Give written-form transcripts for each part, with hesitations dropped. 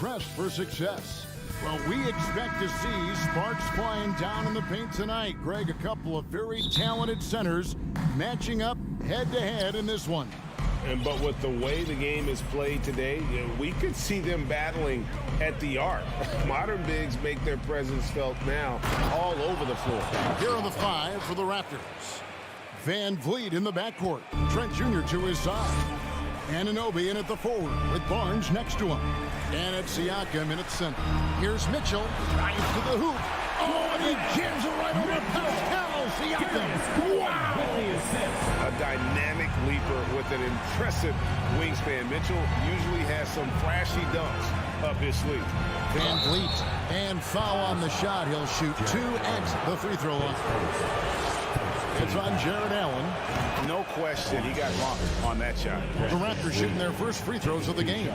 dressed for success. Well, we expect to see sparks flying down in the paint tonight. Greg, a couple of very talented centers matching up head-to-head in this one. But with the way the game is played today, we could see them battling at the arc. Modern bigs make their presence felt now all over the floor. Here are the five for the Raptors. Van Vliet in the backcourt. Trent Jr. to his side. Anunoby in at the forward with Barnes next to him. And it's Siakam in at center. Here's Mitchell. Drives to the hoop. Oh, and he jams it right over Pascal Siakam. Wow! A dynamic leaper with an impressive wingspan. Mitchell usually has some flashy dunks up his sleeve. Van Vliet. And foul on the shot. He'll shoot 2 at the free throw line. It's on Jared Allen. No question, he got wrong on that shot. The Raptors shooting their first free throws of the game.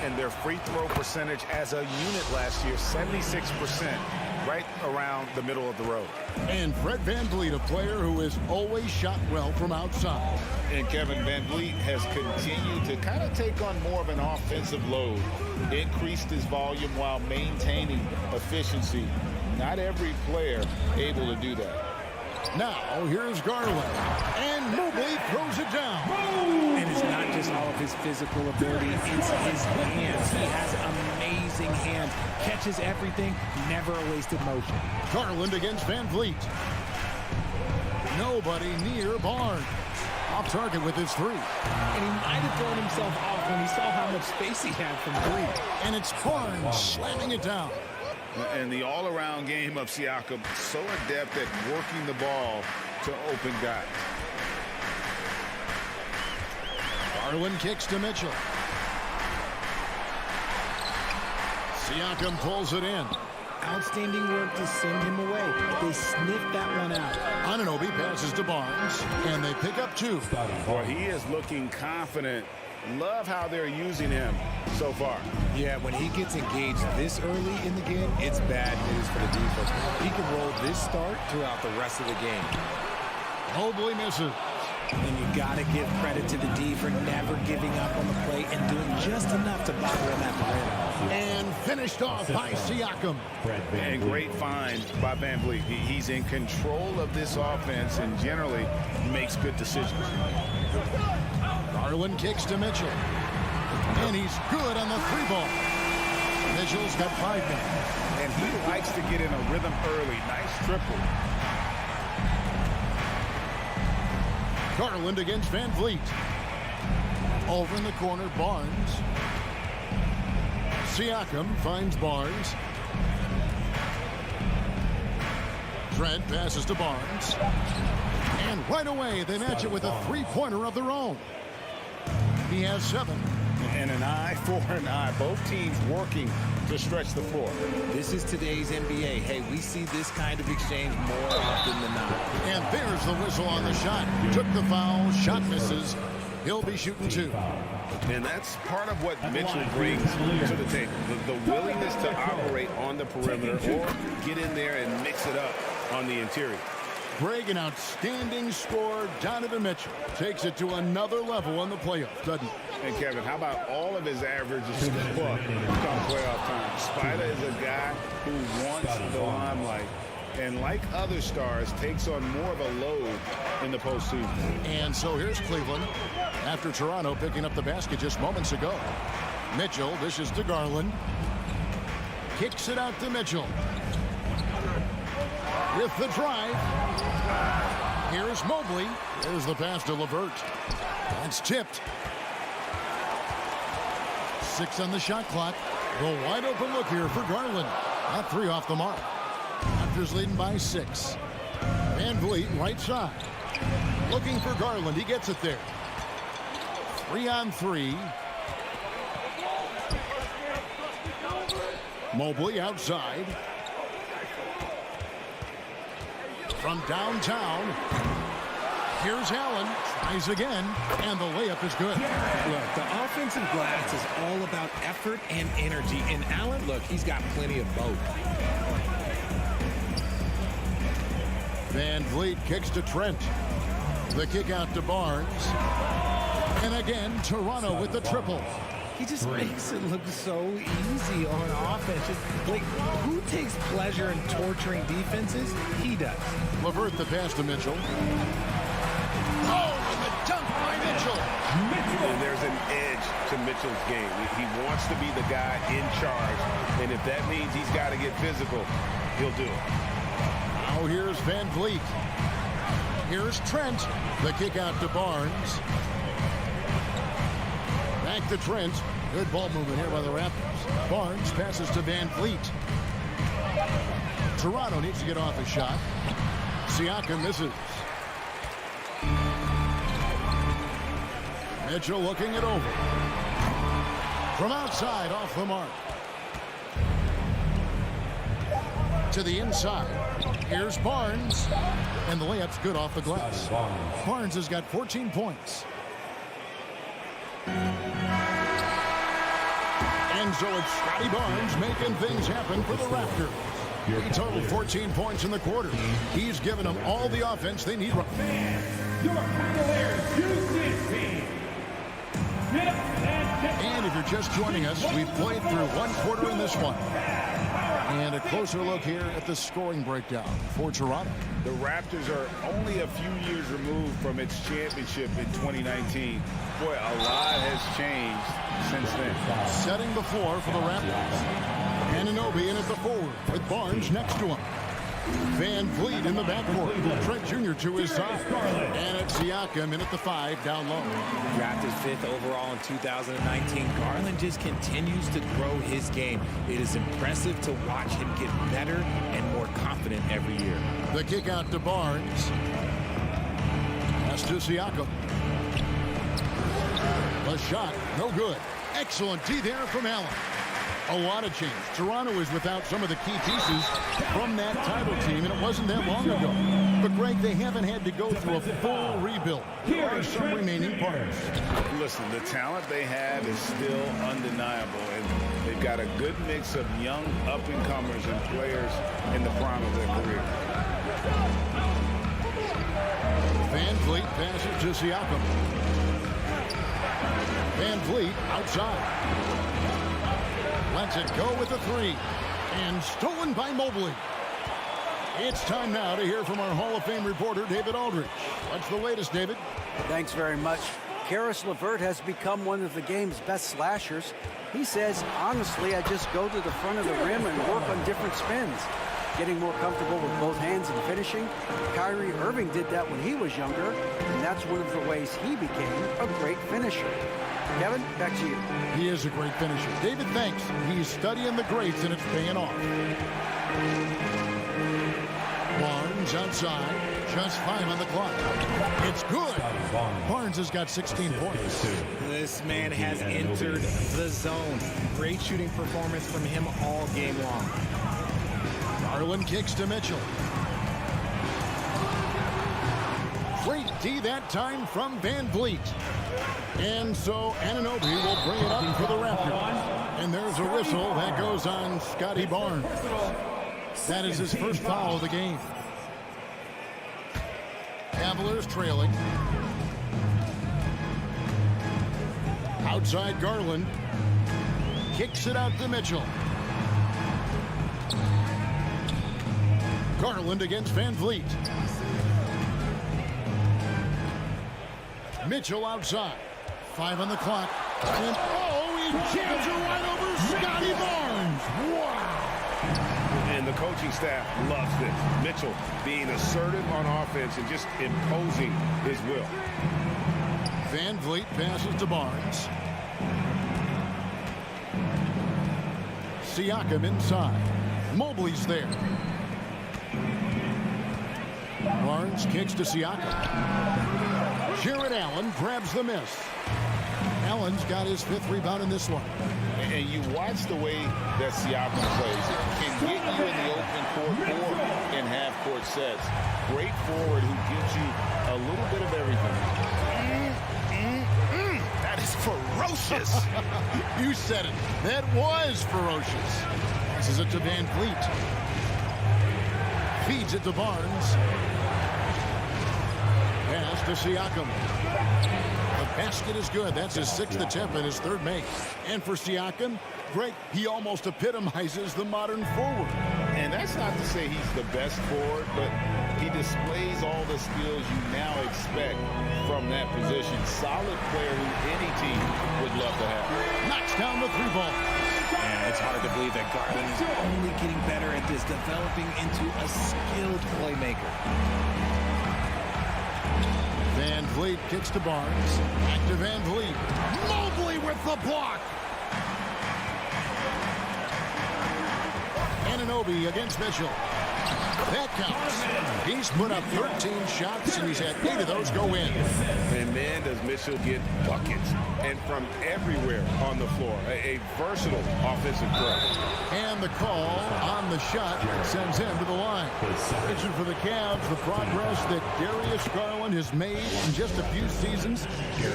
And their free throw percentage as a unit last year, 76%, right around the middle of the road. And Fred VanVleet, a player who has always shot well from outside. And Kevin VanVleet has continued to kind of take on more of an offensive load. Increased his volume while maintaining efficiency. Not every player able to do that. Now, here's Garland. And Mobley throws it down. And it's not just all of his physical ability, it's his hands. He has amazing hands. Catches everything, never a wasted motion. Garland against Van Vliet. Nobody near Barnes. Off target with his three. And he might have thrown himself off when he saw how much space he had from three. And it's Barnes slamming it down. And the all-around game of Siakam, so adept at working the ball to open guys. Garland kicks to Mitchell. Siakam pulls it in. Outstanding work to send him away. They sniffed that one out. Anunoby passes to Barnes, and they pick up 2. Boy, he is looking confident. Love how they're using him so far. Yeah, when he gets engaged this early in the game, it's bad news for the defense. He can roll this start throughout the rest of the game. Mobley misses. And you got to give credit to the D for never giving up on the play and doing just enough to bother him at the rim. And finished off by Siakam. And great find by VanVleet. He's in control of this offense and generally makes good decisions. Garland kicks to Mitchell. And he's good on the 3-ball. Mitchell's got 5 now. And he likes to get in a rhythm early. Nice triple. Garland against Van Vliet. Over in the corner, Barnes. Siakam finds Barnes. Trent passes to Barnes. And right away, they match it with a 3-pointer of their own. He has 7. And an eye for an eye. Both teams working to stretch the floor. This is today's NBA. Hey, we see this kind of exchange more often than not. And there's the whistle on the shot. Took the foul, shot misses. He'll be shooting 2. And that's part of what Mitchell brings to the table. The willingness to operate on the perimeter or get in there and mix it up on the interior. Greg, an outstanding scorer. Donovan Mitchell takes it to another level in the playoffs, doesn't he? And Kevin, how about all of his averages go up come playoff time? Spider is a guy who wants the limelight, and like other stars, takes on more of a load in the postseason. And so here's Cleveland after Toronto picking up the basket just moments ago. Mitchell dishes to Garland. Kicks it out to Mitchell. With the drive. Here's Mobley. There's the pass to LeVert. That's tipped. 6 on the shot clock. The wide open look here for Garland. That 3 off the mark. Raptors leading by 6. Van Vliet right side. Looking for Garland. He gets it there. 3 on 3. Mobley outside. From downtown. Here's Allen. Tries again. And the layup is good. Look, the offensive glass is all about effort and energy. And Allen, look, he's got plenty of both. Van Vliet kicks to Trent. The kick out to Barnes. And again, Toronto with the triple. He just makes it look so easy on offense. Like, who takes pleasure in torturing defenses? He does. LeVert the pass to Mitchell. Oh, and the dunk by Mitchell. And there's an edge to Mitchell's game. He wants to be the guy in charge, and if that means he's got to get physical, he'll do it. Now here's Van Vliet. Here's Trent. The kick out to Barnes. Back to Trent. Good ball movement here by the Raptors. Barnes passes to Van Vliet. Toronto needs to get off a shot. Siakam misses. Mitchell looking it over. From outside, off the mark. To the inside. Here's Barnes. And the layup's good off the glass. Barnes has got 14 points. And so it's Scotty Barnes making things happen for the Raptors. He totaled 14 points in the quarter. He's given them all the offense they need. Your Cavaliers Houston team. And if you're just joining us, we've played through one quarter in this one. And a closer look here at the scoring breakdown for Toronto. The Raptors are only a few years removed from its championship in 2019. Boy, a lot has changed since then. Setting the floor for the Raptors. Anunoby in at the forward with Barnes next to him. Van Vliet in the backcourt. Trent Jr. to his side. And it's Siakam in at the 5 down low. Drafted 5th overall in 2019, Garland just continues to grow his game. It is impressive to watch him get better and more confident every year. The kick out to Barnes. Pass to Siakam. The shot, no good. Excellent D there from Allen. A lot of change. Toronto is without some of the key pieces from that title team, and it wasn't that long ago. But, Greg, they haven't had to go through a full rebuild. There are some remaining parts. Listen, the talent they have is still undeniable, and they've got a good mix of young up-and-comers and players in the prime of their career. Van Vliet passes to Siakam. Van Vliet outside. Lets it go with the 3. And stolen by Mobley. It's time now to hear from our Hall of Fame reporter, David Aldridge. What's the latest, David? Thanks very much. Karis LeVert has become one of the game's best slashers. He says, honestly, I just go to the front of the rim and work on different spins. Getting more comfortable with both hands and finishing. Kyrie Irving did that when he was younger, and that's one of the ways he became a great finisher. Kevin, back to you. He is a great finisher. David, thanks. He's studying the greats, and it's paying off. Barnes outside. Just 5 on the clock. It's good. Barnes has got 16 points. This man has entered the zone. Great shooting performance from him all game long. Garland kicks to Mitchell. Great D that time from Van Vliet. And so Anunoby will bring it up for the Raptors. And there's a whistle that goes on Scotty Barnes. That is his first foul of the game. Cavaliers trailing. Outside Garland. Kicks it out to Mitchell. Garland against Van Vliet. Mitchell outside. 5 on the clock. And he jams it right over Scotty Barnes. Wow. And the coaching staff loves this. Mitchell being assertive on offense and just imposing his will. Van Vliet passes to Barnes. Siakam inside. Mobley's there. Barnes kicks to Siakam. Jared Allen grabs the miss. Allen's got his 5th rebound in this one. And you watch the way that Siakam plays. It can get you in the open court or in half-court sets. Great forward who gives you a little bit of everything. That is ferocious. You said it. That was ferocious. Passes it to Van Vliet. Feeds it to Barnes. Pass to Siakam. The Basket is good. That's his 6th attempt and his 3rd make. And for Siakam, Greg, he almost epitomizes the modern forward. And that's not to say he's the best forward, but he displays all the skills you now expect from that position. Solid player who any team would love to have. Knocks down the 3-ball. Yeah, it's hard to believe that Garland is only getting better at this, developing into a skilled playmaker. Van Vliet kicks to Barnes. Back to Van Vliet. Mobley with the block. Anunoby against Mitchell. That counts. He's put up 13 shots, and he's had 8 of those go in. And man, does Mitchell get buckets. And from everywhere on the floor. A versatile offensive threat. And the call on the shot sends him to the line. Pitching for the Cavs, the progress that Darius Garland has made in just a few seasons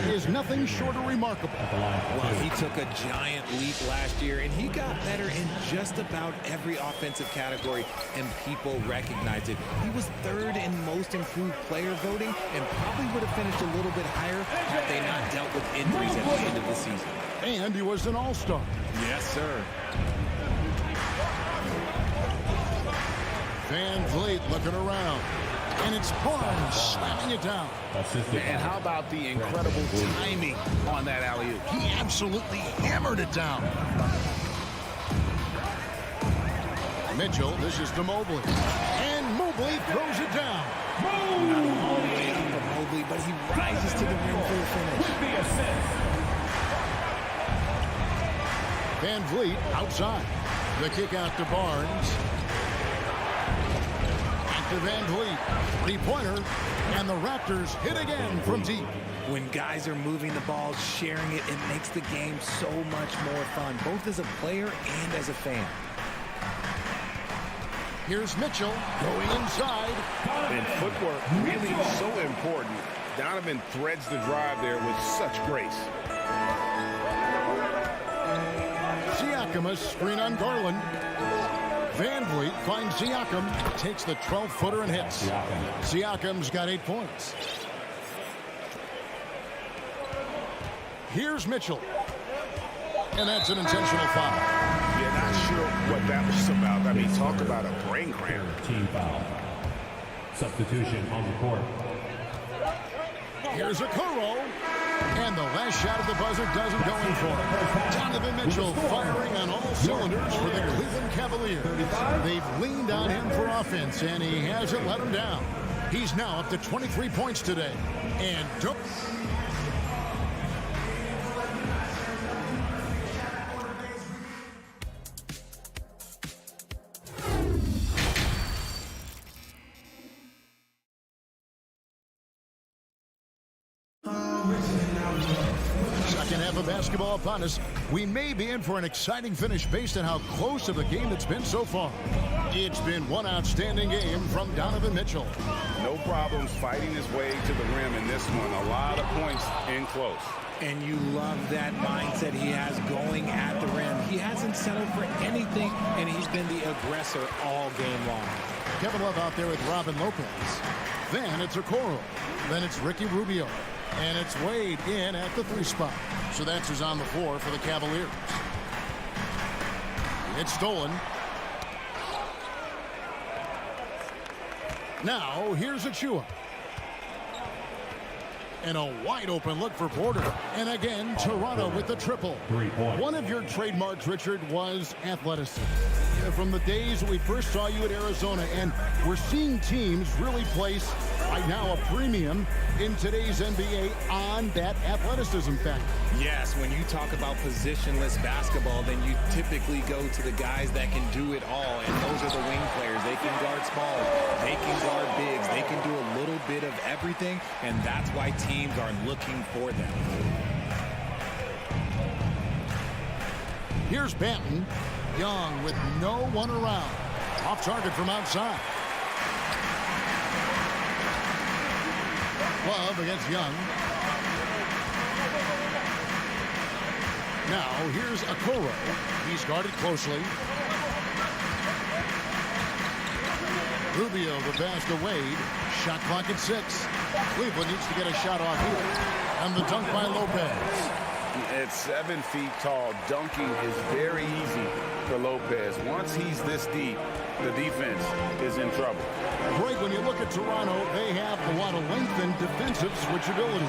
is nothing short of remarkable. Well, he took a giant leap last year, and he got better in just about every offensive category, and people recognized it. He was 3rd in most improved player voting and probably would have finished a little bit higher had they not dealt with injuries at the end of the season. And he was an all-star. Yes, sir. Van Vliet looking around. And it's Barnes slamming it down. And how about the incredible timing on that alley-oop? He absolutely hammered it down. Mitchell, this is to Mobley. And Mobley throws it down. Not all the way up for Mobley, but he rises to the rim for the finish. Van Vliet outside. The kick out to Barnes. Back to Van Vliet. 3-pointer. And the Raptors hit again from deep. When guys are moving the ball, sharing it, it makes the game so much more fun, both as a player and as a fan. Here's Mitchell going inside. And footwork really so important. Donovan threads the drive there with such grace. Siakam, a screen on Garland. Van Vliet finds Siakam, takes the 12-footer and hits. Siakam's got 8 points. Here's Mitchell. And that's an intentional foul. Yeah, not sure what that was about. I mean, talk about a brain cramp. Team foul. Substitution on the court. Here's Okoro. And the last shot of the buzzer doesn't go in for him. Donovan Mitchell firing on all cylinders for the Cleveland Cavaliers. They've leaned on him for offense, and he hasn't let them down. He's now up to 23 points today. And don't... Second half of basketball upon us. We may be in for an exciting finish based on how close of a game it's been so far. It's been one outstanding game from Donovan Mitchell. No problems fighting his way to the rim in this one. A lot of points in close. And you love that mindset he has going at the rim. He hasn't settled for anything, and he's been the aggressor all game long. Kevin Love out there with Robin Lopez. Then it's Okoro. Then it's Ricky Rubio. And it's Wade in at the 3 spot. So that's who's on the floor for the Cavaliers. It's stolen. Now, here's Achua. And a wide open look for Porter. And again, Toronto with the triple. 3 points. One of your trademarks, Richard, was athleticism. From the days that we first saw you at Arizona, and we're seeing teams really place right now a premium in today's NBA on that athleticism factor. Yes, when you talk about positionless basketball, then you typically go to the guys that can do it all, and those are the wing players. They can guard smalls, they can guard bigs, they can do a little bit of everything, and that's why teams are looking for them. Here's Banton. Young with no one around. Off target from outside. Love against Young. Now here's Okoro. He's guarded closely. Rubio, the pass to Wade. Shot clock at 6. Cleveland needs to get a shot off here. And the dunk by Lopez. At 7 feet tall, dunking is very easy for Lopez. Once he's this deep, the defense is in trouble. Greg, when you look at Toronto, they have a lot of length and defensive switchability.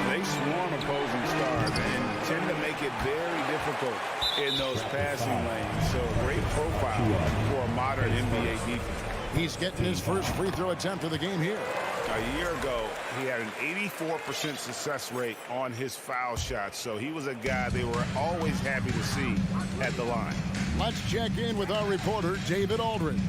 They swarm opposing stars and tend to make it very difficult in those passing lanes. So great profile for a modern NBA defense. He's getting his first free throw attempt of the game here. A year ago, he had an 84% success rate on his foul shots, so he was a guy they were always happy to see at the line. Let's check in with our reporter, David Aldridge.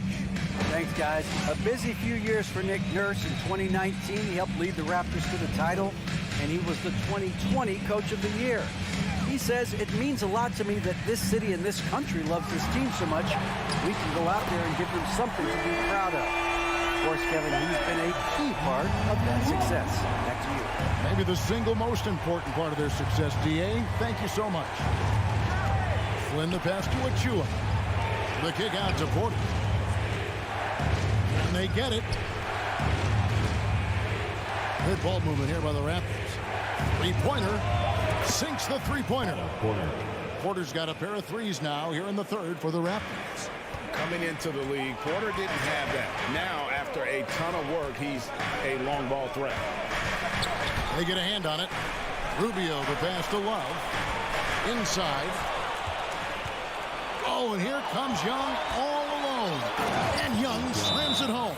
Thanks, guys. A busy few years for Nick Nurse. In 2019, he helped lead the Raptors to the title, and he was the 2020 Coach of the Year. He says, it means a lot to me that this city and this country loves this team so much, we can go out there and give them something to be proud of. Of course, Kevin, he's been a key part of that success. Back to you. Maybe the single most important part of their success, D.A. Thank you so much. Flynn the pass to Achua. The kick out to Porter. And they get it. Good ball movement here by the Raptors. Three-pointer. Sinks the three-pointer. Porter's got a pair of threes now here in the third for the Raptors. Coming into the league, Porter didn't have that. Now, after a ton of work, he's a long ball threat. They get a hand on it. Rubio, the pass to Love. Inside. Oh, and here comes Young all alone. And Young slams it home.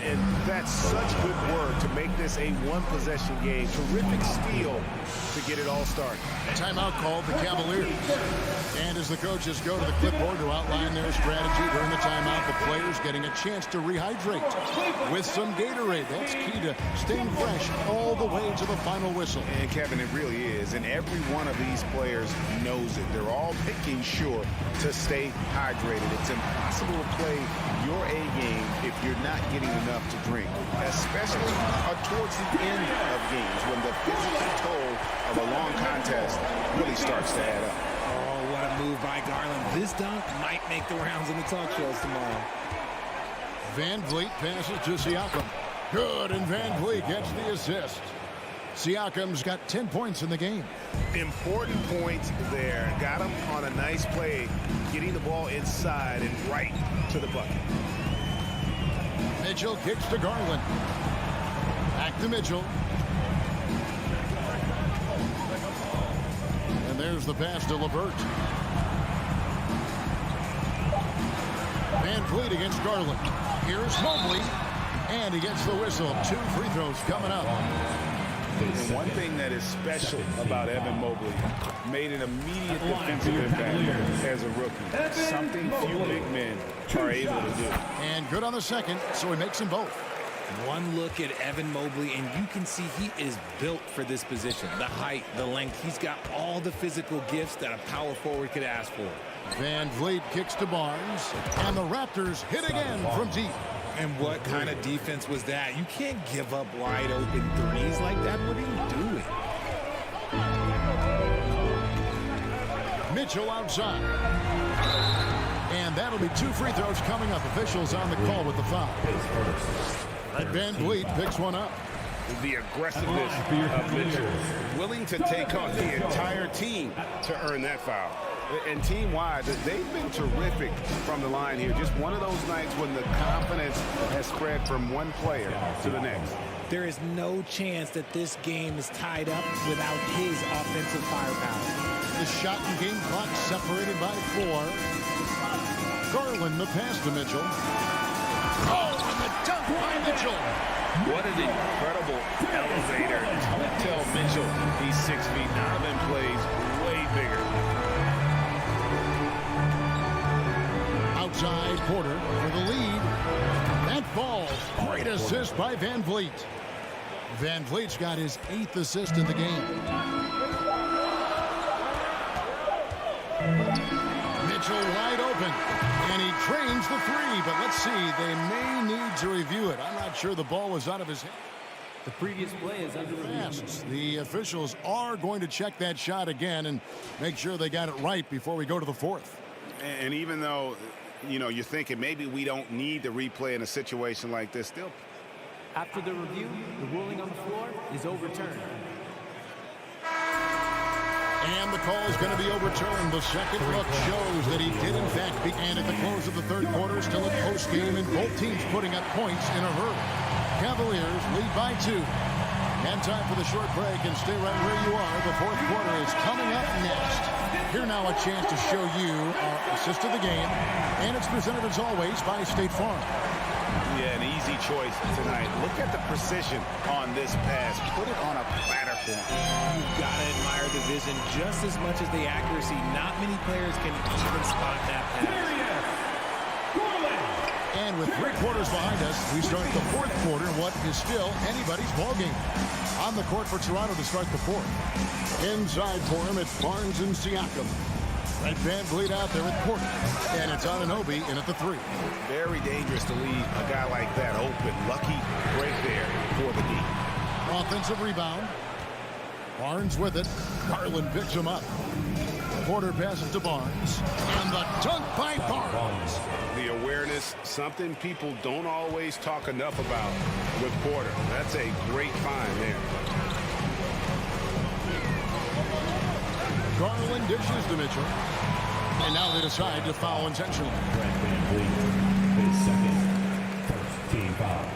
And that's such good work to make this a one-possession game. Terrific steal to get it all started. Timeout called the Cavaliers. And as the coaches go to the clipboard to outline their strategy during the timeout, the players getting a chance to rehydrate with some Gatorade. That's key to staying fresh all the way to the final whistle. And Kevin, it really is. And every one of these players knows it. They're all making sure to stay hydrated. It's impossible to play your A game if you're not getting enough to drink, especially towards the end of games when the physical toll of a long contest really starts to add up. Oh, what a move by Garland. This dunk might make the rounds in the talk shows tomorrow. Van Vliet passes to Siakam. Good, and Van Vliet gets the assist. Siakam's got 10 points in the game. Important points there. Got him on a nice play, getting the ball inside and right to the bucket. Mitchell kicks to Garland. Back to Mitchell. And there's the pass to LeVert. Van Vliet against Garland. Here's Mobley. And he gets the whistle. 2 free throws coming up. And one thing that is special about Evan Mobley, made an immediate defensive impact as a rookie. Something few big men are able to do. And good on the second, so he makes them both. One look at Evan Mobley, and you can see he is built for this position. The height, the length, he's got all the physical gifts that a power forward could ask for. Van Vliet kicks to Barnes, and the Raptors hit again from deep. And what kind of defense was that? You can't give up wide open threes like that. What are you doing? Mitchell outside. And that'll be 2 free throws coming up. Officials on the call with the foul. Van Vliet picks one up. The aggressiveness of Mitchell, willing to take on the entire team to earn that foul. And team-wide, they've been terrific from the line here. Just one of those nights when the confidence has spread from one player to the next. There is no chance that this game is tied up without his offensive firepower. The shot and game clock separated by 4. Garland the pass to Mitchell. Oh, and the dunk by Mitchell. What an incredible elevator. Don't tell Mitchell he's 6 feet. Donovan plays way bigger. Outside Porter for the lead. That falls. Great assist by Van Vliet. Van Vliet's got his 8th assist in the game. Mitchell wide open. And he drains the 3, but let's see. They may need to review it. I'm not sure the ball was out of his hand. The previous play is under review. The officials are going to check that shot again and make sure they got it right before we go to the 4th. And even though you know, you're thinking maybe we don't need the replay in a situation like this. Still. After the review, the ruling on the floor is overturned. And the call is going to be overturned. The second look shows that he did, in fact, and at the close of the third quarter, still at post game, and both teams putting up points in a hurry. Cavaliers lead by 2. And time for the short break, and stay right where you are. The fourth quarter is coming up next. Here now a chance to show you our assist of the game, and it's presented as always by State Farm. Yeah, an easy choice tonight. Look at the precision on this pass. Put it on a platter for him. You've got to admire the vision just as much as the accuracy. Not many players can even spot that pass. And with 3 quarters behind us, we start the fourth quarter in what is still anybody's ballgame. On the court for Toronto to start the fourth. Inside for him, it's Barnes and Siakam. Right Van Vliet out there with Porter. And it's Anunoby in at the 3. Very dangerous to leave a guy like that open. Lucky break there for the D. Offensive rebound. Barnes with it. Garland picks him up. Porter passes to Barnes. And the dunk by Barnes. The awareness, something people don't always talk enough about with Porter. That's a great find there. Garland dishes to Mitchell. And now they decide to foul intentionally. Brett Van Vliet, his second, first team foul.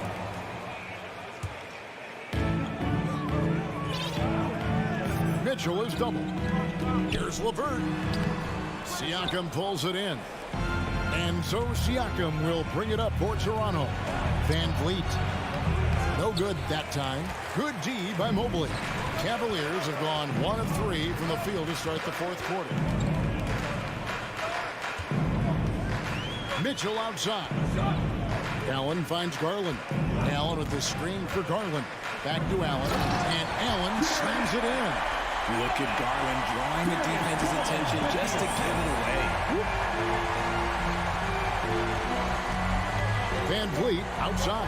Mitchell is doubled. Here's LeVert. Siakam pulls it in. And so Siakam will bring it up for Toronto. Van Vliet. No good that time. Good D by Mobley. Cavaliers have gone 1 of 3 from the field to start the fourth quarter. Mitchell outside. Allen finds Garland. Allen with the screen for Garland. Back to Allen. And Allen slams it in. Look at Garland drawing the defense's attention just to give it away. Van Vliet outside.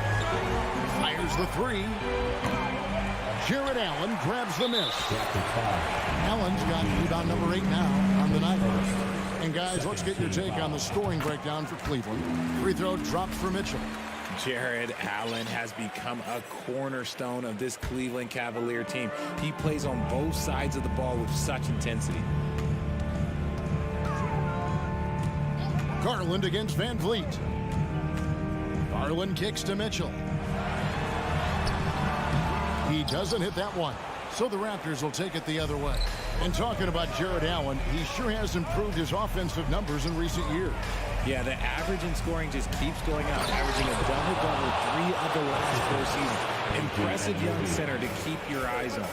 Fires the 3. Jared Allen grabs the miss. Allen's got rebound number 8 now on the night. And guys, let's get your take on the scoring breakdown for Cleveland. Free throw dropped for Mitchell. Jared Allen has become a cornerstone of this Cleveland Cavalier team. He plays on both sides of the ball with such intensity. Garland against Van Vliet. Garland kicks to Mitchell. He doesn't hit that one. So the Raptors will take it the other way. And talking about Jared Allen, he sure has improved his offensive numbers in recent years. Yeah, the average in scoring just keeps going up, averaging a double-double 3 of the last 4 seasons. Impressive young center to keep your eyes on.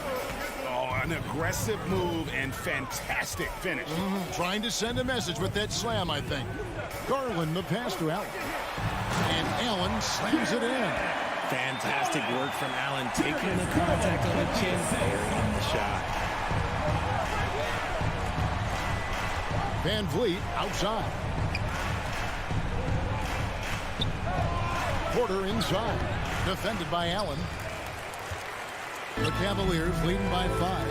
Oh, an aggressive move and fantastic finish. Trying to send a message with that slam, I think. Garland the pass to Allen. And Allen slams it in. Fantastic work from Allen, taking the contact on the chin, burying the shot. Van Vliet outside. Porter inside. Defended by Allen. The Cavaliers leading by 5.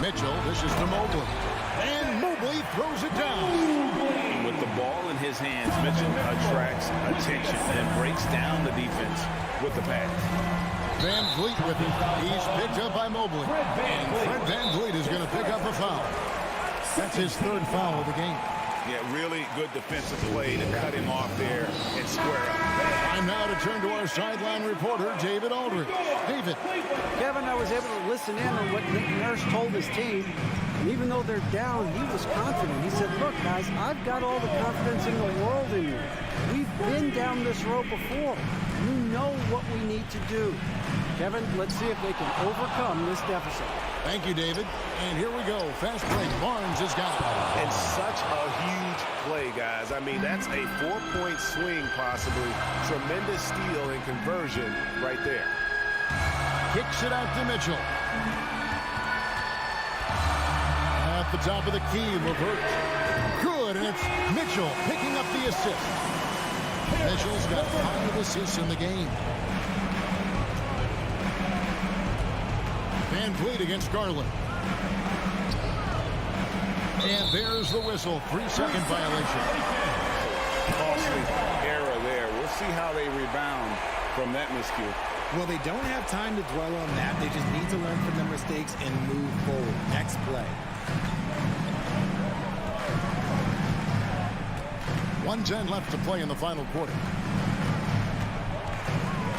Mitchell dishes to Mobley. And Mobley throws it down. With the ball in his hands, Mitchell attracts attention and breaks down the defense with the pass. Van Vliet with it. He's picked up by Mobley. And Fred Van Vliet is going to pick up a foul. That's his 3rd foul of the game. Yeah, really good defensive play to cut him off there and square up. Time now to turn to our sideline reporter, David Aldridge. David. Kevin, I was able to listen in on what Nick Nurse told his team. And even though they're down, he was confident. He said, look, guys, I've got all the confidence in the world in you. We've been down this road before. You know what we need to do. Kevin, let's see if they can overcome this deficit. Thank you, David. And here we go. Fast break. Barnes has got it. And such a huge play, guys. I mean, that's a 4-point swing, possibly. Tremendous steal and conversion right there. Kicks it out to Mitchell. At the top of the key, LeVert. Good, and it's Mitchell picking up the assist. Mitchell's got 5 assists in the game. Van Vliet against Garland. And there's the whistle. 3-second violation. costly error there. We'll see how they rebound from that miscue. Well, they don't have time to dwell on that. They just need to learn from their mistakes and move forward. Next play. 1:10 left to play in the final quarter.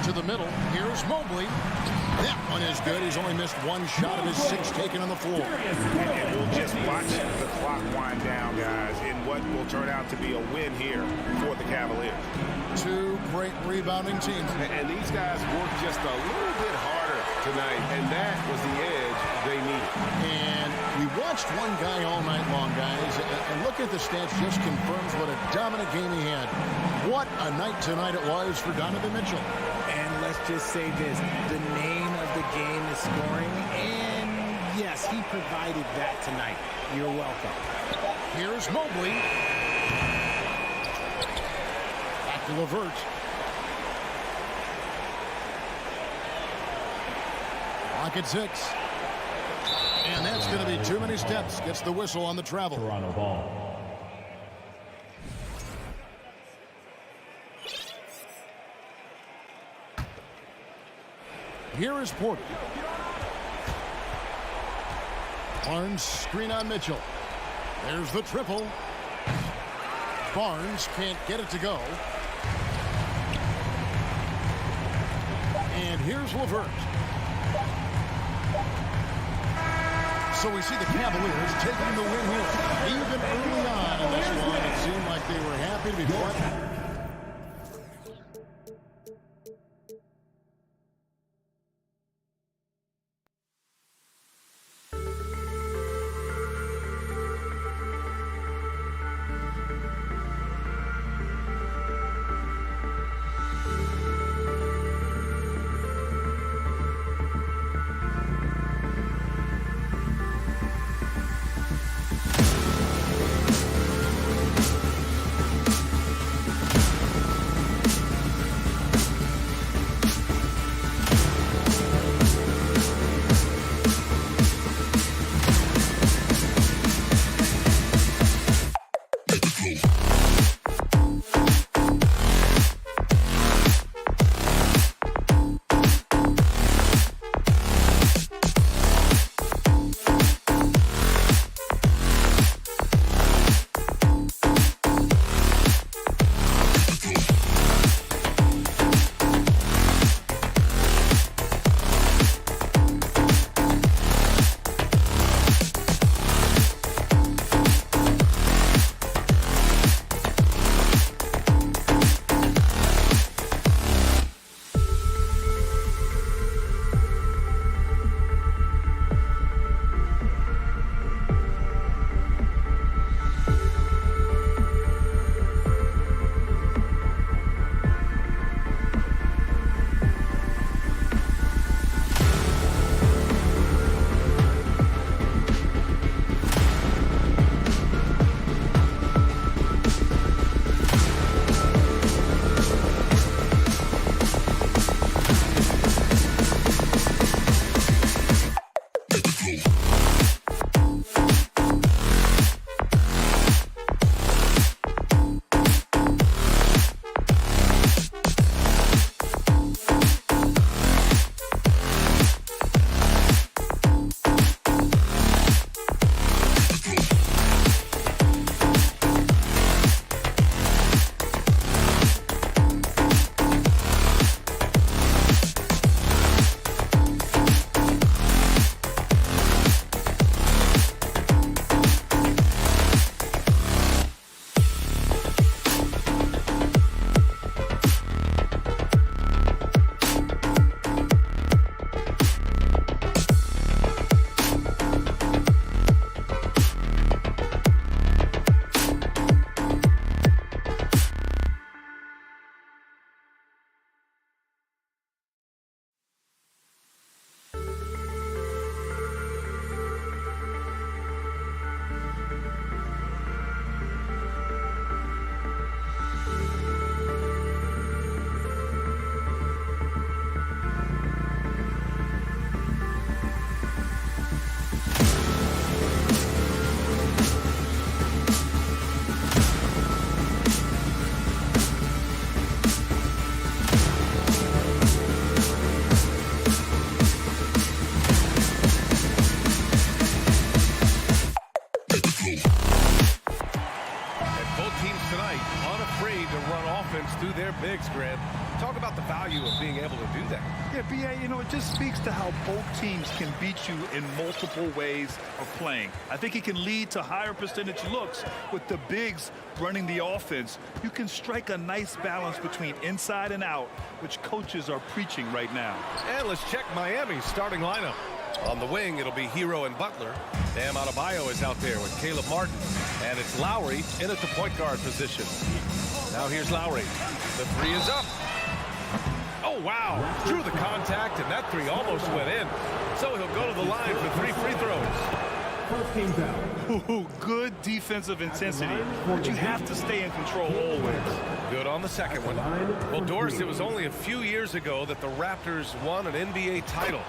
To the middle. Here's Mobley. That one is good. He's only missed one shot of his 6 taken on the floor. And we'll just watch the clock wind down, guys, in what will turn out to be a win here for the Cavaliers. 2 great rebounding teams. And these guys worked just a little bit harder tonight, and that was the edge they needed. And we watched one guy all night long, guys, and look at the stats just confirms what a dominant game he had. What a night tonight it was for Donovan Mitchell. And let's just say this, the name of the game is scoring, and yes, he provided that tonight. You're welcome. Here's Mobley. Back to Levert. Clock at 6. And that's going to be too many steps. Gets the whistle on the travel. Toronto ball. Here is Porter. Barnes screen on Mitchell. There's the triple. Barnes can't get it to go. And here's Levert. So we see the Cavaliers taking the win here. Even early on in this one, it seemed like they were happy to be playing. unafraid to run offense through their bigs, Grant. Talk about the value of being able to do that. Yeah, B.A., you know, it just speaks to how both teams can beat you in multiple ways of playing. I think he can lead to higher percentage looks with the bigs running the offense. You can strike a nice balance between inside and out, which coaches are preaching right now. And let's check Miami's starting lineup. On the wing, it'll be Hero and Butler. Bam Adebayo is out there with Caleb Martin. And it's Lowry in at the point guard position. Now here's Lowry. The three is up. Oh, wow. Drew the contact, and that three almost went in. So he'll go to the line for 3 free throws. First team foul. Ooh, good defensive intensity, but you have to stay in control always. Good on the second one. Well, Doris, it was only a few years ago that the Raptors won an NBA title.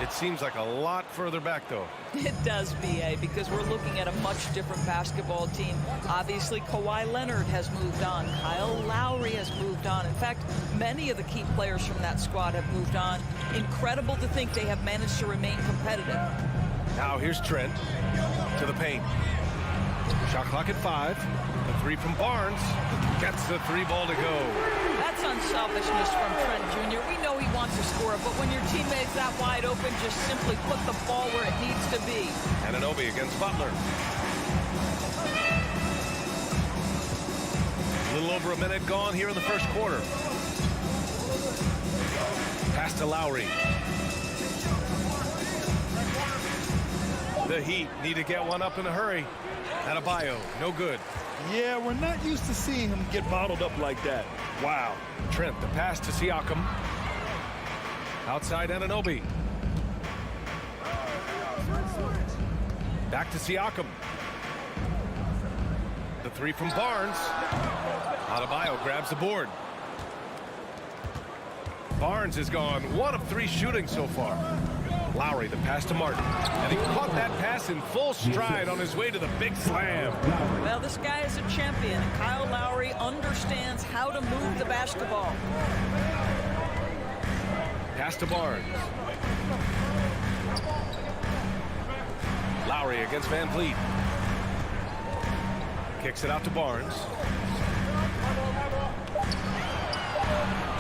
It seems like a lot further back, though. It does, B.A., because we're looking at a much different basketball team. Obviously, Kawhi Leonard has moved on. Kyle Lowry has moved on. In fact, many of the key players from that squad have moved on. Incredible to think they have managed to remain competitive. Now here's Trent to the paint. Shot clock at 5. The three from Barnes gets the 3 ball to go. That's unselfishness from Trent Jr. We know he wants to score, but when your teammate's that wide open, just simply put the ball where it needs to be. Anunoby against Butler. A little over a minute gone here in the first quarter. Pass to Lowry. The Heat need to get one up in a hurry. Adebayo, no good. Yeah, we're not used to seeing him get bottled up like that. Wow. Trent, the pass to Siakam. Outside Anunoby. Back to Siakam. The three from Barnes. Adebayo grabs the board. Barnes has gone 1 of 3 shooting so far. Lowry, the pass to Martin. And he caught that pass in full stride on his way to the big slam. Well, this guy is a champion. Kyle Lowry understands how to move the basketball. Pass to Barnes. Lowry against Van Vliet. Kicks it out to Barnes.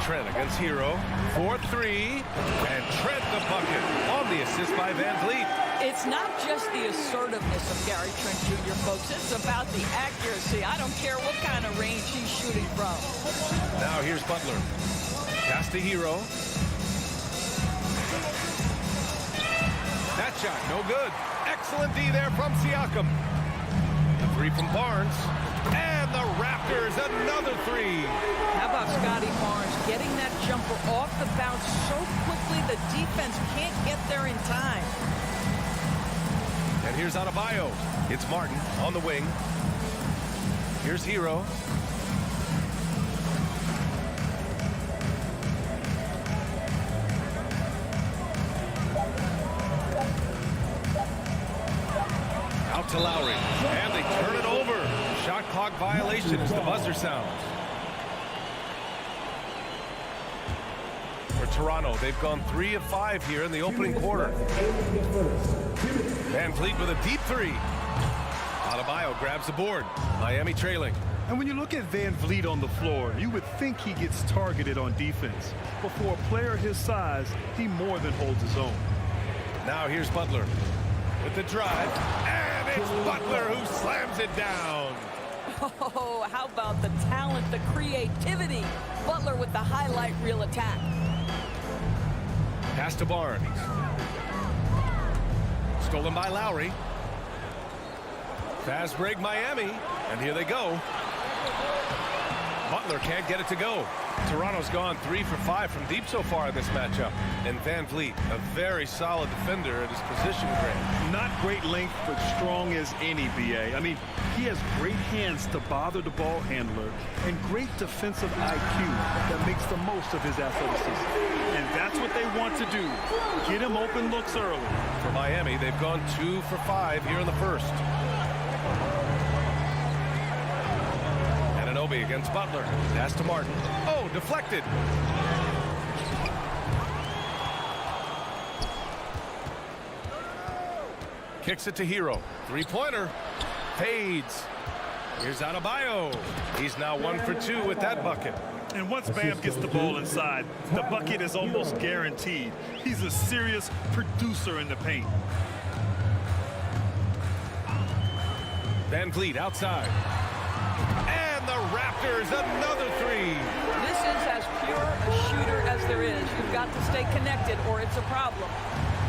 Trent against Hero. 4-3. And Trent the bucket on the assist by Van Vliet. It's not just the assertiveness of Gary Trent Jr., folks. It's about the accuracy. I don't care what kind of range he's shooting from. Now here's Butler. Pass to Hero. That shot, no good. Excellent D there from Siakam. The three from Barnes. And the Raptors, another 3. How about Scotty Barnes getting that jumper off the bounce so quickly the defense can't get there in time. And here's Adebayo. It's Martin on the wing. Here's Hero. Out to Lowry. And they turn it over. Shot clock violation as the buzzer sounds. For Toronto, they've gone 3 of 5 here in the opening quarter. Van Vliet with a deep 3. Adebayo grabs the board. Miami trailing. And when you look at Van Vliet on the floor, you would think he gets targeted on defense. But for a player his size, he more than holds his own. Now here's Butler with the drive. And it's Butler who slams it down. Oh, how about the talent, the creativity? Butler with the highlight reel attack. Pass to Barnes. Stolen by Lowry. Fast break Miami. And here they go. Butler can't get it to go. Toronto's gone 3 for 5 from deep so far in this matchup. And Van Vliet, a very solid defender at his position, Grant. Not great length, but strong as any, B.A. I mean, he has great hands to bother the ball handler and great defensive IQ that makes the most of his athleticism. And that's what they want to do. Get him open looks early. For Miami, they've gone 2 for 5 here in the first. Anunoby against Butler. Pass to Martin. Oh, deflected. Kicks it to Hero. 3-pointer. Fades. Here's Adebayo. He's now 1 for 2 with that bucket. And once Bam gets the ball inside, the bucket is almost guaranteed. He's a serious producer in the paint. Van Vliet outside. And the Raptors, another three. This is as pure a shooter as there is. You've got to stay connected or it's a problem.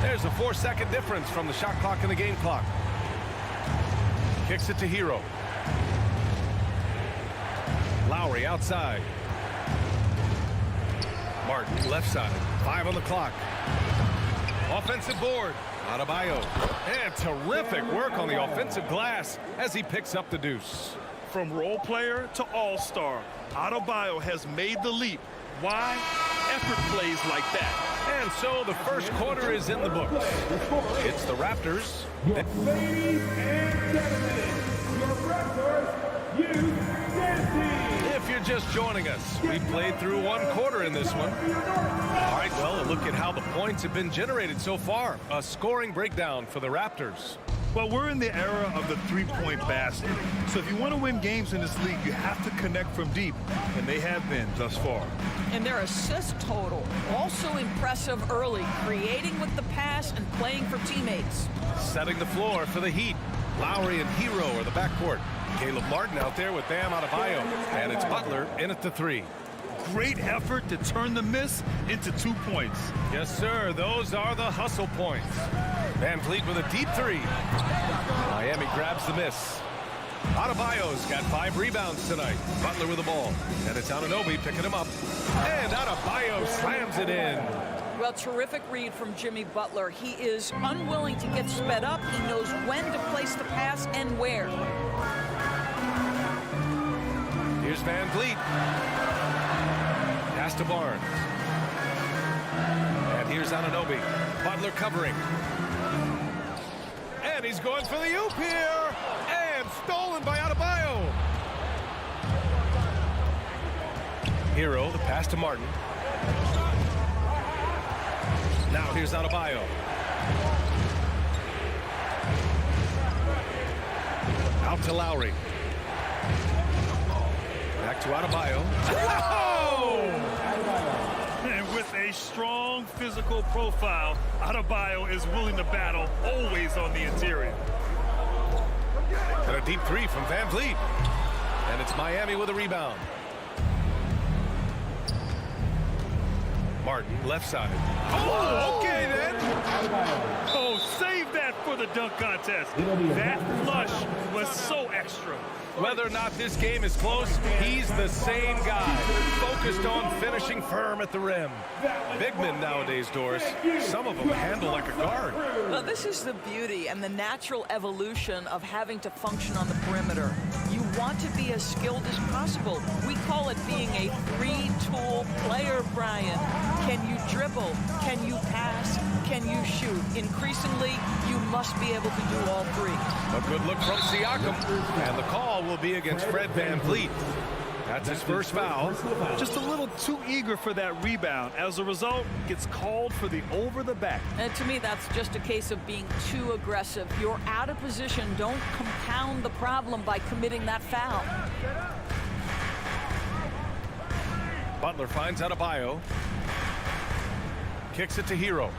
There's a 4-second difference from the shot clock and the game clock. Kicks it to Hero. Lowry outside. Martin left side. 5 on the clock. Offensive board. Adebayo. And terrific work on the offensive glass as he picks up the deuce. From role player to all-star, Adebayo has made the leap. Why? Effort plays like that. And so the first quarter is in the books. It's the Raptors. Ladies and gentlemen, your Raptors youth dancing. If you're just joining us, we played through 1 quarter in this one. All right, well, a look at how the points have been generated so far. A scoring breakdown for the Raptors. Well, we're in the era of the three-point basket. So if you want to win games in this league, you have to connect from deep, and they have been thus far. And their assist total, also impressive early, creating with the pass and playing for teammates. Setting the floor for the Heat. Lowry and Hero are the backcourt. Caleb Martin out there with Bam Adebayo. And it's Butler in at the 3. Great effort to turn the miss into 2 points. Yes, sir. Those are the hustle points. Van Vliet with a deep 3. Miami grabs the miss. Adebayo's got 5 rebounds tonight. Butler with the ball. And it's Anunoby picking him up. And Adebayo slams it in. Well, terrific read from Jimmy Butler. He is unwilling to get sped up. He knows when to place the pass and where. Here's Van Vliet. Pass to Barnes. And here's Anunoby. Butler covering. And he's going for the oop here. And stolen by Adebayo. Hero, the pass to Martin. Now here's Adebayo. Out to Lowry. Back to Adebayo. Oh! And with a strong physical profile, Adebayo is willing to battle, always on the interior. And a deep 3 from Van Vliet. And it's Miami with a rebound. Martin, left side. Oh, okay then. Oh, save that for the dunk contest. That flush was so extra. Whether or not this game is close, he's the same guy, focused on finishing firm at the rim. Big men nowadays, Doris, some of them handle like a guard. Well, this is the beauty and the natural evolution of having to function on the perimeter. You want to be as skilled as possible. We call it being a 3-tool player, Brian. Can you dribble? Can you pass? Can you shoot? Increasingly, you must be able to do all 3. A good look from Siakam, and the call will be against Fred Van Vliet. That's his first foul. Just a little too eager for that rebound. As a result, gets called for the over the back. And to me, that's just a case of being too aggressive. You're out of position. Don't compound the problem by committing that foul. Butler finds Adebayo. Kicks it to Hero.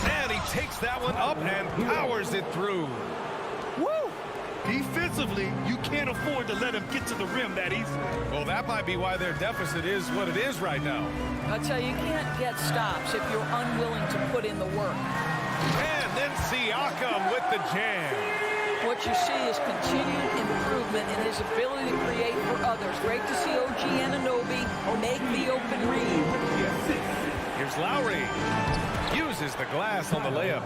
And he takes that one up and powers it through. Woo! Defensively, you can't afford to let him get to the rim that easy. Well, that might be why their deficit is what it is right now. I'll tell you, you can't get stops if you're unwilling to put in the work. And then Siakam with the jam. What you see is continued improvement in his ability to create for others. Great to see OG Anunoby make the open read. Here's Lowry. Uses the glass on the layup.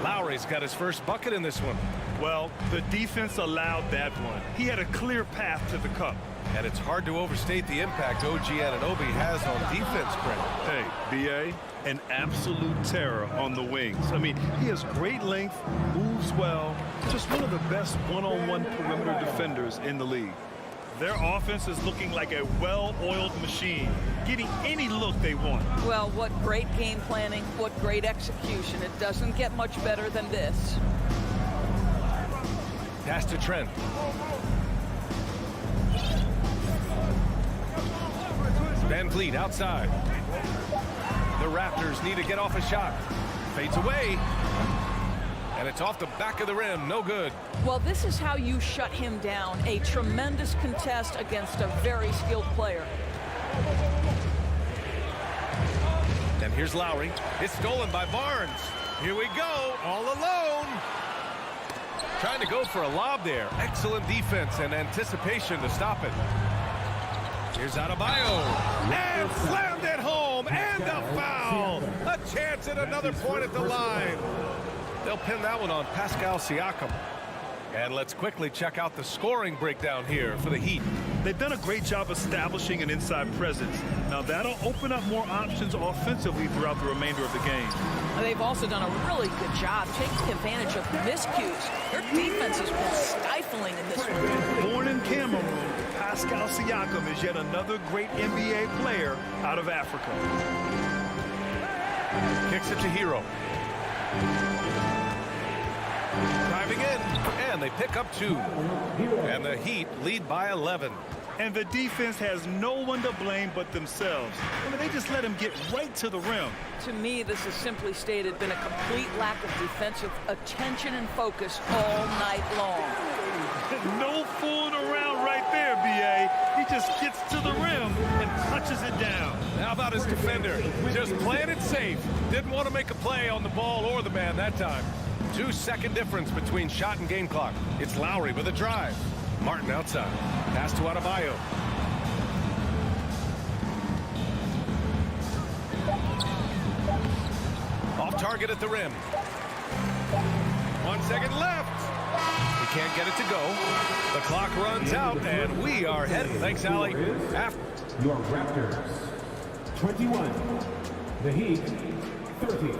Lowry's got his first bucket in this one. Well, the defense allowed that one. He had a clear path to the cup. And it's hard to overstate the impact OG Anunoby has on defense, Brent. Hey, B.A., an absolute terror on the wings. I mean, he has great length, moves well, just one of the best one-on-one perimeter defenders in the league. Their offense is looking like a well-oiled machine, getting any look they want. Well, what great game planning, what great execution. It doesn't get much better than this. Pass to Trent. Van Vliet outside. The Raptors need to get off a shot. Fades away. And it's off the back of the rim. No good. Well, this is how you shut him down. A tremendous contest against a very skilled player. And here's Lowry. It's stolen by Barnes. Here we go. All alone. Trying to go for a lob there. Excellent defense and anticipation to stop it. Here's Adebayo. And slammed it home. And a foul. A chance at another point at the line. They'll pin that one on Pascal Siakam. And let's quickly check out the scoring breakdown here for the Heat. They've done a great job establishing an inside presence. Now that'll open up more options offensively throughout the remainder of the game. They've also done a really good job taking advantage of miscues. Their defense has been stifling in this one. Born in Cameroon, Pascal Siakam is yet another great NBA player out of Africa. Kicks it to Hero. Driving in, and they pick up 2. And the Heat lead by 11. And the defense has no one to blame but themselves. I mean, they just let him get right to the rim. To me, this has simply stated been a complete lack of defensive attention and focus all night long. No fooling around right there, B.A. He just gets to the rim and punches it down. How about his defender? Just playing it safe. Didn't want to make a play on the ball or the man that time. 2-second difference between shot and game clock. It's Lowry with a drive. Martin outside. Pass to Adebayo. Off target at the rim. 1 second left. He can't get it to go. The clock runs out, and we are headed. Thanks, Allie. Your Raptors, 21. The Heat, 30.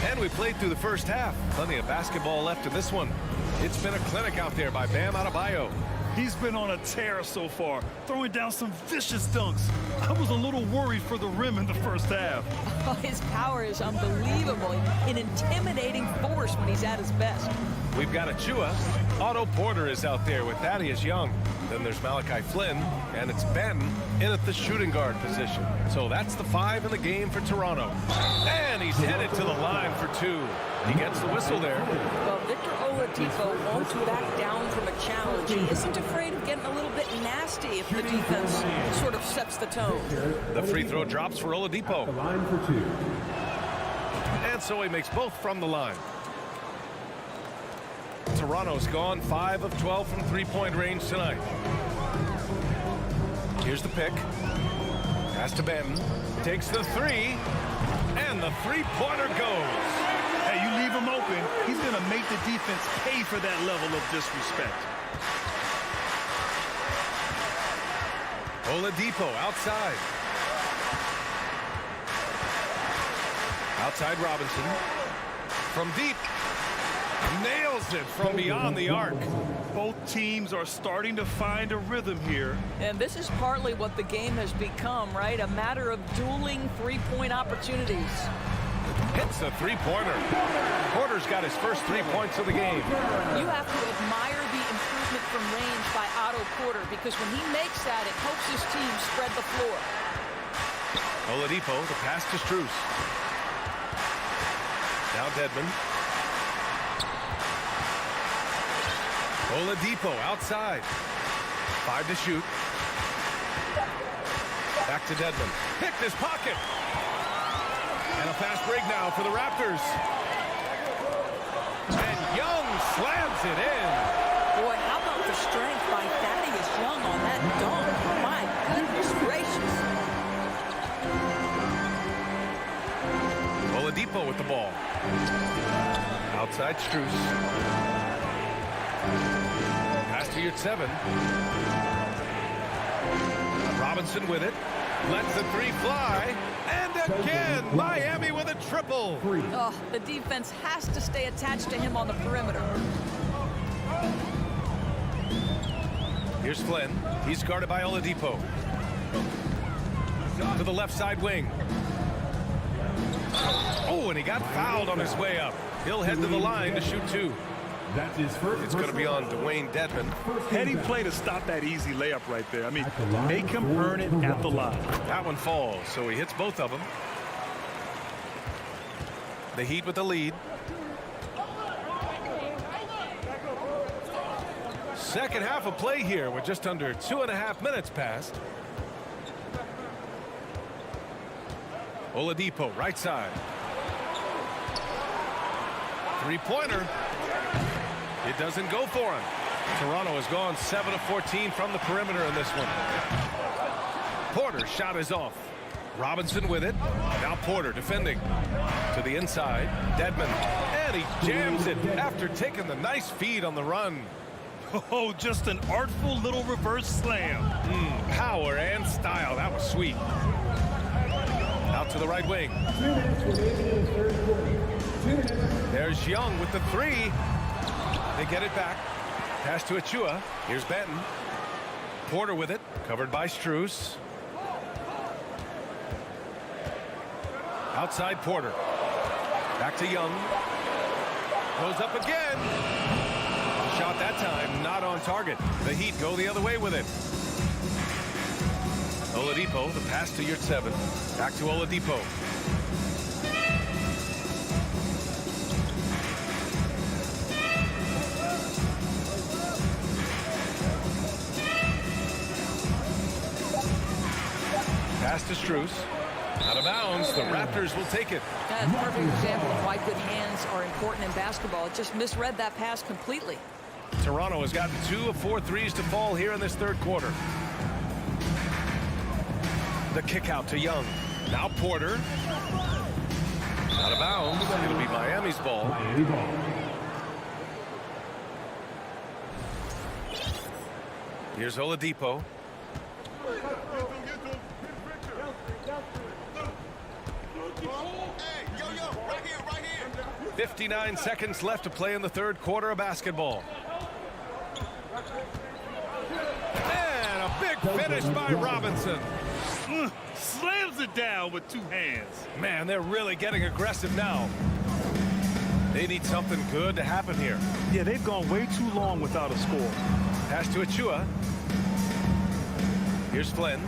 And we played through the first half. Plenty of basketball left in this one. It's been a clinic out there by Bam Adebayo. He's been on a tear so far, throwing down some vicious dunks. I was a little worried for the rim in the first half. Oh, his power is unbelievable. An intimidating force when he's at his best. We've got Achua. Otto Porter is out there with Thaddeus Young. Then there's Malachi Flynn, and it's Ben in at the shooting guard position. So that's the 5 in the game for Toronto. And he's headed to the line for 2. He gets the whistle there. Well, Victor Oladipo won't back down from a challenge. He isn't afraid of getting a little bit nasty if the defense sort of sets the tone. The free throw drops for Oladipo. The line for 2. And so he makes both from the line. Toronto's gone 5 of 12 from three-point range tonight. Here's the pick. Pass to Ben. Takes the 3. And the three-pointer goes. Hey, you leave him open, he's going to make the defense pay for that level of disrespect. Oladipo outside. Outside Robinson. From deep. Nails it from beyond the arc. Both teams are starting to find a rhythm here. And this is partly what the game has become, right? A matter of dueling three-point opportunities. Hits a three-pointer. Porter's got his first 3 points of the game. You have to admire the improvement from range by Otto Porter, because when he makes that, it helps his team spread the floor. Oladipo, the pass to Strus. Now Dedmon. Oladipo outside. 5 to shoot. Back to Dedmon. Picked his pocket. And a fast break now for the Raptors. And Young slams it in. Boy, how about the strength by Thaddeus Young on that dunk? My goodness gracious. Oladipo with the ball. Outside Strus. Pass to Yurtseven. Robinson with it. Lets the 3 fly. And again, Miami with a triple. Oh, the defense has to stay attached to him on the perimeter. Here's Flynn. He's guarded by Oladipo. To the left side wing. Oh, and he got fouled on his way up. He'll head to the line to shoot 2. That's his first. It's going to be on Dwayne Dedmon. Heady play to stop that easy layup right there. I mean, make him earn it at the line. That one falls, so he hits both of them. The Heat with the lead. Second half of play here with just under 2.5 minutes passed. Oladipo, right side. Three-pointer. It doesn't go for him. Toronto has gone 7 of 14 from the perimeter in this one. Porter's shot is off. Robinson with it. Now Porter defending. To the inside. Dedmon. And he jams it after taking the nice feed on the run. Oh, just an artful little reverse slam. Power and style. That was sweet. Out to the right wing. There's Young with the 3. They get it back. Pass to Achua. Here's Benton. Porter with it. Covered by Strus. Outside Porter. Back to Young. Goes up again. Shot that time. Not on target. The Heat go the other way with it. Oladipo. The pass to Yurtseven. Back to Oladipo. Pass to Strus. Out of bounds. The Raptors will take it. That's a perfect example of why good hands are important in basketball. It just misread that pass completely. Toronto has gotten 2 of 4 threes to fall here in this third quarter. The kick out to Young. Now Porter. Out of bounds. It'll be Miami's ball. Here's Oladipo. 59 seconds left to play in the third quarter of basketball. And a big finish by Robinson. Slams it down with 2 hands. Man, they're really getting aggressive now. They need something good to happen here. Yeah, they've gone way too long without a score. Pass to Achua. Here's Flynn.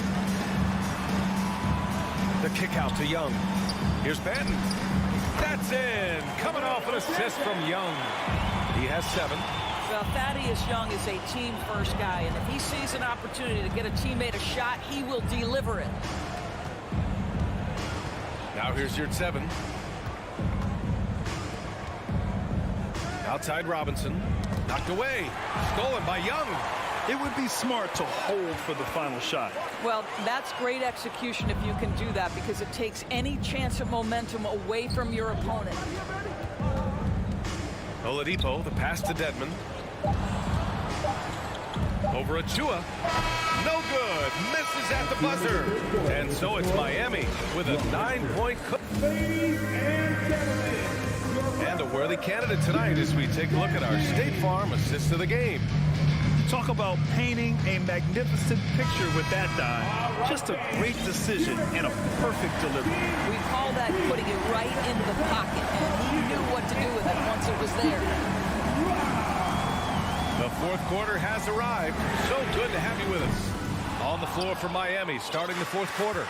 The kick out to Young. Here's Benton. That's in. Coming off an assist from Young. He has 7. Well, Thaddeus Young is a team-first guy, and if he sees an opportunity to get a teammate a shot, he will deliver it. Now here's Yurtseven. Outside Robinson. Knocked away. Stolen by Young. It would be smart to hold for the final shot. Well, that's great execution if you can do that, because it takes any chance of momentum away from your opponent. Oladipo, the pass to Dedmon. Over Achua. No good. Misses at the buzzer. And so it's Miami with a 9-point cook. And a worthy candidate tonight as we take a look at our State Farm assist of the game. Talk about painting a magnificent picture with that dive. Just a great decision and a perfect delivery. We call that putting it right in the pocket, and he knew what to do with it once it was there. The fourth quarter has arrived. So good to have you with us. On the floor for Miami, starting the fourth quarter.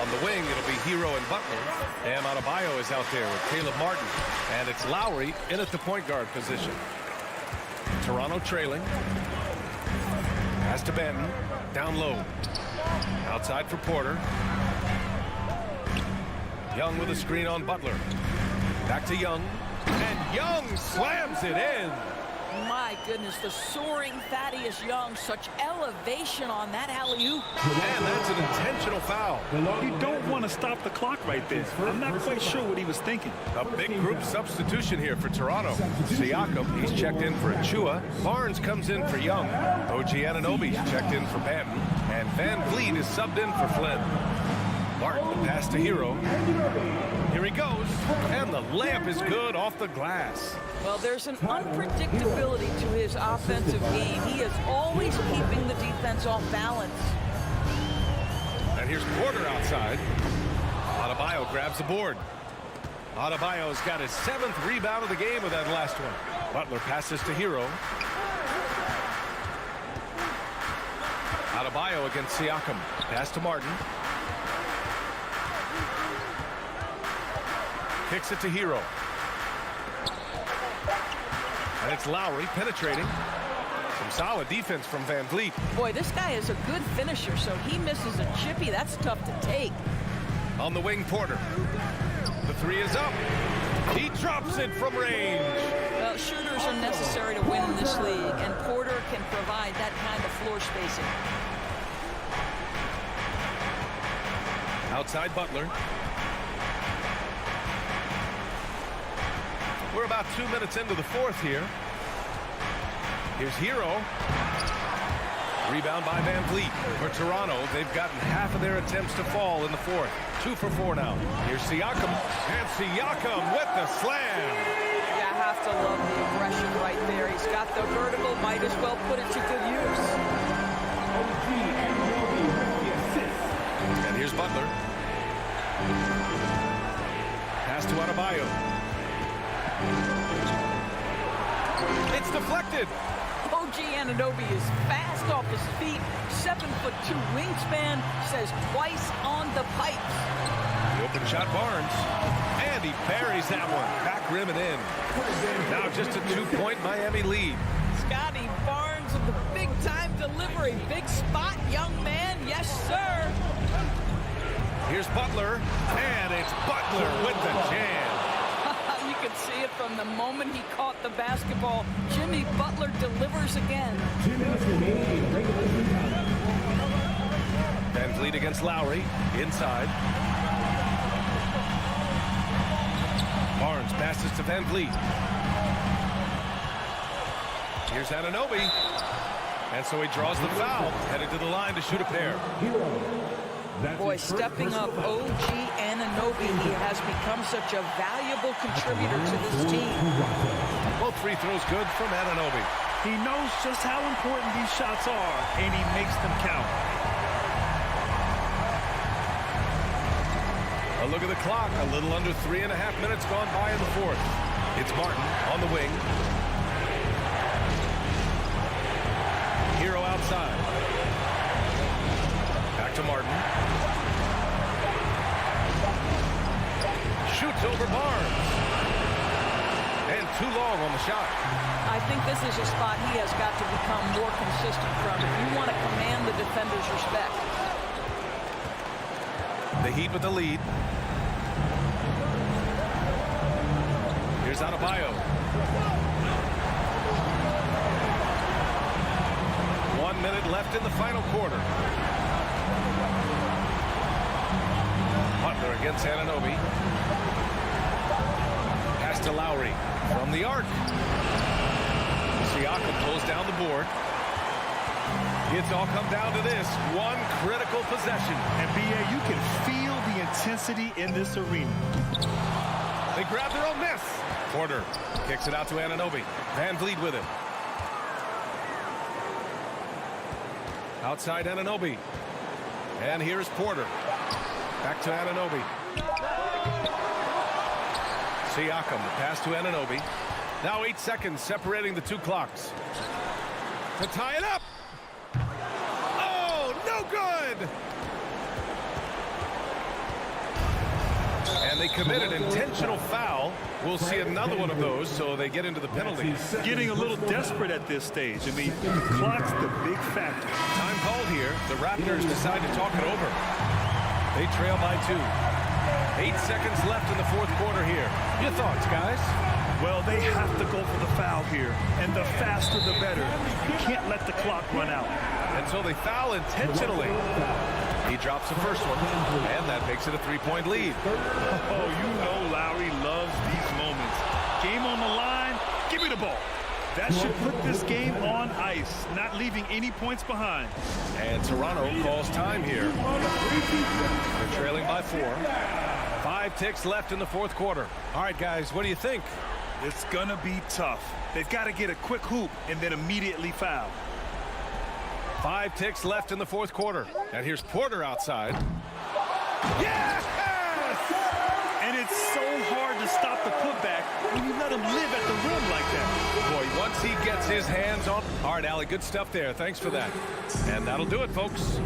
On the wing, it'll be Hero and Butler. Bam Adebayo is out there with Caleb Martin. And it's Lowry in at the point guard position. Toronto trailing. Pass to Benton. Down low. Outside for Porter. Young with a screen on Butler. Back to Young. And Young slams it in. My goodness, the soaring Thaddeus Young, such elevation on that alley-oop. And that's an intentional foul. You don't want to stop the clock right there. I'm not quite sure what he was thinking. A big group substitution here for Toronto. Siakam, he's checked in for Achua. Barnes comes in for Young. OG Anunoby's checked in for Banton. And Van Vliet is subbed in for Flynn. Martin, pass to Hero. Here he goes, and the layup is good off the glass. Well, there's an unpredictability to his offensive game. He is always keeping the defense off balance. And here's Porter outside. Adebayo grabs the board. Adebayo's got his 7th rebound of the game with that last one. Butler passes to Hero. Adebayo against Siakam. Pass to Martin. Kicks it to Hero. And it's Lowry penetrating. Some solid defense from Van Vliet. Boy, this guy is a good finisher, so he misses a chippy. That's tough to take. On the wing, Porter. The three is up. He drops it from range. Well, shooters are necessary to win in this league, and Porter can provide that kind of floor spacing. Outside Butler. We're about 2 minutes into the fourth here. Here's Hero. Rebound by Van Vliet. For Toronto, they've gotten half of their attempts to fall in the fourth. 2 for 4 now. Here's Siakam. And Siakam with the slam. You have to love the aggression right there. He's got the vertical, might as well put it to good use. And here's Butler. Pass to Adebayo. It's deflected. OG Anunoby is fast off his feet, 7'2" wingspan, says twice on the pipes. The open shot, Barnes. And he buries that one. Back rim and in. Now just a 2-point Miami lead. Scotty Barnes with the big-time delivery. Big spot, young man. Yes, sir. Here's Butler. And it's Butler with the jam. You could see it from the moment he caught the basketball. Jimmy Butler delivers again. Van Vliet against Lowry. Inside. Barnes passes to Van Vliet. Here's Anunoby. And so he draws the foul. Headed to the line to shoot a pair. Boy, stepping up OG Anunoby, he has become such a valuable contributor to this team. Both free throws good from Anunoby. He knows just how important these shots are, and he makes them count. A look at the clock. A little under 3.5 minutes gone by in the fourth. It's Martin on the wing. Hero outside. Back to Martin. Shoots over Barnes. And too long on the shot. I think this is a spot he has got to become more consistent from if you want to command the defender's respect. The Heat with the lead. Here's Adebayo. 1 minute left in the final quarter. Butler against Anunoby. Pass to Lowry from the arc. Siakam pulls down the board. It's all come down to this one critical possession. And BA, you can feel the intensity in this arena. They grab their own miss. Porter kicks it out to Anunoby. Van Vliet with it. Outside Anunoby. And here's Porter. Back to Anunoby. Siakam, the pass to Anunoby. Now 8 seconds separating the two clocks. To tie it up. Oh, no good. And they commit an intentional foul. We'll see another one of those, so they get into the penalty. Getting a little desperate at this stage. I mean, the clock's the big factor. Time called here. The Raptors decide to talk it over. They trail by 2. 8 seconds left in the fourth quarter here. Your thoughts, guys? Well, they have to go for the foul here, and the faster the better. You can't let the clock run out. And so they foul intentionally. He drops the first one, and that makes it a 3-point lead. Oh, you know Lowry loves these moments. Game on the line, give me the ball. That should put this game on ice, not leaving any points behind. And Toronto calls time here. They're trailing by 4. 5 ticks left in the fourth quarter. All right, guys, what do you think? It's going to be tough. They've got to get a quick hoop and then immediately foul. 5 ticks left in the fourth quarter. And here's Porter outside. Yes! And it's so hard to stop the putback when you let him live at the rim like that. Boy, once he gets his hands on. All right, Allie, good stuff there. Thanks for that. And that'll do it, folks.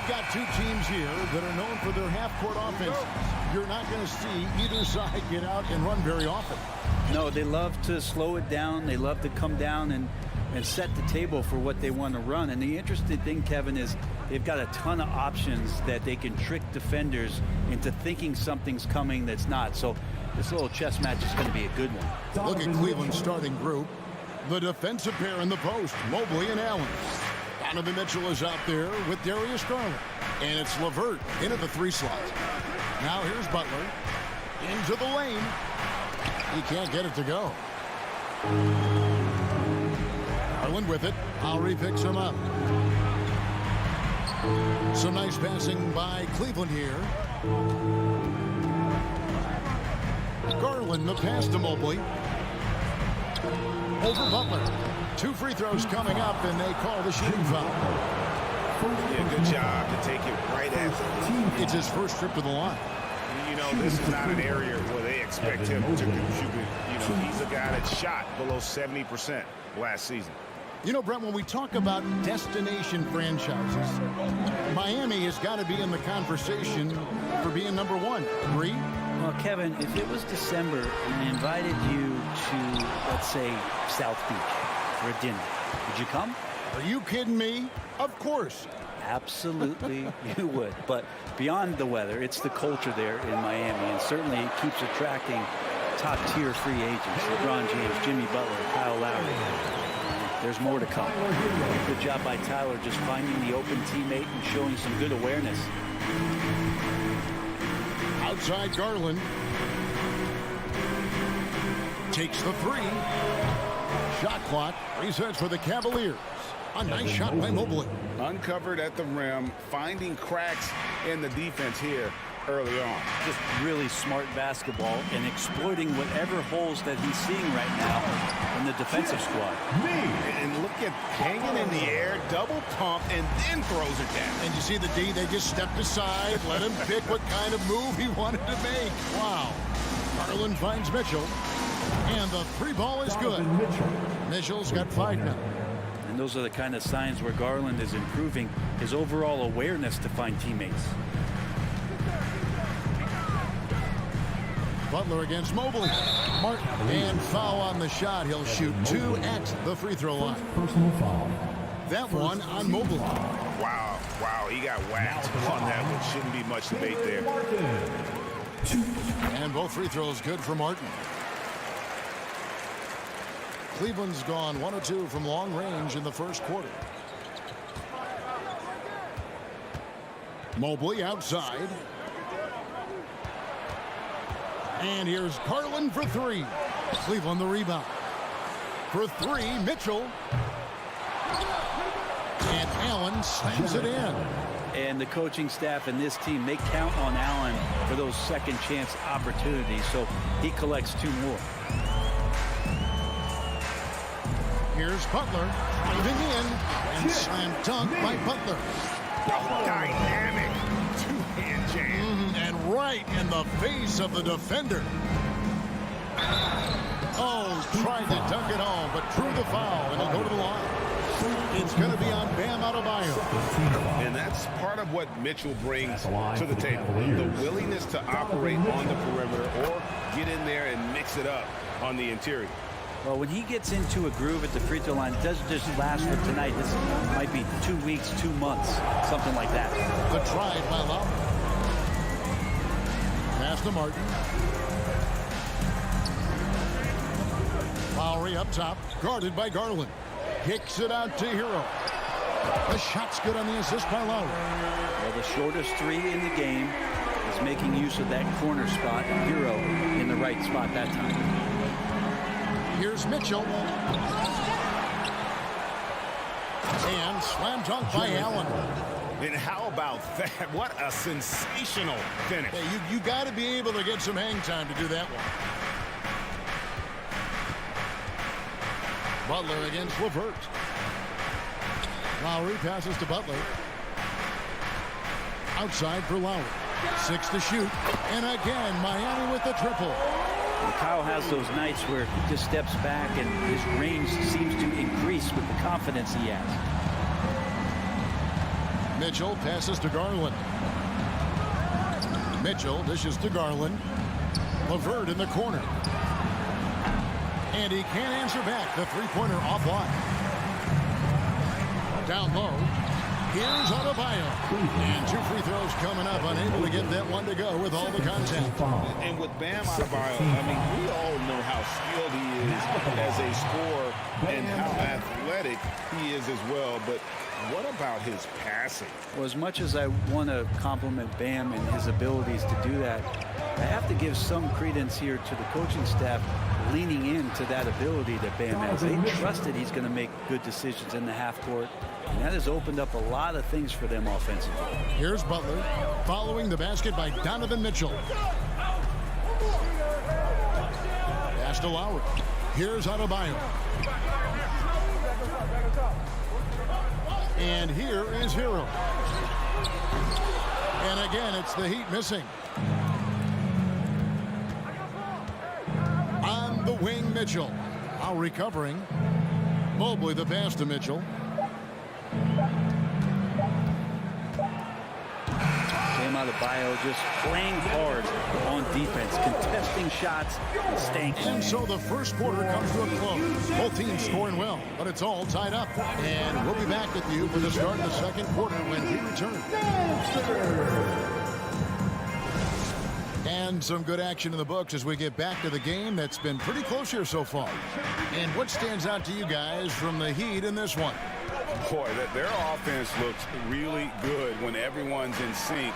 We've got two teams here that are known for their half-court offenses. You're not going to see either side get out and run very often. No, they love to slow it down. They love to come down and set the table for what they want to run. And the interesting thing, Kevin, is they've got a ton of options that they can trick defenders into thinking something's coming that's not. So this little chess match is going to be a good one. Look at Cleveland's starting group. The defensive pair in the post, Mobley and Allen. Donovan Mitchell is out there with Darius Garland. And it's LeVert into the 3 slot. Now here's Butler into the lane. He can't get it to go. Garland with it. Lowry picks him up. Some nice passing by Cleveland here. Garland, the pass to Mobley. Over Butler. 2 free throws coming up, and they call the shooting foul. Yeah, good job to take it right at him. It's his first trip to the line. You know, this is not an area where they expect him to contribute. You know, he's a guy that shot below 70% last season. You know, Brett, when we talk about destination franchises, Miami has got to be in the conversation for being number 1. Agree? Well, Kevin, if it was December and I invited you to, let's say, South Beach for a dinner, would you come? Are you kidding me? Of course. Absolutely, you would. But beyond the weather, it's the culture there in Miami, and certainly it keeps attracting top-tier free agents. LeBron James, Jimmy Butler, Kyle Lowry. There's more to come. Good job by Tyler just finding the open teammate and showing some good awareness. Outside Garland. Takes the 3. Shot clock resets for the Cavaliers. A nice shot by Mobley. Uncovered at the rim, finding cracks in the defense here early on. Just really smart basketball and exploiting whatever holes that he's seeing right now in the defensive squad. And look at hanging in the air, double pump, and then throws it down. And you see the D, they just stepped aside, let him pick what kind of move he wanted to make. Wow. Garland finds Mitchell, and the 3 ball is good. Mitchell's got 5 now. And those are the kind of signs where Garland is improving his overall awareness to find teammates. Butler against Mobley. Martin, and foul on the shot. He'll shoot 2 at the free throw line. Personal foul. That one on Mobley. Wow, he got whacked on that one. Shouldn't be much debate there. And both free throws good for Martin. Cleveland's gone 1 of 2 from long range in the first quarter. Mobley outside. And here's Garland for 3. Cleveland the rebound. For 3, Mitchell. And Allen slams it in. And the coaching staff and this team, they count on Allen for those second chance opportunities. So he collects 2 more. Here's Butler driving in and slam dunk by Butler. Dynamic 2-hand jam. And right in the face of the defender. Oh, tried to dunk it home, but drew the foul, and he'll go to the line. It's going to be on Bam Adebayo. And that's part of what Mitchell brings to the table. The willingness to operate on the perimeter or get in there and mix it up on the interior. Well, when he gets into a groove at the free throw line, it doesn't just last for tonight. This might be 2 weeks, 2 months, something like that. The try by Lowry. Pass to Martin. Lowry up top, guarded by Garland. Kicks it out to Hero. The shot's good on the assist by Lowry. Well, the shortest 3 in the game is making use of that corner spot. Hero in the right spot that time. Here's Mitchell. And slam dunk by Allen. And how about that? What a sensational finish. Hey, you got to be able to get some hang time to do that one. Butler against LeVert. Lowry passes to Butler. Outside for Lowry. 6 to shoot. And again, Miami with the triple. And Kyle has those nights where he just steps back and his range seems to increase with the confidence he has. Mitchell passes to Garland. Mitchell dishes to Garland. LeVert in the corner. And he can't answer back. The three-pointer offline. Down low. Here's Adebayo. And 2 free throws coming up. Unable to get that one to go with all the contact. And with Bam Adebayo, I mean, we all know how skilled he is as a scorer and how athletic he is as well. But what about his passing? Well, as much as I want to compliment Bam and his abilities to do that, I have to give some credence here to the coaching staff leaning into that ability that Bam has. They trusted he's going to make good decisions in the half court, and that has opened up a lot of things for them offensively. Here's Butler following the basket by Donovan Mitchell. Pass to Lowry. Here's Adebayo. And here is Hero. And again, it's the Heat missing. On the wing, Mitchell. Now recovering. Mobley the pass to Mitchell. Bam Adebayo just playing hard on defense, contesting shots, and staying clean. And so the first quarter comes to a close. Both teams scoring well, but it's all tied up. And we'll be back with you for the start of the second quarter when we return. And some good action in the books as we get back to the game that's been pretty close here so far. And what stands out to you guys from the Heat in this one? Boy, their offense looks really good when everyone's in sync.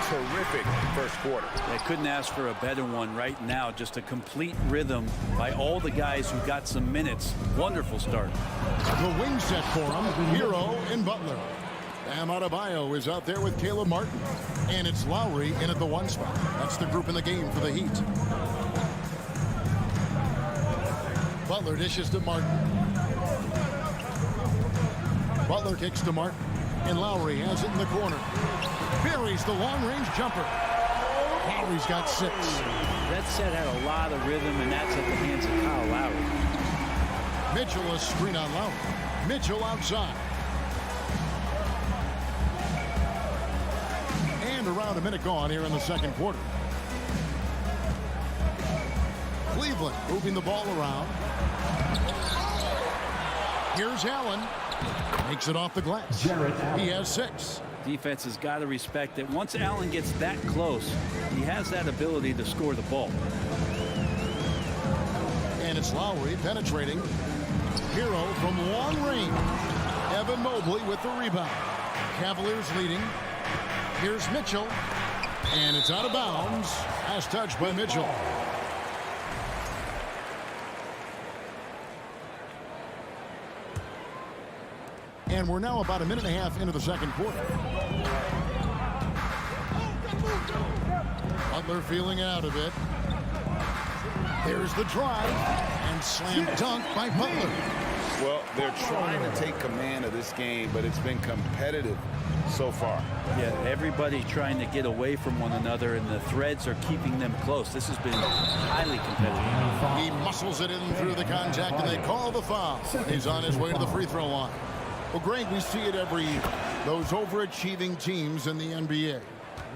Terrific first quarter. They couldn't ask for a better one right now. Just a complete rhythm by all the guys who got some minutes. Wonderful start. The wing set for him, Hero and Butler. Bam Adebayo is out there with Caleb Martin. And it's Lowry in at the 1 spot. That's the group in the game for the Heat. Butler dishes to Martin. Butler kicks to Martin. And Lowry has it in the corner. Buries the long-range jumper. Lowry's got 6. That set had a lot of rhythm, and that's at the hands of Kyle Lowry. Mitchell a screen on Lowry. Mitchell outside. And around a minute gone here in the second quarter. Cleveland moving the ball around. Here's Allen. Makes it off the glass. He has 6. Defense has got to respect that once Allen gets that close, he has that ability to score the ball. And it's Lowry penetrating. Hero from long range. Evan Mobley with the rebound. Cavaliers leading. Here's Mitchell. And it's out of bounds. Last touch by Mitchell. And we're now about a minute and a half into the second quarter. Butler feeling out of it. There's the drive. And slam dunk by Butler. Well, they're trying to take command of this game, but it's been competitive so far. Yeah, everybody trying to get away from one another, and the threads are keeping them close. This has been highly competitive. He muscles it in through the contact, and they call the foul. He's on his way to the free throw line. Well, Greg, we see it every year. Those overachieving teams in the NBA.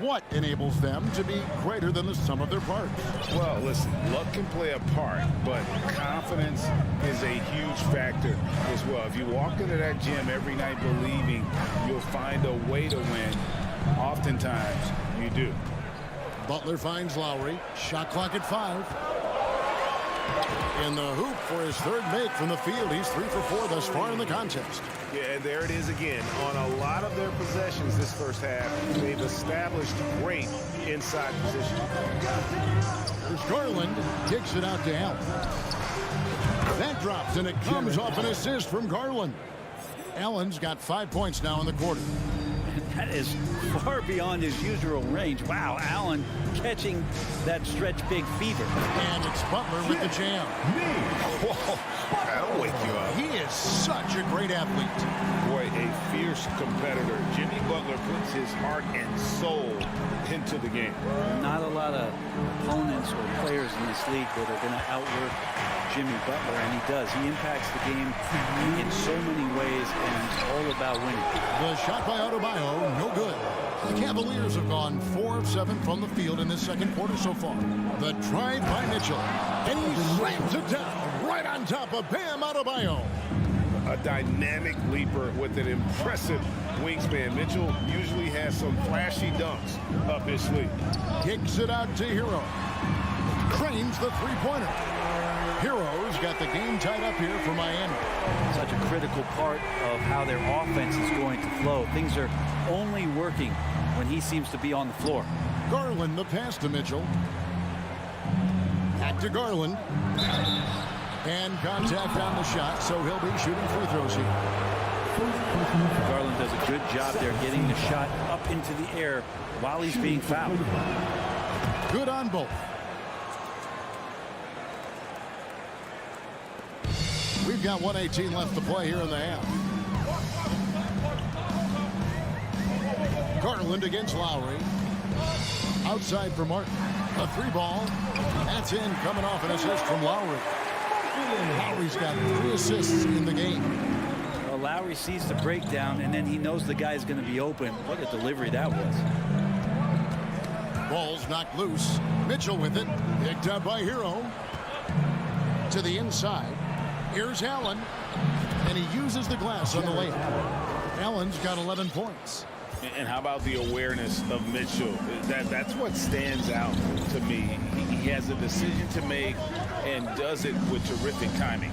What enables them to be greater than the sum of their parts? Well, listen, luck can play a part, but confidence is a huge factor as well. If you walk into that gym every night believing you'll find a way to win, oftentimes you do. Butler finds Lowry. Shot clock at 5. In the hoop for his third make from the field. He's 3 for 4 thus far in the contest. Yeah, and there it is again. On a lot of their possessions this first half, they've established great inside position. There's Garland. Kicks it out to Allen. That drops, and it comes off an assist from Garland. Allen's got 5 points now in the quarter. That is far beyond his usual range. Wow, Allen catching that stretch big fever. And it's Butler with the jam. Whoa, that'll wake you up. He is such a great athlete. Boy, a fierce competitor. Jimmy Butler puts his heart and soul into the game. Not a lot of opponents or players in this league that are going to outwork Jimmy Butler, and he does. He impacts the game in so many ways, and it's all about winning. The shot by Adebayo, no good. The Cavaliers have gone 4 of 7 from the field in this second quarter so far. The drive by Mitchell, and he slams it down right on top of Bam Adebayo. A dynamic leaper with an impressive wingspan. Mitchell usually has some flashy dunks up his sleeve. Kicks it out to Hero. Cranes the three-pointer. Hero's got the game tied up here for Miami. Such a critical part of how their offense is going to flow. Things are only working when he seems to be on the floor. Garland the pass to Mitchell. Back to Garland. And contact on the shot, so he'll be shooting free throws here. Garland does a good job there getting the shot up into the air while he's being fouled. Good on both. We've got 1:18 left to play here in the half. Garland against Lowry. Outside for Martin. A 3-ball. That's in, coming off an assist from Lowry. Lowry's got 3 assists in the game. Well, Lowry sees the breakdown, and then he knows the guy's going to be open. What a delivery that was. Ball's knocked loose. Mitchell with it. Picked up by Hero. To the inside. Here's Allen. And he uses the glass on the layup. Allen's got 11 points. And how about the awareness of Mitchell? That's what stands out to me. He has a decision to make and does it with terrific timing.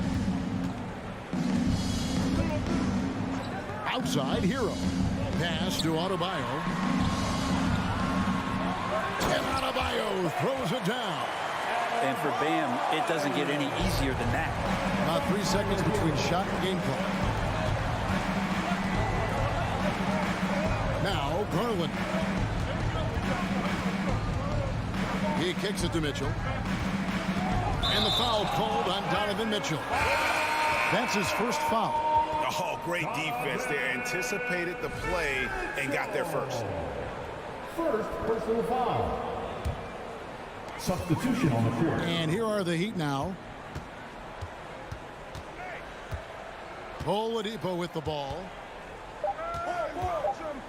Outside, Hero. Pass to Adebayo. And Adebayo throws it down. And for Bam, it doesn't get any easier than that. About 3 seconds between shot and game clock. Now, Garland. He kicks it to Mitchell. And the foul called on Donovan Mitchell. That's his first foul. Oh, great defense there. Anticipated the play and got there first. First personal foul. Substitution on the court. And here are the Heat now. Oladipo with the ball.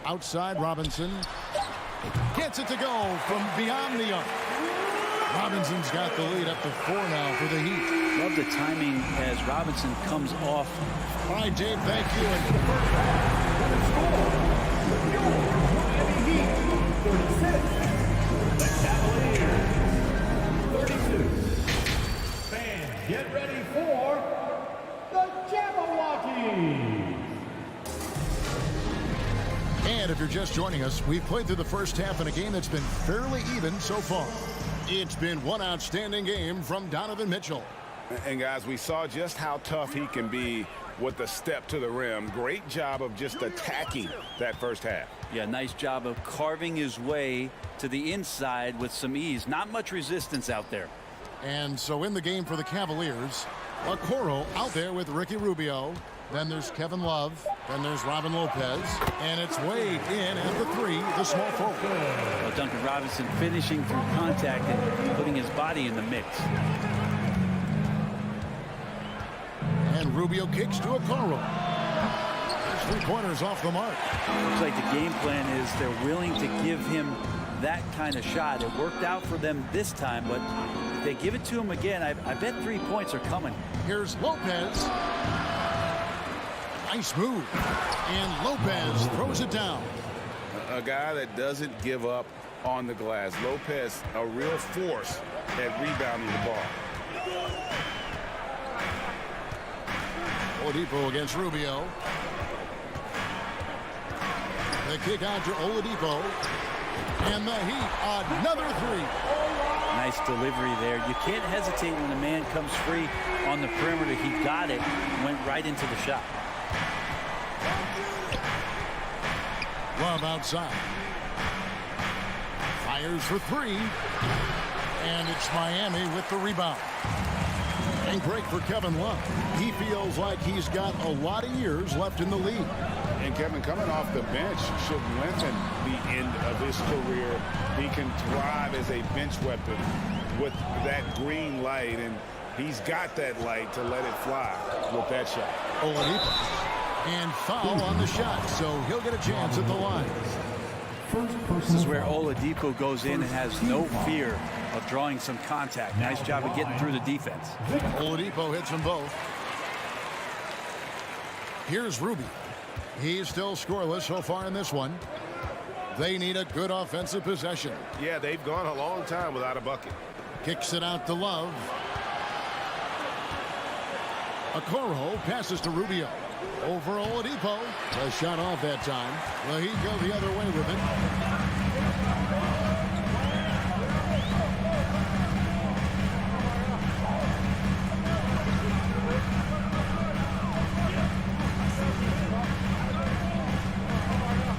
Outside, Robinson. Gets it to go from beyond the arc. Robinson's got the lead up to 4 now for the Heat. Love the timing as Robinson comes off. All right, Dave, thank you. The Cavaliers, 32. Fans, get ready for the Jabberwockies. And if you're just joining us, we've played through the first half in a game that's been fairly even so far. It's been one outstanding game from Donovan Mitchell. And guys, we saw just how tough he can be with the step to the rim. Great job of just attacking that first half. Yeah, nice job of carving his way to the inside with some ease. Not much resistance out there. And so in the game for the Cavaliers, Okoro out there with Ricky Rubio. Then there's Kevin Love. Then there's Robin Lopez. And it's Wade in at the 3, the small forward. Well, Duncan Robinson finishing through contact and putting his body in the mix. And Rubio kicks to Okoro. 3-pointers off the mark. Looks like the game plan is they're willing to give him that kind of shot. It worked out for them this time, but if they give it to him again, I bet 3 points are coming. Here's Lopez. Nice move. And Lopez throws it down. A guy that doesn't give up on the glass. Lopez, a real force at rebounding the ball. Oladipo against Rubio. The kick out to Oladipo. And the Heat, another 3. Nice delivery there. You can't hesitate when a man comes free on the perimeter. He got it, went right into the shot. Love outside. Fires for 3. And it's Miami with the rebound. And break for Kevin Love. He feels like he's got a lot of years left in the league. And Kevin, coming off the bench should lengthen the end of his career. He can thrive as a bench weapon with that green light, and he's got that light to let it fly with that shot. Oladipo. And foul on the shot, so he'll get a chance at the line. This is where Oladipo goes in and has no fear of drawing some contact. Nice job of getting through the defense. Oladipo hits them both. Here's Ruby. He's still scoreless so far in this one. They need a good offensive possession. Yeah, they've gone a long time without a bucket. Kicks it out to Love. Okoro passes to Rubio. Over Oladipo. A shot off that time. Well, he'd go the other way with it.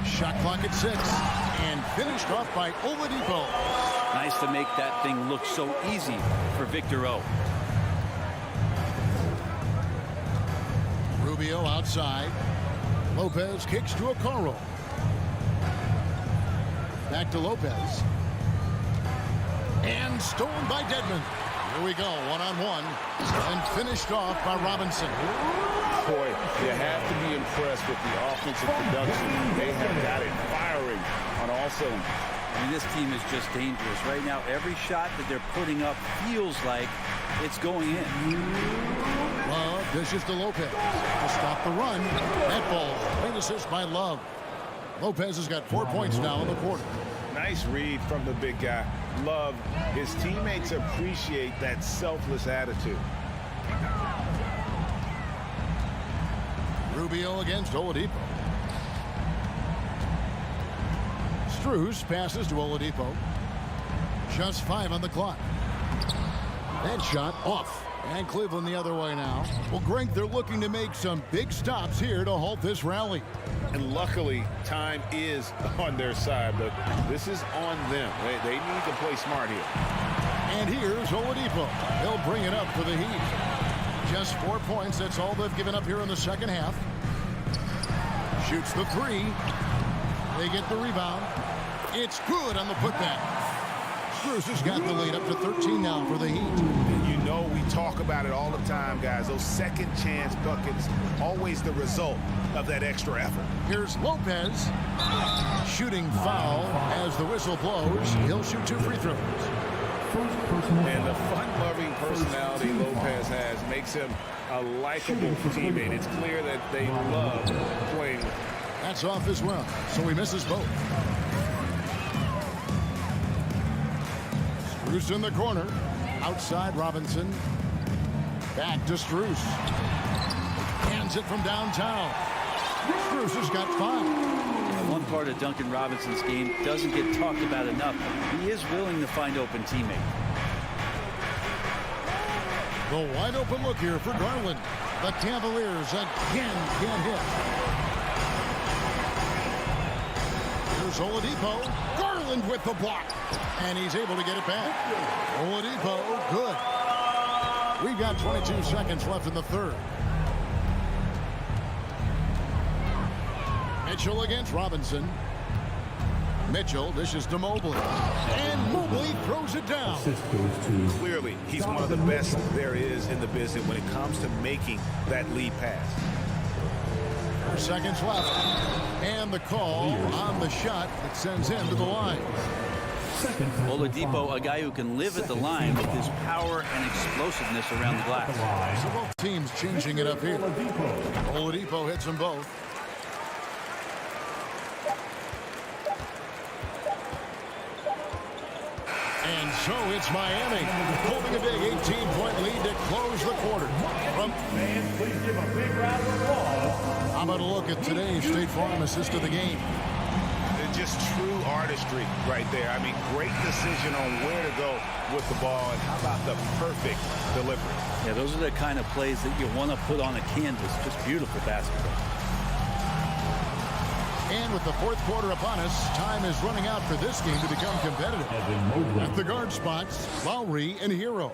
Shot clock at 6. And finished off by Oladipo. Nice to make that thing look so easy for Victor O. Rubio outside. Lopez kicks to Okoro. Back to Lopez. And stolen by Dedmon. Here we go, one-on-one. And finished off by Robinson. Boy, you have to be impressed with the offensive production. They have got it firing on all cylinders. I mean, this team is just dangerous. Right now, every shot that they're putting up feels like it's going in. Love dishes to Lopez to stop the run. That ball, great assist by Love. Lopez has got 4 points now in the quarter. Nice read from the big guy. Love. His teammates appreciate that selfless attitude. Rubio against Oladipo. Strus passes to Oladipo. Just 5 on the clock. That shot off. And Cleveland the other way now. Well, Greg, they're looking to make some big stops here to halt this rally. And luckily, time is on their side, but this is on them. They need to play smart here. And here's Oladipo. He'll bring it up for the Heat. Just 4 points. That's all they've given up here in the second half. Shoots the 3. They get the rebound. It's good on the putback. Strus has got the lead up to 13 now for the Heat. You know we talk about it all the time, guys. Those second chance buckets, always the result of that extra effort. Here's Lopez. Shooting foul as the whistle blows. He'll shoot 2 free throws. And the fun-loving personality Lopez has makes him a likable teammate. It's clear that they love playing with him. That's off as well, so he misses both. Strus in the corner. Outside Robinson. Back to Strus. Hands it from downtown. Strus has got 5. One part of Duncan Robinson's game doesn't get talked about enough. He is willing to find open teammates. The wide open look here for Garland. The Cavaliers again can't hit. Here's Oladipo. Garland with the block. And he's able to get it back. Oladipo, good. We've got 22 seconds left in the third. Mitchell against Robinson. Mitchell dishes to Mobley. And Mobley throws it down. Clearly, he's one of the best there is in the business when it comes to making that lead pass. 4 seconds left. And the call on the shot that sends him to the line. Oladipo, a guy who can live at the line with his power and explosiveness around the glass. So both teams changing it up here. Oladipo hits them both. And so it's Miami holding a big 18-point lead to close the quarter. Fans, please give a big round of applause. How about a look at today's State Farm assist of the game? Just true artistry right there. I mean, great decision on where to go with the ball, and how about the perfect delivery? Yeah, those are the kind of plays that you want to put on a canvas. Just beautiful basketball. And with the fourth quarter upon us, time is running out for this game to become competitive. At the guard spots, Lowry and Hero.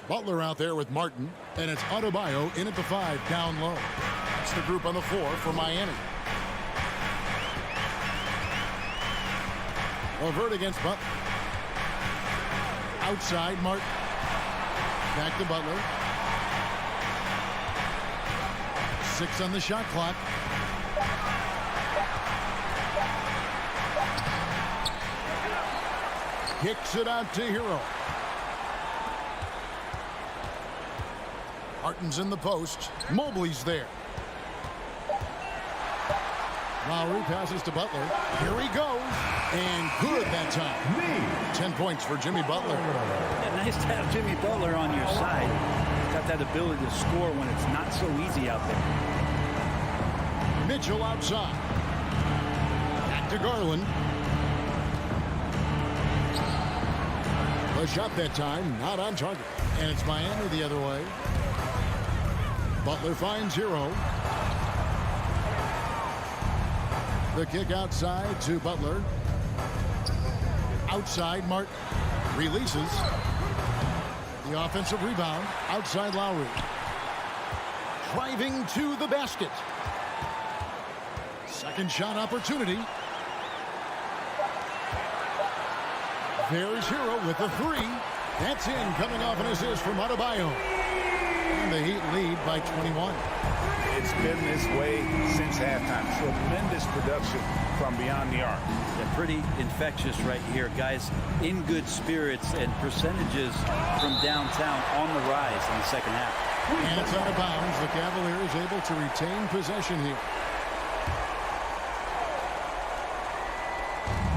Butler out there with Martin, and it's Adebayo in at the 5 down low. That's the group on the floor for Miami. LeVert against Butler. Outside, Martin. Back to Butler. 6 on the shot clock. Kicks it out to Hero. Martin's in the post. Mobley's there. Lowry passes to Butler. Here he goes. And good that time. 10 points for Jimmy Butler. Yeah, nice to have Jimmy Butler on your side. He's got that ability to score when it's not so easy out there. Mitchell outside. Back to Garland. The shot that time, not on target. And it's Miami the other way. Butler finds Hero. The kick outside to Butler. Outside, Martin. Releases. The offensive rebound. Outside Lowry. Driving to the basket. Second shot opportunity. There's Hero with the 3. That's in, coming off an assist from Adebayo. And the Heat lead by 21. It's been this way since halftime. Tremendous production from beyond the arc. Yeah, pretty infectious right here. Guys in good spirits and percentages from downtown on the rise in the second half. And it's out of bounds. The Cavaliers able to retain possession here.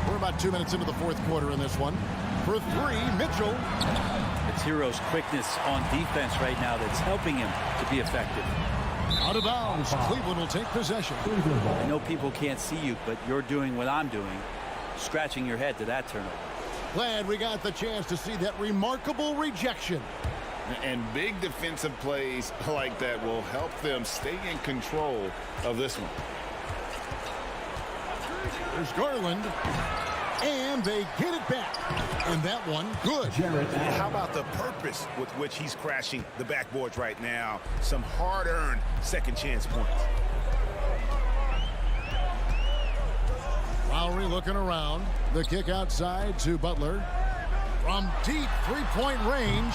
We're about 2 minutes into the fourth quarter in this one. For 3, Mitchell. It's Hero's quickness on defense right now that's helping him to be effective. Out of bounds. Cleveland will take possession. I know people can't see you, but you're doing what I'm doing, scratching your head to that turnover. Glad we got the chance to see that remarkable rejection. And big defensive plays like that will help them stay in control of this one. There's Garland. And they get it back. And that one, good. How about the purpose with which he's crashing the backboards right now? Some hard-earned second chance points. Lowry looking around. The kick outside to Butler. From deep three-point range.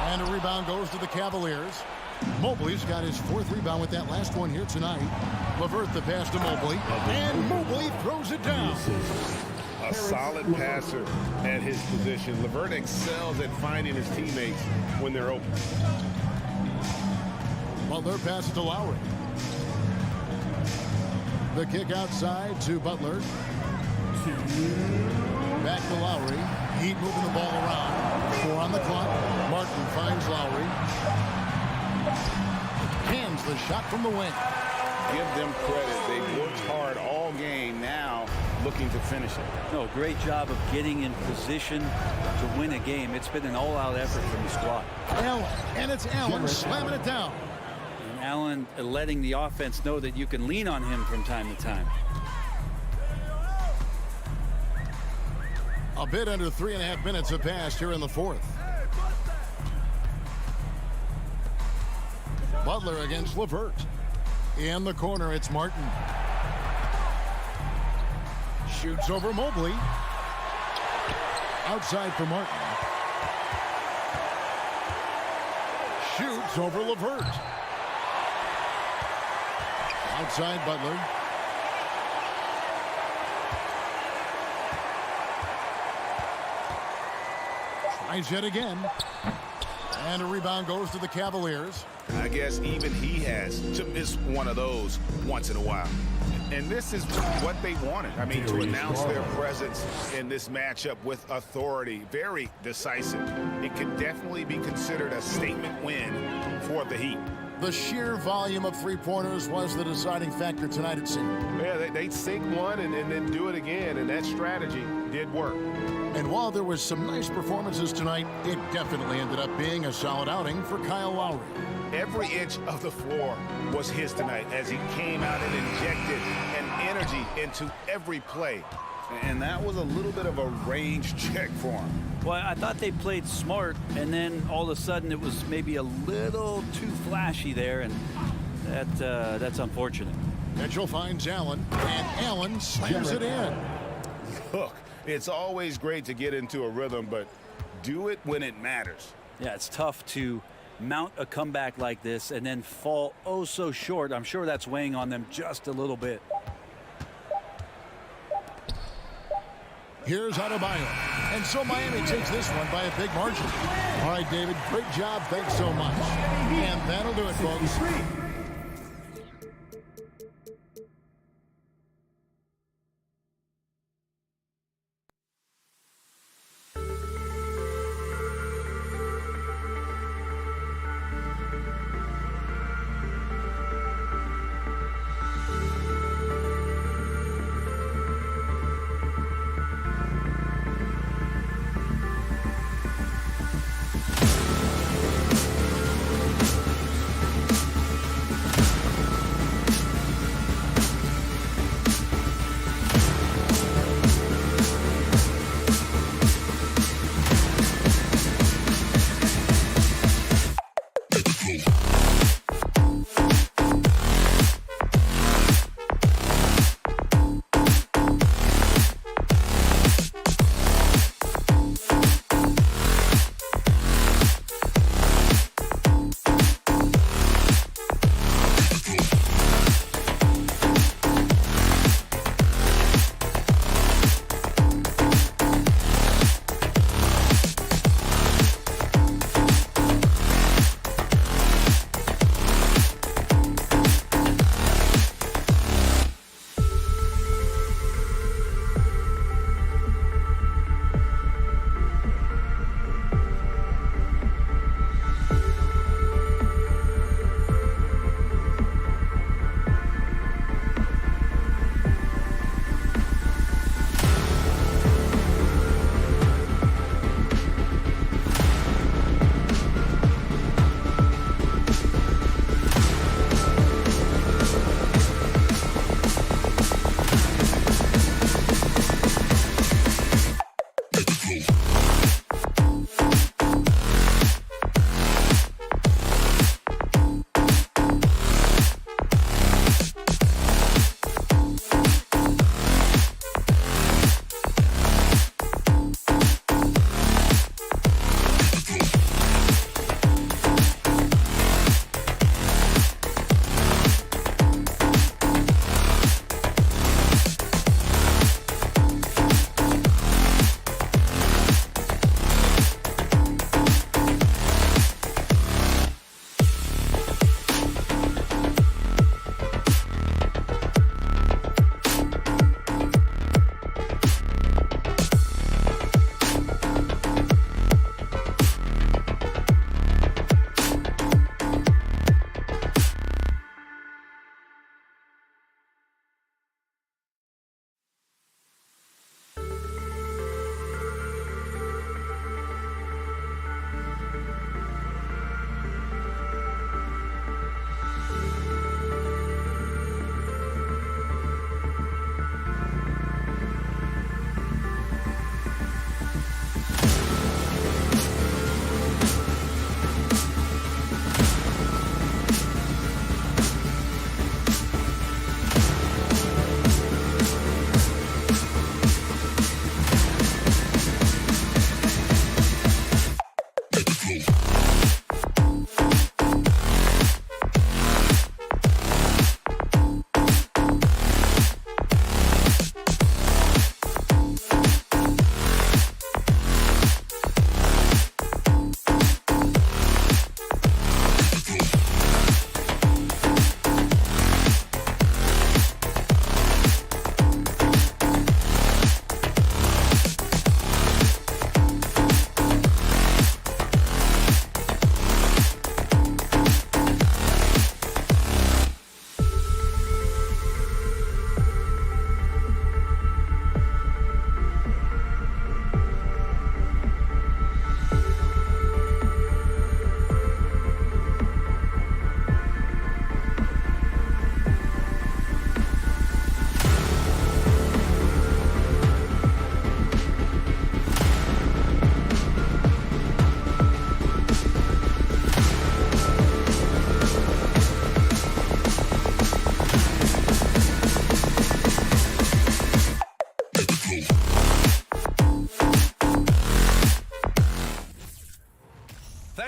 And a rebound goes to the Cavaliers. Mobley's got his 4th rebound with that last one here tonight. LeVert the pass to Mobley. And Mobley throws it down. A solid passer at his position. LeVert excels at finding his teammates when they're open. Butler passes to Lowry. The kick outside to Butler. Back to Lowry. Heat moving the ball around. 4 on the clock. Martin finds Lowry. Hands the shot from the wing. Give them credit. They worked hard all game. Now looking to finish it. No, great job of getting in position to win a game. It's been an all-out effort from the squad. Allen, and it's Allen slamming it down. And Allen letting the offense know that you can lean on him from time to time. A bit under 3.5 minutes have passed here in the fourth. Butler against LeVert. In the corner, it's Martin. Shoots over Mobley. Outside for Martin. Shoots over LeVert. Outside Butler. Tries yet again. And a rebound goes to the Cavaliers. I guess even he has to miss one of those once in a while. And this is what they wanted. I mean, to announce their presence in this matchup with authority, very decisive. It could definitely be considered a statement win for the Heat. The sheer volume of three-pointers was the deciding factor tonight, it seemed. Yeah, they'd sink one and then do it again, and that strategy did work. And while there was some nice performances tonight, it definitely ended up being a solid outing for Kyle Lowry. Every inch of the floor was his tonight as he came out and injected an energy into every play. And that was a little bit of a range check for him. Well, I thought they played smart, and then all of a sudden it was maybe a little too flashy there, and that's unfortunate. Mitchell finds Allen, and Allen slams it in. Look, it's always great to get into a rhythm, but do it when it matters. Yeah, it's tough to mount a comeback like this and then fall oh so short. I'm sure that's weighing on them just a little bit. Here's Adebayo. And so Miami takes this one by a big margin. All right, David, great job. Thanks so much. And that'll do it, folks.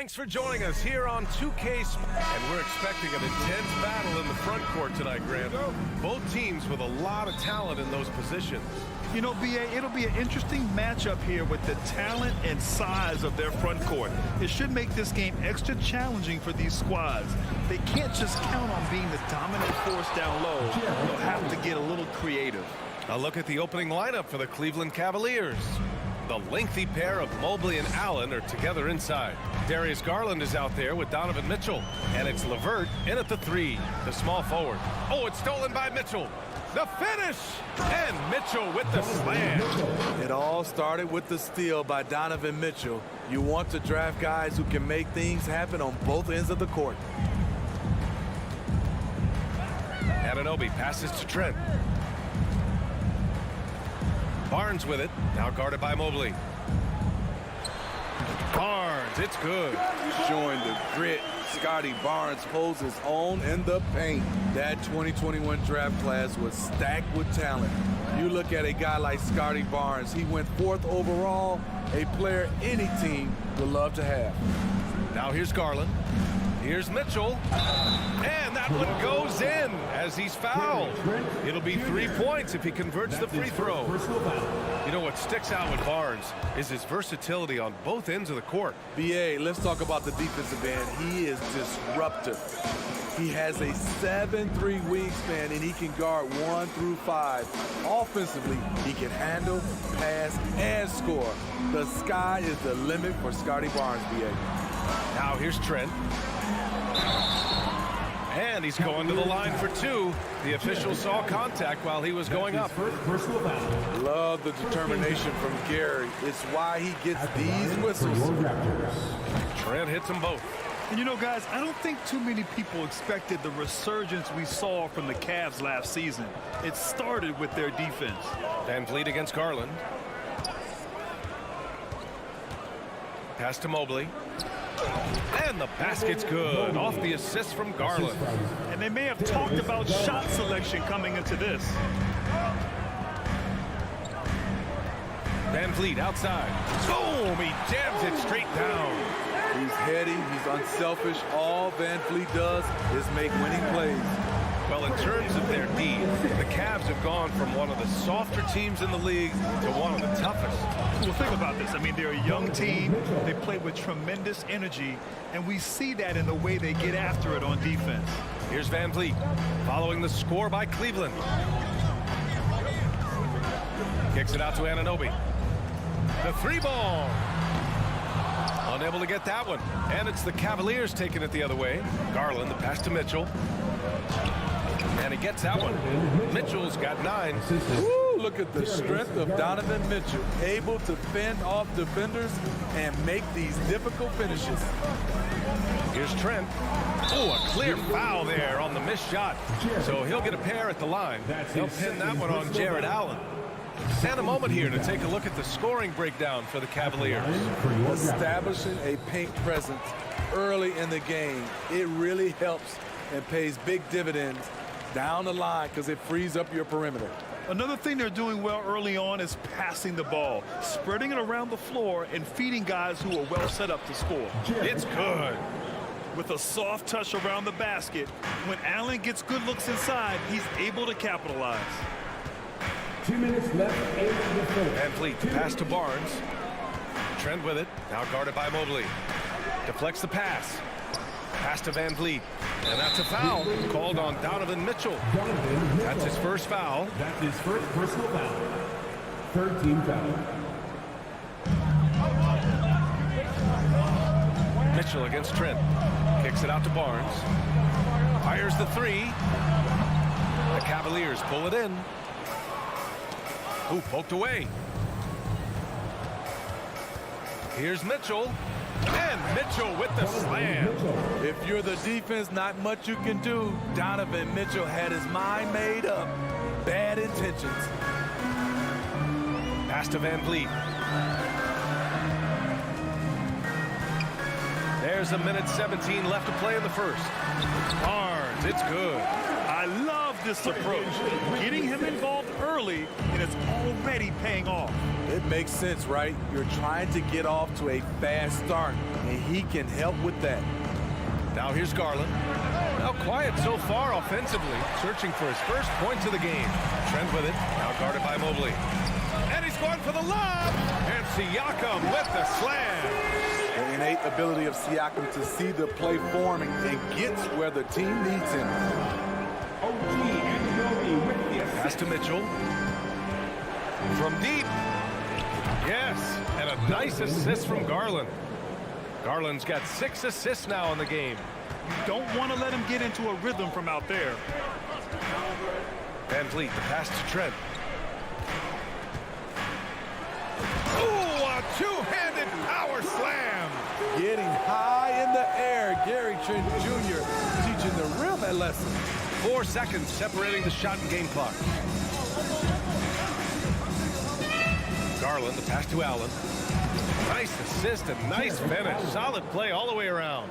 Thanks for joining us here on 2K Sports. And we're expecting an intense battle in the front court tonight, Grant. Both teams with a lot of talent in those positions. You know, BA, it'll be an interesting matchup here with the talent and size of their front court. It should make this game extra challenging for these squads. They can't just count on being the dominant force down low. They'll have to get a little creative. A look at the opening lineup for the Cleveland Cavaliers. The lengthy pair of Mobley and Allen are together inside. Darius Garland is out there with Donovan Mitchell. And it's LeVert in at the 3, the small forward. Oh, it's stolen by Mitchell. The finish! And Mitchell with the slam. It all started with the steal by Donovan Mitchell. You want to draft guys who can make things happen on both ends of the court. Anunoby passes to Trent. Barnes with it, now guarded by Mobley. Barnes, it's good. Showing the grit, Scotty Barnes holds his own in the paint. That 2021 draft class was stacked with talent. You look at a guy like Scotty Barnes, he went 4th overall, a player any team would love to have. Now here's Garland. Here's Mitchell. And that one goes in as he's fouled. It'll be 3 points if he converts the free throw. You know what sticks out with Barnes is his versatility on both ends of the court. BA, let's talk about the defensive end. He is disruptive. He has a 7'3" wingspan and he can guard 1 through 5. Offensively, he can handle, pass, and score. The sky is the limit for Scotty Barnes, BA. Now here's Trent. And he's going to the line for 2. The official saw contact while he was going up. Love the determination from Gary. It's why he gets these whistles. Trent hits them both. And you know, guys, I don't think too many people expected the resurgence we saw from the Cavs last season. It started with their defense. Van Vliet against Garland. Pass to Mobley. And the basket's good off the assist from Garland. And they may have talked about shot selection coming into this. Van Vliet outside. Boom! He jams it straight down. He's heady, he's unselfish. All Van Vliet does is make winning plays. Well, in terms of their D, the Cavs have gone from one of the softer teams in the league to one of the toughest. Well, think about this. I mean, they're a young team. They play with tremendous energy, and we see that in the way they get after it on defense. Here's Van Vliet following the score by Cleveland. Kicks it out to Anunoby. The 3-ball. Unable to get that one. And it's the Cavaliers taking it the other way. Garland, the pass to Mitchell. And he gets that one. Mitchell's got 9. Woo, look at the strength of Donovan Mitchell. Able to fend off defenders and make these difficult finishes. Here's Trent. Oh, a clear foul there on the missed shot. So he'll get a pair at the line. They'll pin that one on Jared Allen. And a moment here to take a look at the scoring breakdown for the Cavaliers. Establishing a paint presence early in the game, it really helps and pays big dividends down the line because it frees up your perimeter. Another thing they're doing well early on is passing the ball, spreading it around the floor and feeding guys who are well set up to score. It's good. With a soft touch around the basket, when Allen gets good looks inside, he's able to capitalize. 2 minutes left. Van Vliet, pass to Barnes. Trent with it, now guarded by Mobley. Deflects the pass. Pass to Van Vliet. And that's a foul called on Donovan Mitchell. That's his first foul. That's his first personal foul. 3rd team foul. Mitchell against Trent. Kicks it out to Barnes. Fires the 3. The Cavaliers pull it in. Ooh, poked away. Here's Mitchell. And Mitchell with the slam. If you're the defense, not much you can do. Donovan Mitchell had his mind made up. Bad intentions. Pass to Van Vliet. There's a minute 17 left to play in the first. Barnes, it's good. I love this approach. Getting him involved early, and it's already paying off. It makes sense, right? You're trying to get off to a fast start, and he can help with that. Now here's Garland. Now quiet so far offensively, searching for his first points of the game. Trent with it, now guarded by Mobley. And he's going for the lob! And Siakam with the slam! The innate ability of Siakam to see the play forming and gets where the team needs him. Pass to Mitchell. From deep. Yes, and a nice assist from Garland. Garland's got 6 assists now in the game. Don't want to let him get into a rhythm from out there. Van Vliet, the pass to Trent. Ooh, a two-handed power slam. Getting high in the air, Gary Trent Jr. teaching the rim a lesson. 4 seconds separating the shot and game clock. Garland, the pass to Allen. Nice assist and nice finish. Solid play all the way around.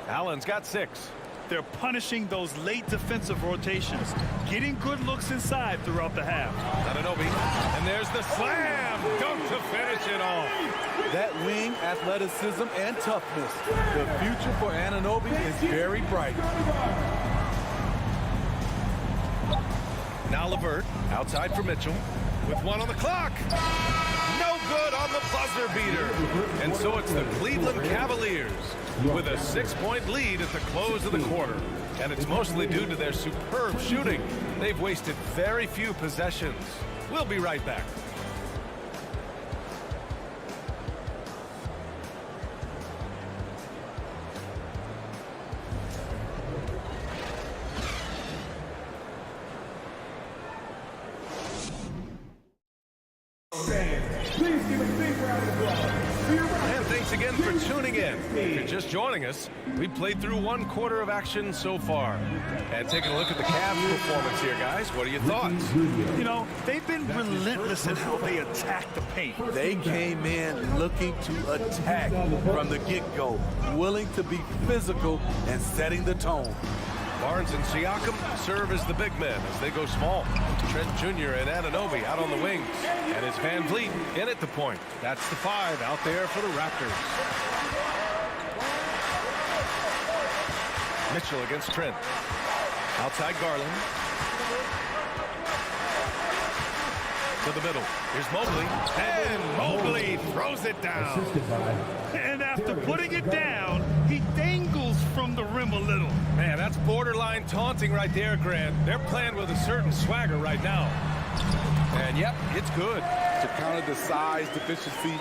Allen's got 6. They're punishing those late defensive rotations, getting good looks inside throughout the half. Anunoby, and there's the slam. Dunk to finish it off. That wing athleticism and toughness. The future for Anunoby is very bright. Now LeVert, outside for Mitchell, with 1 on the clock. No good on the buzzer beater. And so it's the Cleveland Cavaliers with a 6-point lead at the close of the quarter. And it's mostly due to their superb shooting. They've wasted very few possessions. We'll be right back. And thanks again for tuning in. If you're just joining us, we've played through 1 quarter of action so far. And taking a look at the Cavs performance here, guys. What are your thoughts? You know, they've been relentless in how they attack the paint. They came in looking to attack from the get-go, willing to be physical and setting the tone. Barnes and Siakam serve as the big men as they go small. Trent Jr. and Anunoby out on the wings. And it's Van Vliet in at the point. That's the 5 out there for the Raptors. Mitchell against Trent. Outside Garland. To the middle. Here's Mobley. And Mobley throws it down. And after putting it down, he dangles from the rim a little. Man, that's borderline taunting right there, Grant. They're playing with a certain swagger right now. And yep, it's good. To counter the size deficiency,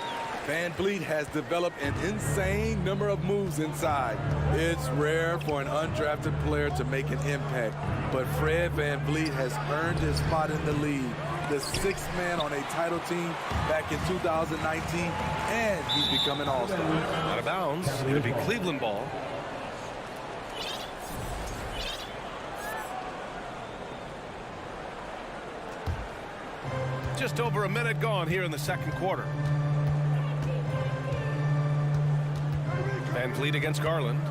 Van Vliet has developed an insane number of moves inside. It's rare for an undrafted player to make an impact, but Fred Van Vliet has earned his spot in the league. The 6th man on a title team back in 2019, and he's become an all-star. Out of bounds, it'll be Cleveland ball. Just over a minute gone here in the second quarter. Van Vliet against Garland.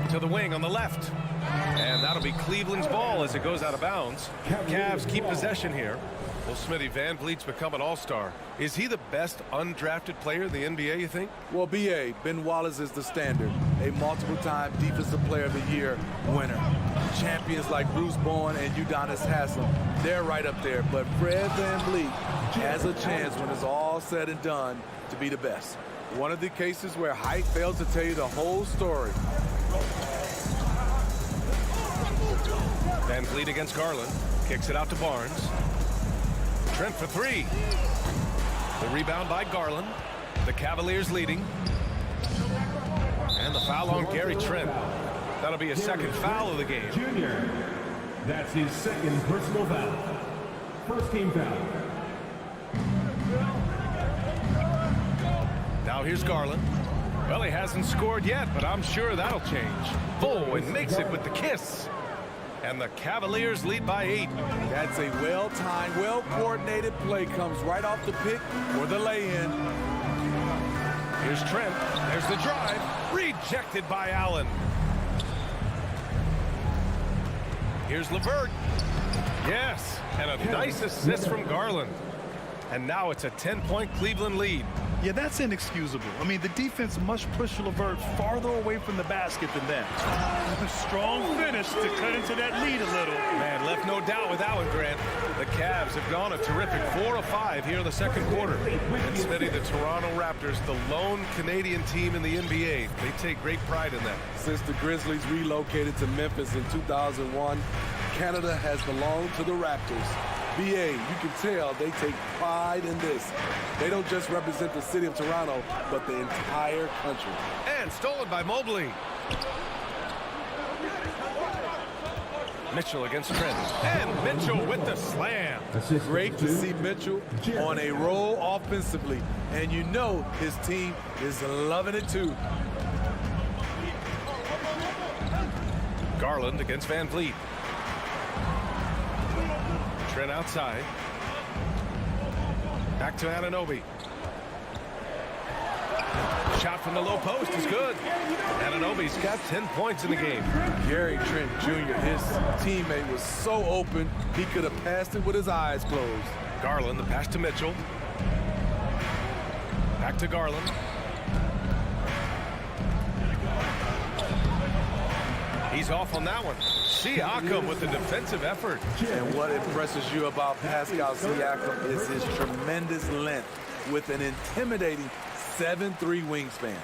To the wing on the left. And that'll be Cleveland's ball as it goes out of bounds. Cavs keep possession here. Well, Smitty, Van Vliet's become an all-star. Is he the best undrafted player in the NBA, you think? Well, B.A., Ben Wallace is the standard. A multiple-time Defensive Player of the Year winner. Champions like Bruce Bowen and Udonis Haslem, they're right up there. But Fred Van Vliet has a chance when it's all said and done to be the best. One of the cases where height fails to tell you the whole story. Van Vliet against Garland. Kicks it out to Barnes. Trent for 3. The rebound by Garland. The Cavaliers leading. And the foul on Gary Trent. That'll be a second foul of the game. Junior. That's his 2nd personal foul. First team foul. Now here's Garland. Well, he hasn't scored yet, but I'm sure that'll change. Oh, and makes it with the kiss. And the Cavaliers lead by 8. That's a well-timed, well-coordinated play. Comes right off the pick or the lay-in. Here's Trent. There's the drive. Rejected by Allen. Here's LeVert. Yes, and a nice assist from Garland. And now it's a 10-point Cleveland lead. Yeah, that's inexcusable. I mean, the defense must push LeVert farther away from the basket than that. A strong finish to cut into that lead a little. Man, left no doubt with that one, Grant. The Cavs have gone a terrific 4 of 5 here in the second quarter. And steady the Toronto Raptors, the lone Canadian team in the NBA. They take great pride in that. Since the Grizzlies relocated to Memphis in 2001, Canada has belonged to the Raptors. BA, you can tell they take pride in this. They don't just represent the city of Toronto, but the entire country. And stolen by Mobley. Mitchell against Trent. And Mitchell with the slam. Great to see Mitchell on a roll offensively. And you know his team is loving it too. Garland against Van Vliet. Trent outside. Back to Anunoby. Shot from the low post is good. Anunoby's got 10 points in the game. Gary Trent Jr., his teammate, was so open, he could have passed it with his eyes closed. Garland, the pass to Mitchell. Back to Garland. He's off on that one. Siakam with the defensive effort. And what impresses you about Pascal Siakam is his tremendous length with an intimidating 7'3" wingspan.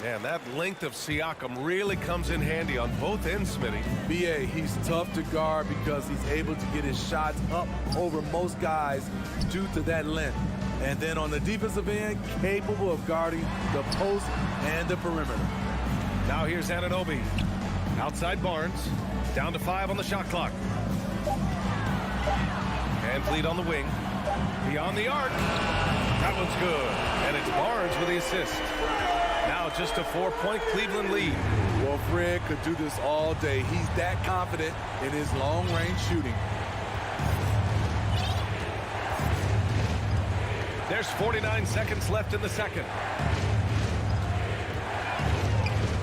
Man, that length of Siakam really comes in handy on both ends, Smitty. BA, he's tough to guard because he's able to get his shots up over most guys due to that length. And then on the defensive end, capable of guarding the post and the perimeter. Now here's Anunoby. Outside Barnes. Down to 5 on the shot clock. And Vliet on the wing. Beyond the arc. That one's good. And it's Barnes with the assist. Now just a 4-point Cleveland lead. Well, Fred could do this all day. He's that confident in his long-range shooting. There's 49 seconds left in the second.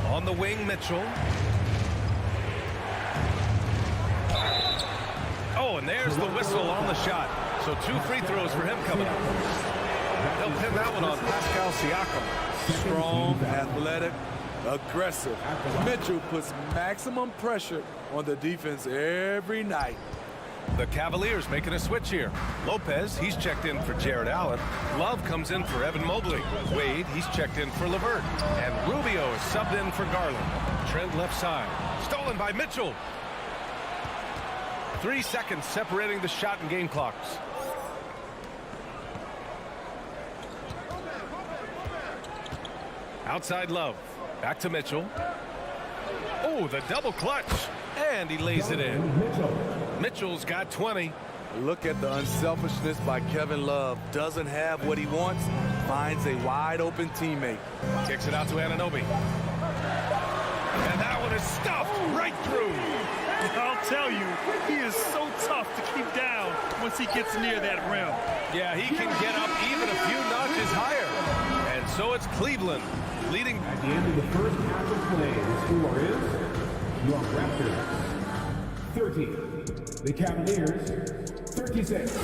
On the wing, Mitchell. Oh, and there's the whistle on the shot. So 2 free throws for him coming up. He'll pin that one on Pascal Siakam. Strong, athletic, aggressive. Mitchell puts maximum pressure on the defense every night. The Cavaliers making a switch here. Lopez, he's checked in for Jared Allen. Love comes in for Evan Mobley. Wade, he's checked in for LeVert. And Rubio is subbed in for Garland. Trent left side. Stolen by Mitchell. 3 seconds separating the shot and game clocks. Outside Love. Back to Mitchell. Oh, the double clutch. And he lays it in. Mitchell's got 20. Look at the unselfishness by Kevin Love. Doesn't have what he wants. Finds a wide open teammate. Kicks it out to Anunoby. And that one is stuffed right through. I'll tell you, he is so tough to keep down once he gets near that rim. Yeah, he can get up even a few notches higher. And so it's Cleveland leading. At the end of the first half of play, the score is your Raptors 30, the Cavaliers 36.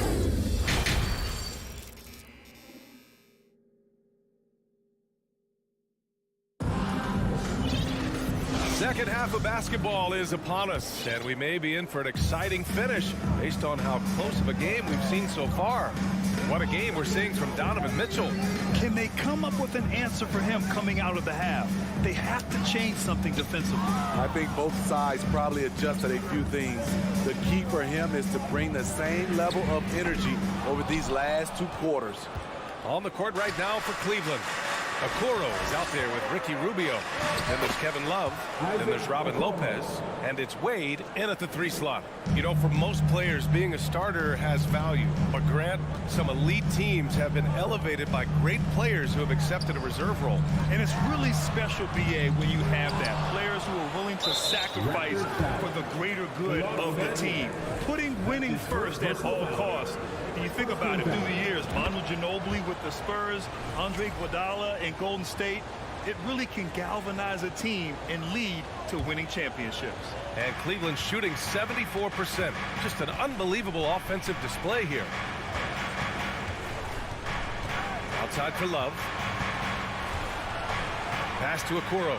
Second half of basketball is upon us, and we may be in for an exciting finish based on how close of a game we've seen so far. What a game we're seeing from Donovan Mitchell. Can they come up with an answer for him coming out of the half? They have to change something defensively. I think both sides probably adjusted a few things. The key for him is to bring the same level of energy over these last 2 quarters. On the court right now for Cleveland. Okoro is out there with Ricky Rubio. Then there's Kevin Love. Then there's Robin Lopez. And it's Wade in at the 3 slot. You know, for most players, being a starter has value. But Grant, some elite teams have been elevated by great players who have accepted a reserve role. And it's really special, BA, when you have that. Players who are willing to sacrifice for the greater good of the team. Putting winning first at all costs. And you think about it through the years, Manu Ginobili with the Spurs, Andre Iguodala in Golden State, it really can galvanize a team and lead to winning championships. And Cleveland shooting 74%. Just an unbelievable offensive display here. Outside for Love. Pass to Okoro.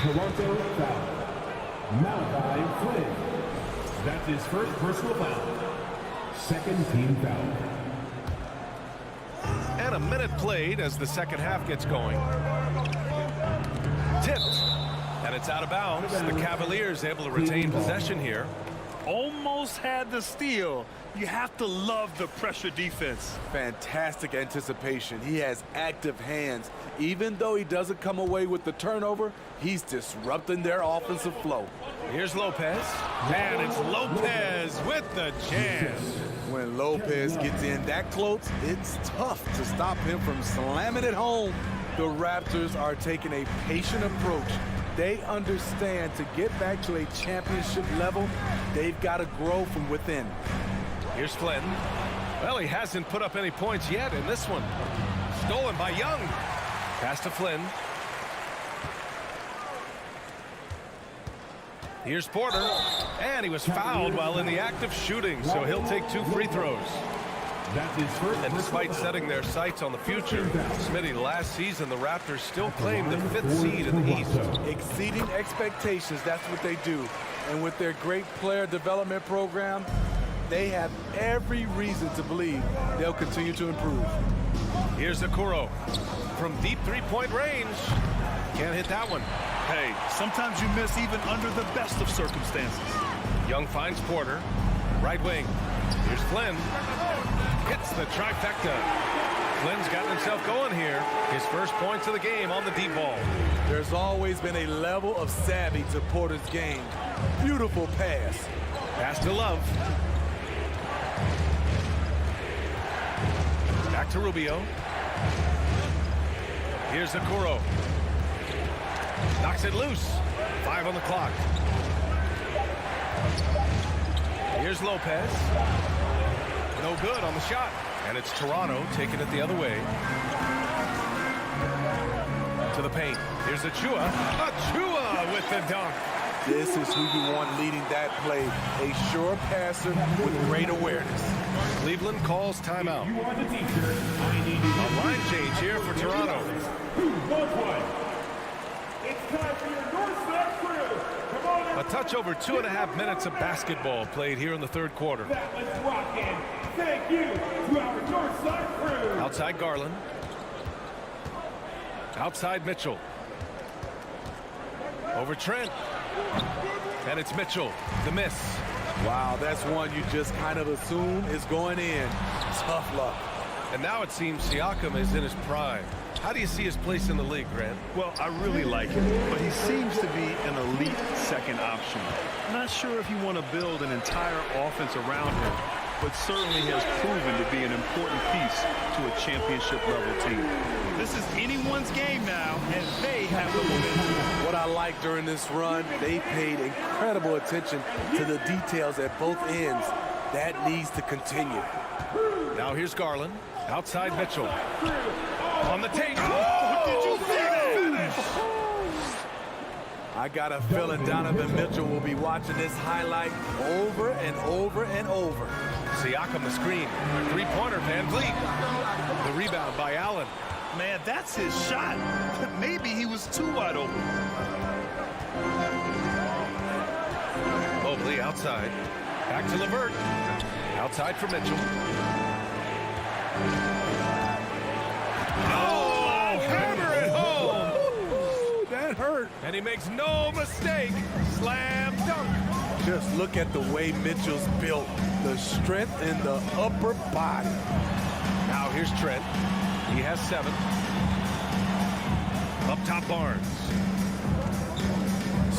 Toronto foul. Malachi Flynn. That's his first personal foul. Second team foul. And a minute played as the second half gets going. Tipped. And it's out of bounds. The Cavaliers able to retain possession here. Almost had the steal. You have to love the pressure defense. Fantastic anticipation. He has active hands. Even though he doesn't come away with the turnover, he's disrupting their offensive flow. Here's Lopez. And it's Lopez with the jam. When Lopez gets in that close, it's tough to stop him from slamming it home. The Raptors are taking a patient approach. They understand to get back to a championship level, they've got to grow from within. Here's Flynn. Well, he hasn't put up any points yet in this one. Stolen by Young. Pass to Flynn. Here's Porter. And he was fouled while in the act of shooting, so he'll take 2 free throws. And despite setting their sights on the future, Smitty, last season the Raptors still claimed the 5th seed in the East. Exceeding expectations, that's what they do. And with their great player development program, they have every reason to believe they'll continue to improve. Here's Okoro from deep three-point range. Can't hit that one. Hey, sometimes you miss even under the best of circumstances. Young finds Porter. Right wing. Here's Flynn. Hits the trifecta. Flynn's gotten himself going here. His first points of the game on the deep ball. There's always been a level of savvy to Porter's game. Beautiful pass. Pass to Love. Back to Rubio. Here's Okoro. Knocks it loose. 5 on the clock. Here's Lopez. No good on the shot. And it's Toronto taking it the other way. To the paint. Here's Achua. Achua with the dunk. This is who you want leading that play. A sure passer with great awareness. Cleveland calls timeout. A line change here for Toronto. A touch over 2.5 minutes of basketball played here in the third quarter. Thank you to our Northside crew. Outside Garland. Outside Mitchell. Over Trent. And it's Mitchell. The miss. Wow, that's one you just kind of assume is going in. Tough luck. And now it seems Siakam is in his prime. How do you see his place in the league, Grant? Well, I really like him, but he seems to be an elite second option. Not sure if you want to build an entire offense around him, but certainly has proven to be an important piece to a championship-level team. This is anyone's game now, and they have the momentum. What I like during this run, they paid incredible attention to the details at both ends. That needs to continue. Now here's Garland. Outside Mitchell. On the tape. Oh, did you see that? I got a feeling Donovan Mitchell will be watching this highlight over and over and over. Siakam the screen. Three-pointer, Van Vliet. The rebound by Allen. Man, that's his shot. Maybe he was too wide open. Mobley outside. Back to LeVert. Outside for Mitchell. Oh, hammer it home. That hurt. And he makes no mistake. Slam dunk. Just look at the way Mitchell's built. The strength in the upper body. Now here's Trent. He has 7. Up top Barnes.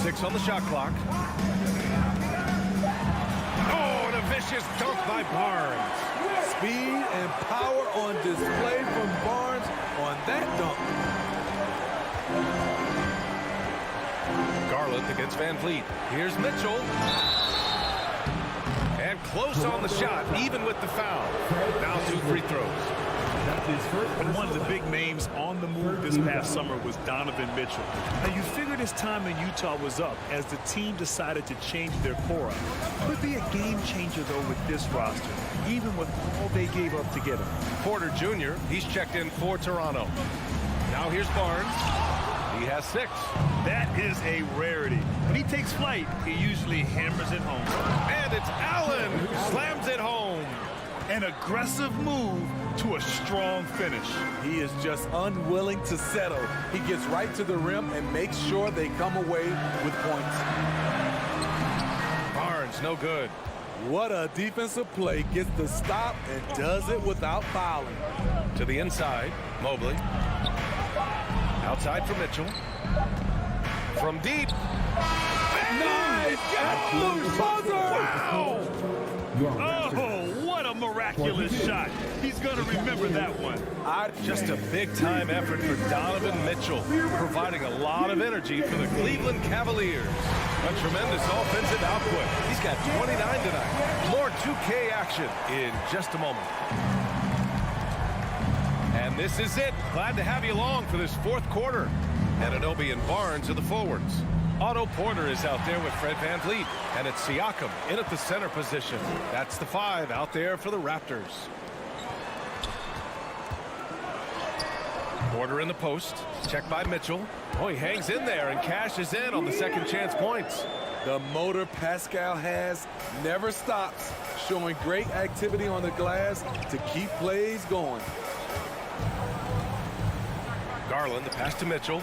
6 on the shot clock. Oh, and a vicious dunk by Barnes. Speed and power on display from Barnes on that dunk. Garland against Van Vliet. Here's Mitchell. And close on the shot, even with the foul. Now 2 free throws. And one of the big names on the move this past summer was Donovan Mitchell. Now, you figured his time in Utah was up as the team decided to change their core up. Could be a game changer, though, with this roster, even with all they gave up to get him. Porter Jr., he's checked in for Toronto. Now here's Barnes. He has 6. That is a rarity. When he takes flight, he usually hammers it home. And it's Allen who slams it home. An aggressive move to a strong finish. He is just unwilling to settle. He gets right to the rim and makes sure they come away with points. Barnes, no good. What a defensive play. Gets the stop and does it without fouling. To the inside, Mobley. Outside for Mitchell. From deep. Nice! Absolute buzzer! Wow! Oh, what a miraculous shot. He's going to remember that one. Just a big-time effort for Donovan Mitchell, providing a lot of energy for the Cleveland Cavaliers. A tremendous offensive output. He's got 29 tonight. More 2K action in just a moment. And this is it. Glad to have you along for this fourth quarter. Anunoby and Barnes are the forwards. Otto Porter is out there with Fred VanVleet. And it's Siakam in at the center position. That's the 5 out there for the Raptors. Porter in the post. Checked by Mitchell. Oh, he hangs in there and cashes in on the second chance points. The motor Pascal has never stops, showing great activity on the glass to keep plays going. Garland, the pass to Mitchell.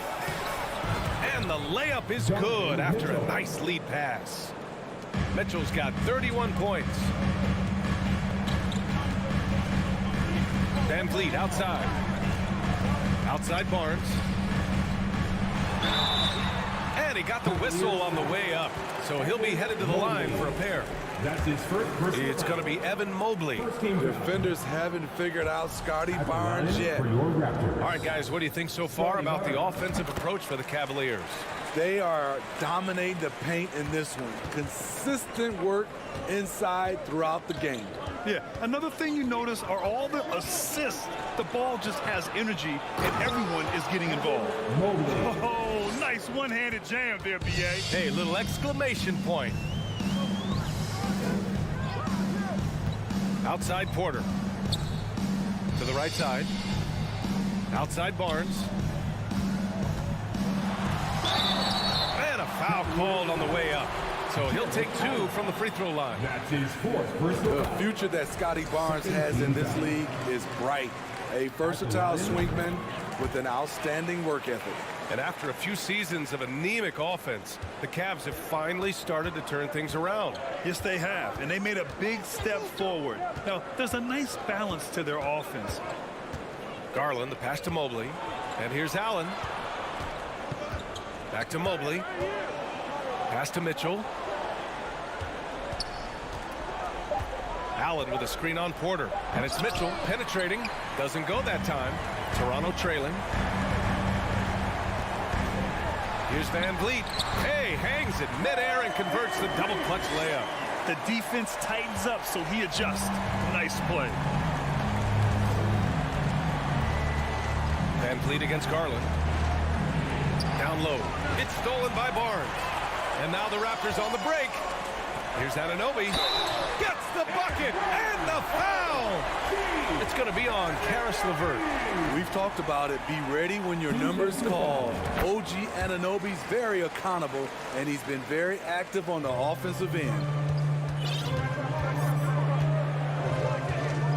And the layup is good after a nice lead pass. Mitchell's got 31 points. VanVleet outside. Outside Barnes. And he got the whistle on the way up. So he'll be headed to the line for a pair. That's his first. It's going to be Evan Mobley. Defenders haven't figured out Scotty Barnes yet. All right, guys, what do you think so far about the offensive approach for the Cavaliers? They are dominating the paint in this one. Consistent work inside throughout the game. Yeah, another thing you notice are all the assists. The ball just has energy, and everyone is getting involved. Oh, nice one-handed jam there, B.A. Hey, little exclamation point. Outside Porter. To the right side. Outside Barnes. And a foul called on the way up. So he'll take 2 from the free throw line. That's his 4th personal. The future that Scotty Barnes has in this league is bright. A versatile swingman with an outstanding work ethic. And after a few seasons of anemic offense, the Cavs have finally started to turn things around. Yes, they have, and they made a big step forward. Now, there's a nice balance to their offense. Garland, the pass to Mobley. And here's Allen. Back to Mobley. Pass to Mitchell. Allen with a screen on Porter. And it's Mitchell penetrating. Doesn't go that time. Toronto trailing. Here's VanVleet. Hey, hangs it midair and converts the double clutch layup. The defense tightens up, so he adjusts. Nice play. VanVleet against Garland. Down low. It's stolen by Barnes. And now the Raptors on the break. Here's Anunoby. Gets the bucket and the foul. It's going to be on Caris LeVert. We've talked about it. Be ready when your number's called. OG Anunoby's very accountable, and he's been very active on the offensive end.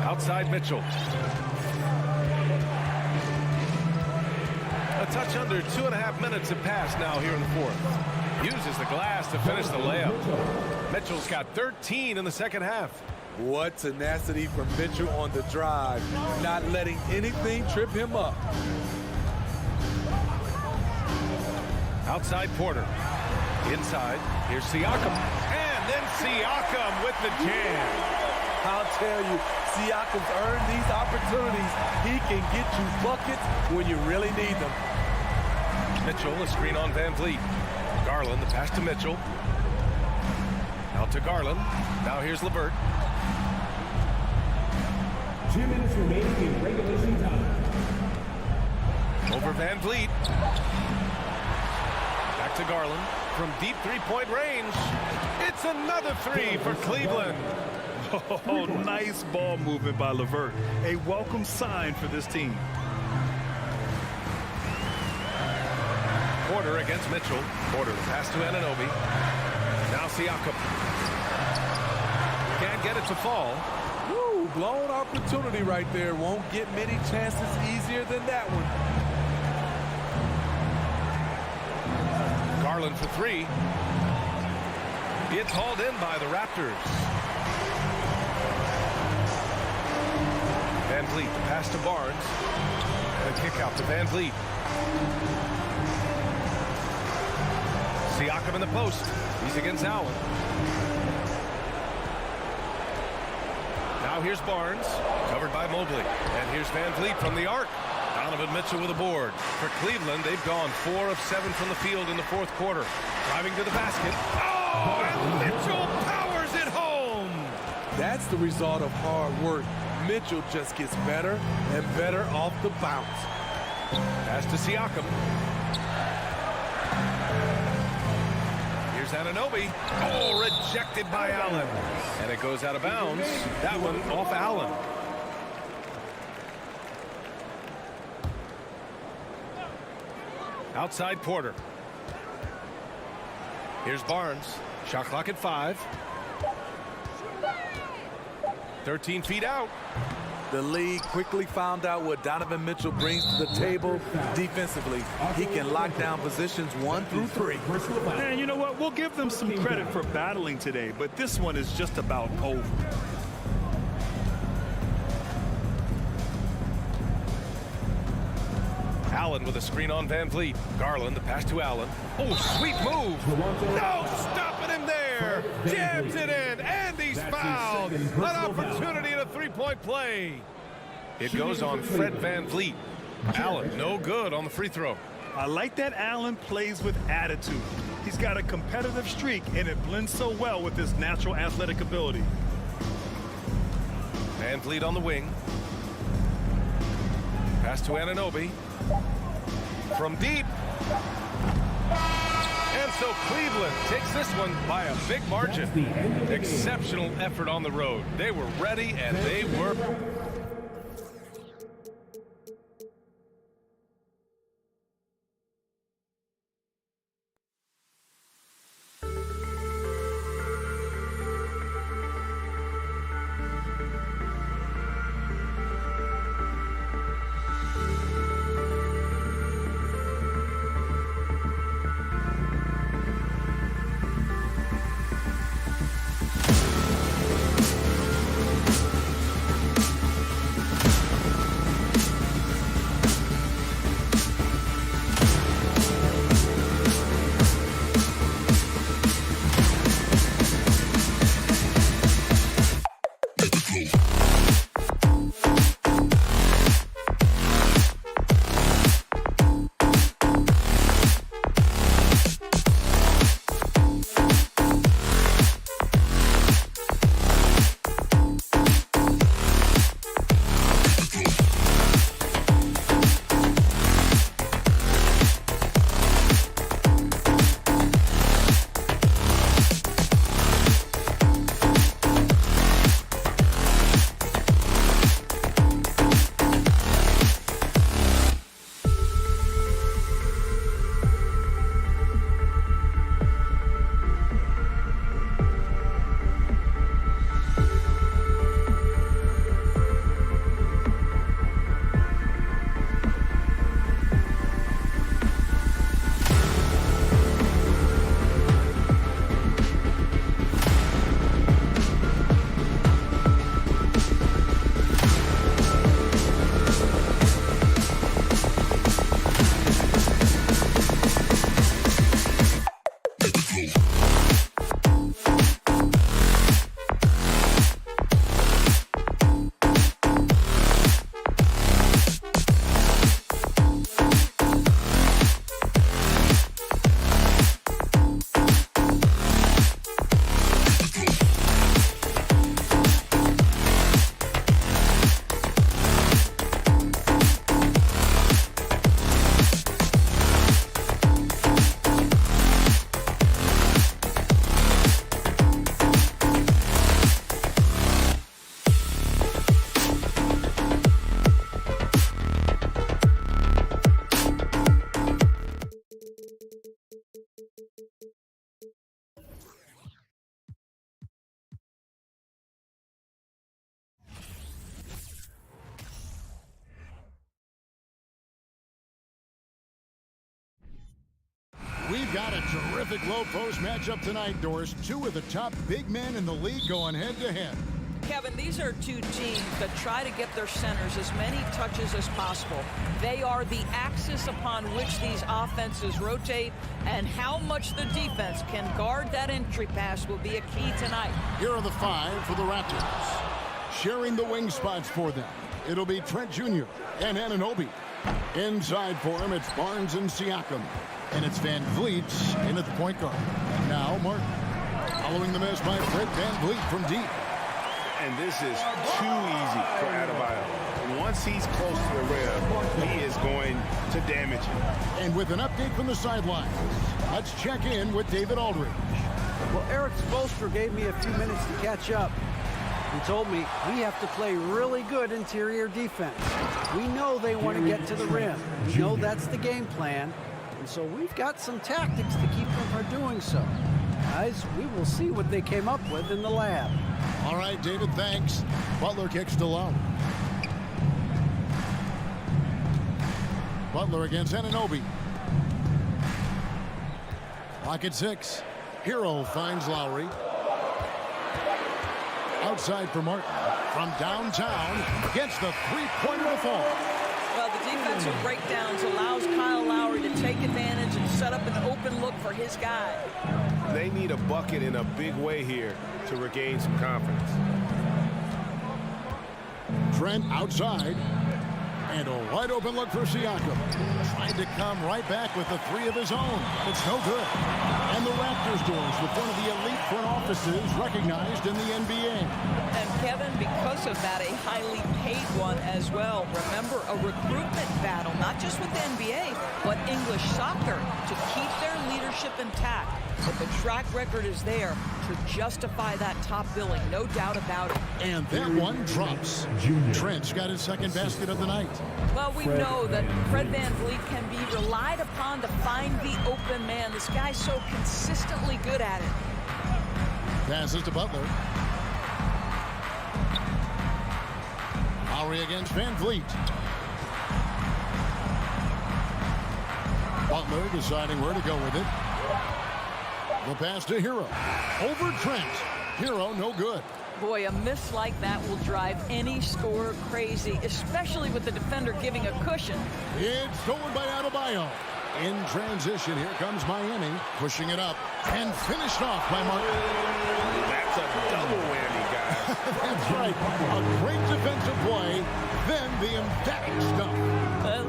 Outside Mitchell. A touch under 2.5 minutes have passed now here in the fourth. Uses the glass to finish the layup. Mitchell's got 13 in the second half. What tenacity from Mitchell on the drive, not letting anything trip him up. Outside Porter. Inside, here's Siakam. And then Siakam with the jam. I'll tell you, Siakam's earned these opportunities. He can get you buckets when you really need them. Mitchell, a screen on VanVleet. Garland, the pass to Mitchell. Out to Garland. Now here's LeVert. 2 minutes remaining in regulation time. Over Van Vliet. Back to Garland. From deep three-point range. It's another three for Cleveland. Oh, nice ball movement by LeVert. A welcome sign for this team. Porter against Mitchell. Porter, the pass to Anunoby. Now Siakam. Can't get it to fall. Woo, blown opportunity right there. Won't get many chances easier than that one. Garland for three. It's hauled in by the Raptors. Van Vliet, the pass to Barnes. And a kick out to Van Vliet. Siakam in the post. He's against Allen. Now here's Barnes, covered by Mobley. And here's Van Vliet from the arc. Donovan Mitchell with a board. For Cleveland, they've gone 4 of 7 from the field in the fourth quarter. Driving to the basket. Oh, and Mitchell powers it home. That's the result of hard work. Mitchell just gets better and better off the bounce. Pass to Siakam. Here's Anunoby. Oh, rejected by Allen. And it goes out of bounds. That one off Allen. Outside Porter. Here's Barnes. Shot clock at 5. 13 feet out. The league quickly found out what Donovan Mitchell brings to the table defensively. He can lock down positions 1 through 3. And you know what? We'll give them some credit for battling today, but this one is just about over. Allen with a screen on Van Vliet. Garland, the pass to Allen. Oh, sweet move. No, stopping him there. Jams it in, and he's fouled. An opportunity in a three-point play. It goes on Fred Van Vliet. Allen, no good on the free throw. I like that Allen plays with attitude. He's got a competitive streak, and it blends so well with his natural athletic ability. Van Vliet on the wing. Pass to Anunoby. From deep. And so Cleveland takes this one by a big margin. Exceptional effort on the road. They were ready, and they were... We've got a terrific low post matchup tonight, Doris. Two of the top big men in the league going head-to-head. Kevin, these are two teams that try to get their centers as many touches as possible. They are the axis upon which these offenses rotate, and how much the defense can guard that entry pass will be a key tonight. Here are the five for the Raptors. Sharing the wing spots for them, it'll be Trent Jr. and Anunoby. Inside for him, it's Barnes and Siakam. And it's Van Vliet in at the point guard. And now Martin. Following the miss by Fred Van Vliet from deep. And this is too easy for Adebayo. Once he's close to the rim, he is going to damage it. And with an update from the sidelines, let's check in with David Aldridge. Well, Eric Spoelstra gave me a few minutes to catch up. He told me we have to play really good interior defense. We know they want to get to the rim. We know that's the game plan. And so we've got some tactics to keep them from doing so. Guys, we will see what they came up with in the lab. All right, David, thanks. Butler kicks to Lowry. Butler against Anunoby. Lock at 6. Hero finds Lowry. Outside for Martin. From downtown gets the three-pointer fall. Well, the defensive breakdowns allows Kyle Lowry to take advantage and set up an open look for his guy. They need a bucket in a big way here to regain some confidence. Trent outside. And a wide open look for Siakam. Trying to come right back with the three of his own. It's no good. And the Raptors doors with one of the elite front offices recognized in the NBA. And Kevin, because of that, a highly paid one as well. Remember, a recruitment battle, not just with the NBA, but English soccer to keep their leadership intact. But the track record is there to justify that top billing, no doubt about it. And that one drops. Trent's got his second basket of the night. Well, we know that Fred Van Vliet can be relied upon to find the open man. This guy's so consistently good at it. Passes to Butler. Lowry against Van Vliet. Butler deciding where to go with it. The pass to Hero. Over Trent. Hero no good. Boy, a miss like that will drive any scorer crazy, especially with the defender giving a cushion. It's stolen by Adebayo. In transition, here comes Miami, pushing it up, and finished off by Martin. That's a double whammy, guys. That's right. A great defensive play, then the emphatic stuff.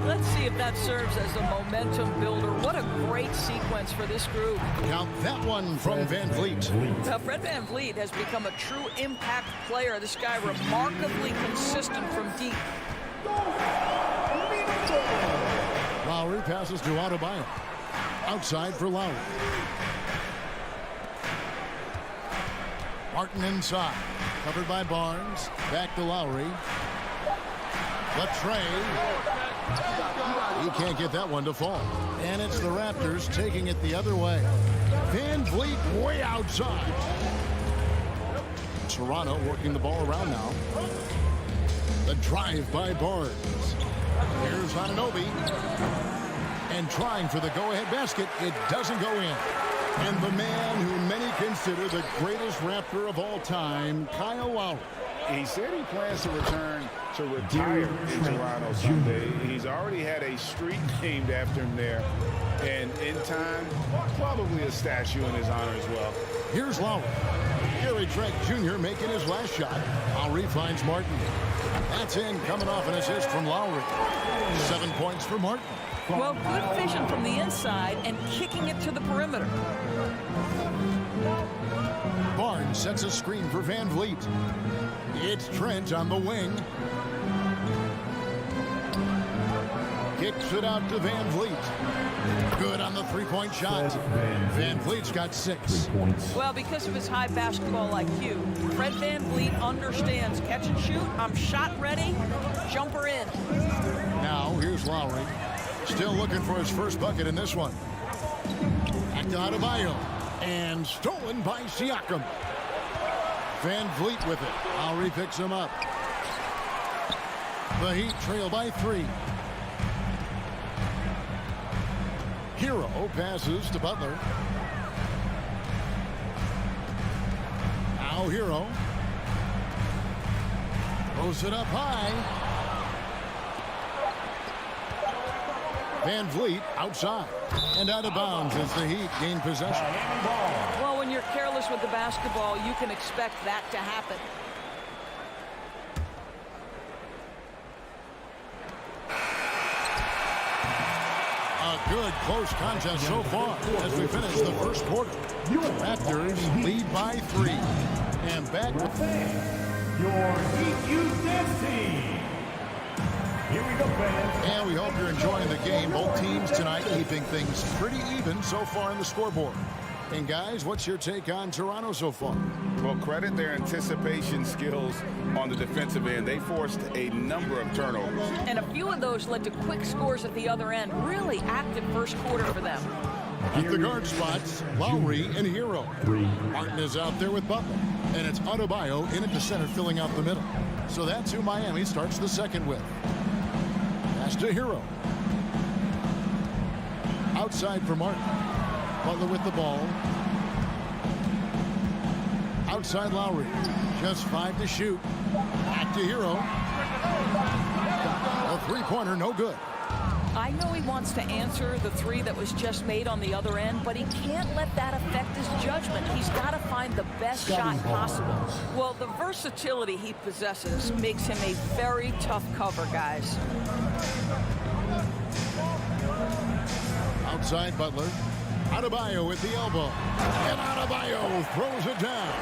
Let's see if that serves as a momentum builder. What a great sequence for this group. Count that one from Van Vliet. Now, Fred Van Vliet has become a true impact player. This guy remarkably consistent from deep. Lowry passes to Adebayo. Outside for Lowry. Martin inside. Covered by Barnes. Back to Lowry. The tray. He can't get that one to fall. And it's the Raptors taking it the other way. Van Vliet way outside. Toronto working the ball around now. The drive by Barnes. Here's Anunoby. And trying for the go-ahead basket. It doesn't go in. And the man who many consider the greatest Raptor of all time, Kyle Lowry. He said he plans to return to retire in Toronto someday. He's already had a street named after him there. And in time, probably a statue in his honor as well. Here's Lowry. Gary Trent Jr. making his last shot. Lowry finds Martin. That's in, coming off an assist from Lowry. 7 points for Martin. Well, good vision from the inside and kicking it to the perimeter. Barnes sets a screen for Van Vliet. It's Trent on the wing. Kicks it out to Van Vliet. Good on the three-point shot. Van Vliet's got 6. Well, because of his high basketball IQ, Fred Van Vliet understands catch and shoot. I'm shot ready. Jumper in. Now, here's Lowry. Still looking for his first bucket in this one. Back to Adebayo. And stolen by Siakam. Van Vliet with it. Lowry picks him up. The Heat trail by 3. Hero passes to Butler. Now Hero. Throws it up high. Van Vliet outside. And out of bounds as the Heat gain possession. Well, when you're careless with the basketball, you can expect that to happen. A good close contest so far as we finish the first quarter. Raptors lead by 3. And back with your Heat Youth Dance Team. Here we go, fans. And we hope you're enjoying the game. Both teams tonight keeping things pretty even so far on the scoreboard. And guys, what's your take on Toronto so far? Well, credit their anticipation skills on the defensive end. They forced a number of turnovers. And a few of those led to quick scores at the other end. Really active first quarter for them. At the guard spots, Lowry and Hero. Martin is out there with Butler. And it's Adebayo in at the center filling out the middle. So that's who Miami starts the second with. Pass to Hero. Outside for Martin. Butler with the ball. Outside Lowry. Just 5 to shoot. Back to Hero. A three-pointer, no good. I know he wants to answer the 3 that was just made on the other end, but he can't let that affect his judgment. He's got to find the best shot possible. Well, the versatility he possesses makes him a very tough cover, guys. Outside Butler. Adebayo with the elbow. And Adebayo throws it down.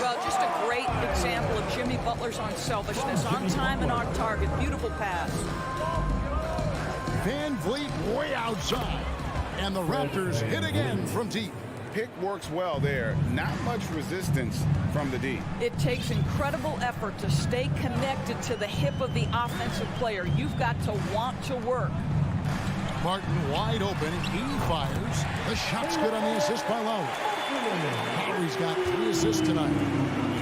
Well, just a great example of Jimmy Butler's unselfishness. On time and on target. Beautiful pass. Van Vliet way outside. And the Raptors hit again from deep. Pick works well there. Not much resistance from the D. It takes incredible effort to stay connected to the hip of the offensive player. You've got to want to work. Martin wide open. He fires. The shot's good on the assist by Lowry. Lowry's got 3 assists tonight.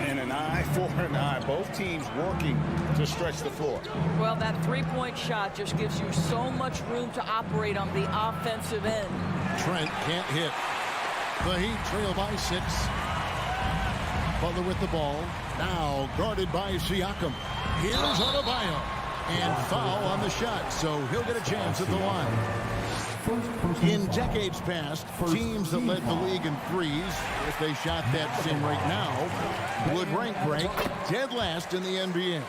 And an eye for an eye. Both teams working to stretch the floor. Well, that three-point shot just gives you so much room to operate on the offensive end. Trent can't hit. The Heat trail by 6. Butler with the ball. Now guarded by Siakam. Here's Adebayo. And foul on the shot, so he'll get a chance at the line. In decades past, teams that led the league in threes, if they shot that same rate now, would rank break dead last in the NBA.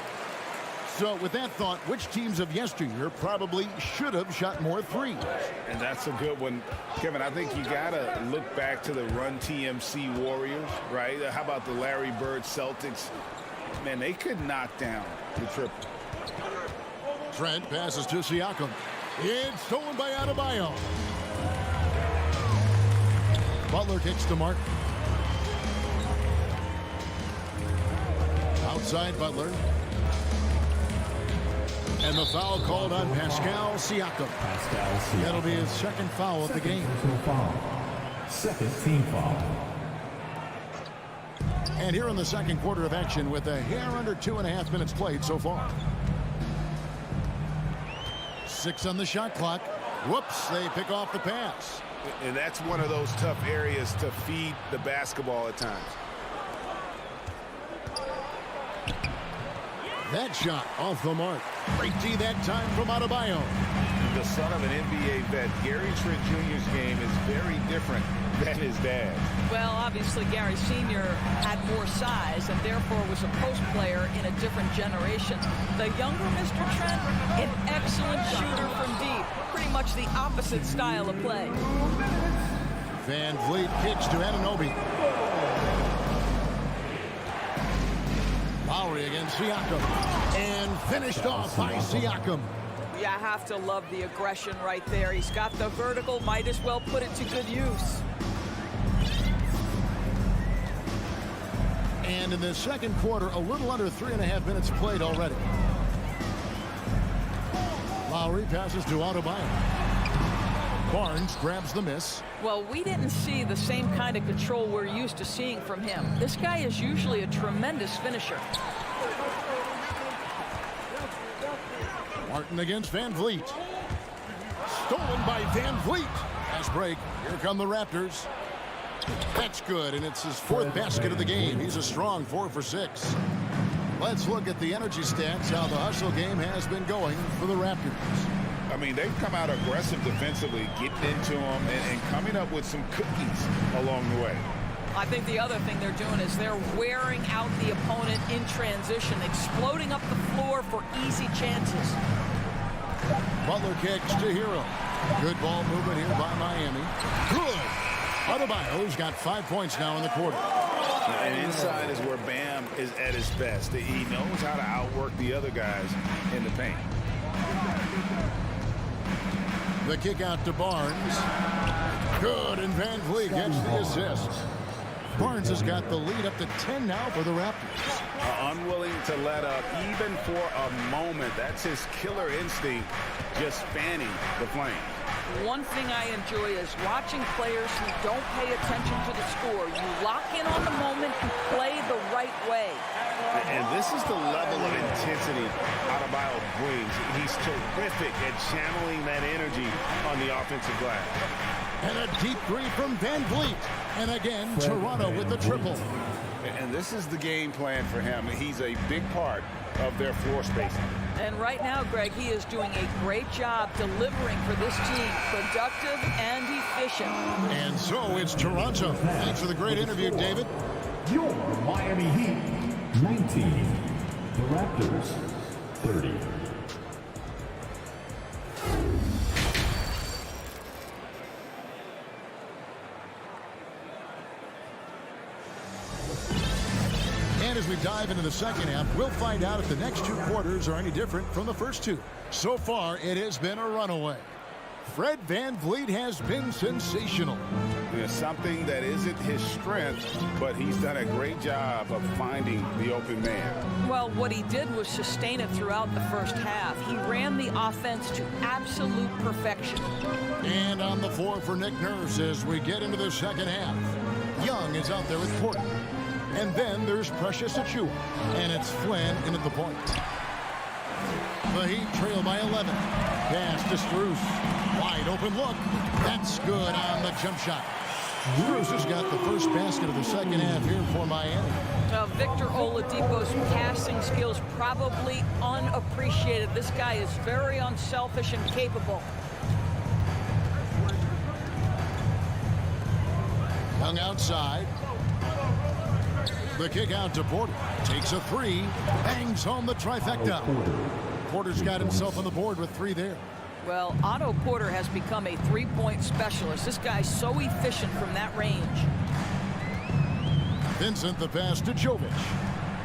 So with that thought, which teams of yesteryear probably should have shot more threes? And that's a good one. Kevin, I think you got to look back to the Run TMC Warriors, right? How about the Larry Bird Celtics? Man, they could knock down the triple. Trent passes to Siakam. It's stolen by Adebayo. Butler kicks to Martin. Outside Butler. And the foul called on Pascal Siakam. That'll be his second foul of the game. Second team foul. And here in the second quarter of action with a hair under 2.5 minutes played so far. 6 on the shot clock. Whoops, they pick off the pass. And that's one of those tough areas to feed the basketball at times. That shot off the mark. Great D that time from Adebayo. The son of an NBA vet, Gary Trent Jr.'s game is very different than his dad. Well, obviously, Gary Sr. had more size and therefore was a post player in a different generation. The younger Mr. Trent, an excellent shooter from deep. Pretty much the opposite style of play. Van Vliet kicks to Anunoby. Lowry against Siakam. And finished off by Siakam. Yeah, I have to love the aggression right there. He's got the vertical, might as well put it to good use. And in the second quarter, a little under 3.5 minutes played already. Lowry passes to Adebayo. Barnes grabs the miss. Well, we didn't see the same kind of control we're used to seeing from him. This guy is usually a tremendous finisher. Martin against Van Vliet. Stolen by Van Vliet. Fast break. Here come the Raptors. That's good, and it's his 4th basket of the game. He's a strong 4 for 6. Let's look at the energy stats, how the hustle game has been going for the Raptors. I mean, they've come out aggressive defensively, getting into them and coming up with some cookies along the way. I think the other thing they're doing is they're wearing out the opponent in transition, exploding up the floor for easy chances. Butler kicks to Hero. Good ball movement here by Miami. Good. Adebayo's got 5 points now in the quarter. And inside is where Bam is at his best. He knows how to outwork the other guys in the paint. The kick out to Barnes. Good, and Van Vliet gets the assist. Barnes has got the lead up to 10 now for the Raptors. Unwilling to let up even for a moment. That's his killer instinct, just fanning the flame. One thing I enjoy is watching players who don't pay attention to the score. You lock in on the moment and play the right way. And this is the level of intensity Adebayo brings. He's terrific at channeling that energy on the offensive glass. And a deep three from Van Vliet. And again, Toronto with the triple. And this is the game plan for him. He's a big part of their floor spacing. And right now, Greg, he is doing a great job delivering for this team, productive and efficient. And so it's Toronto. Thanks for the great interview, David. Your Miami Heat, 19. The Raptors, 30. And as we dive into the second half, we'll find out if the next 2 quarters are any different from the first 2. So far, it has been a runaway. Fred Van Vliet has been sensational. There's something that isn't his strength, but he's done a great job of finding the open man. Well, what he did was sustain it throughout the first half. He ran the offense to absolute perfection. And on the floor for Nick Nurse as we get into the second half. Young is out there with Porter. And then there's Precious Achiuwa. And it's Flynn in at the point. The Heat trail by 11. Pass to Strus. Wide open look. That's good on the jump shot. Strus has got the first basket of the second half here for Miami. Victor Oladipo's passing skills probably unappreciated. This guy is very unselfish and capable. Young outside. The kick out to Porter. Takes a 3. Bangs home the trifecta. Porter's got himself on the board with 3 there. Well, Otto Porter has become a three-point specialist. This guy's so efficient from that range. Vincent the pass to Jovic.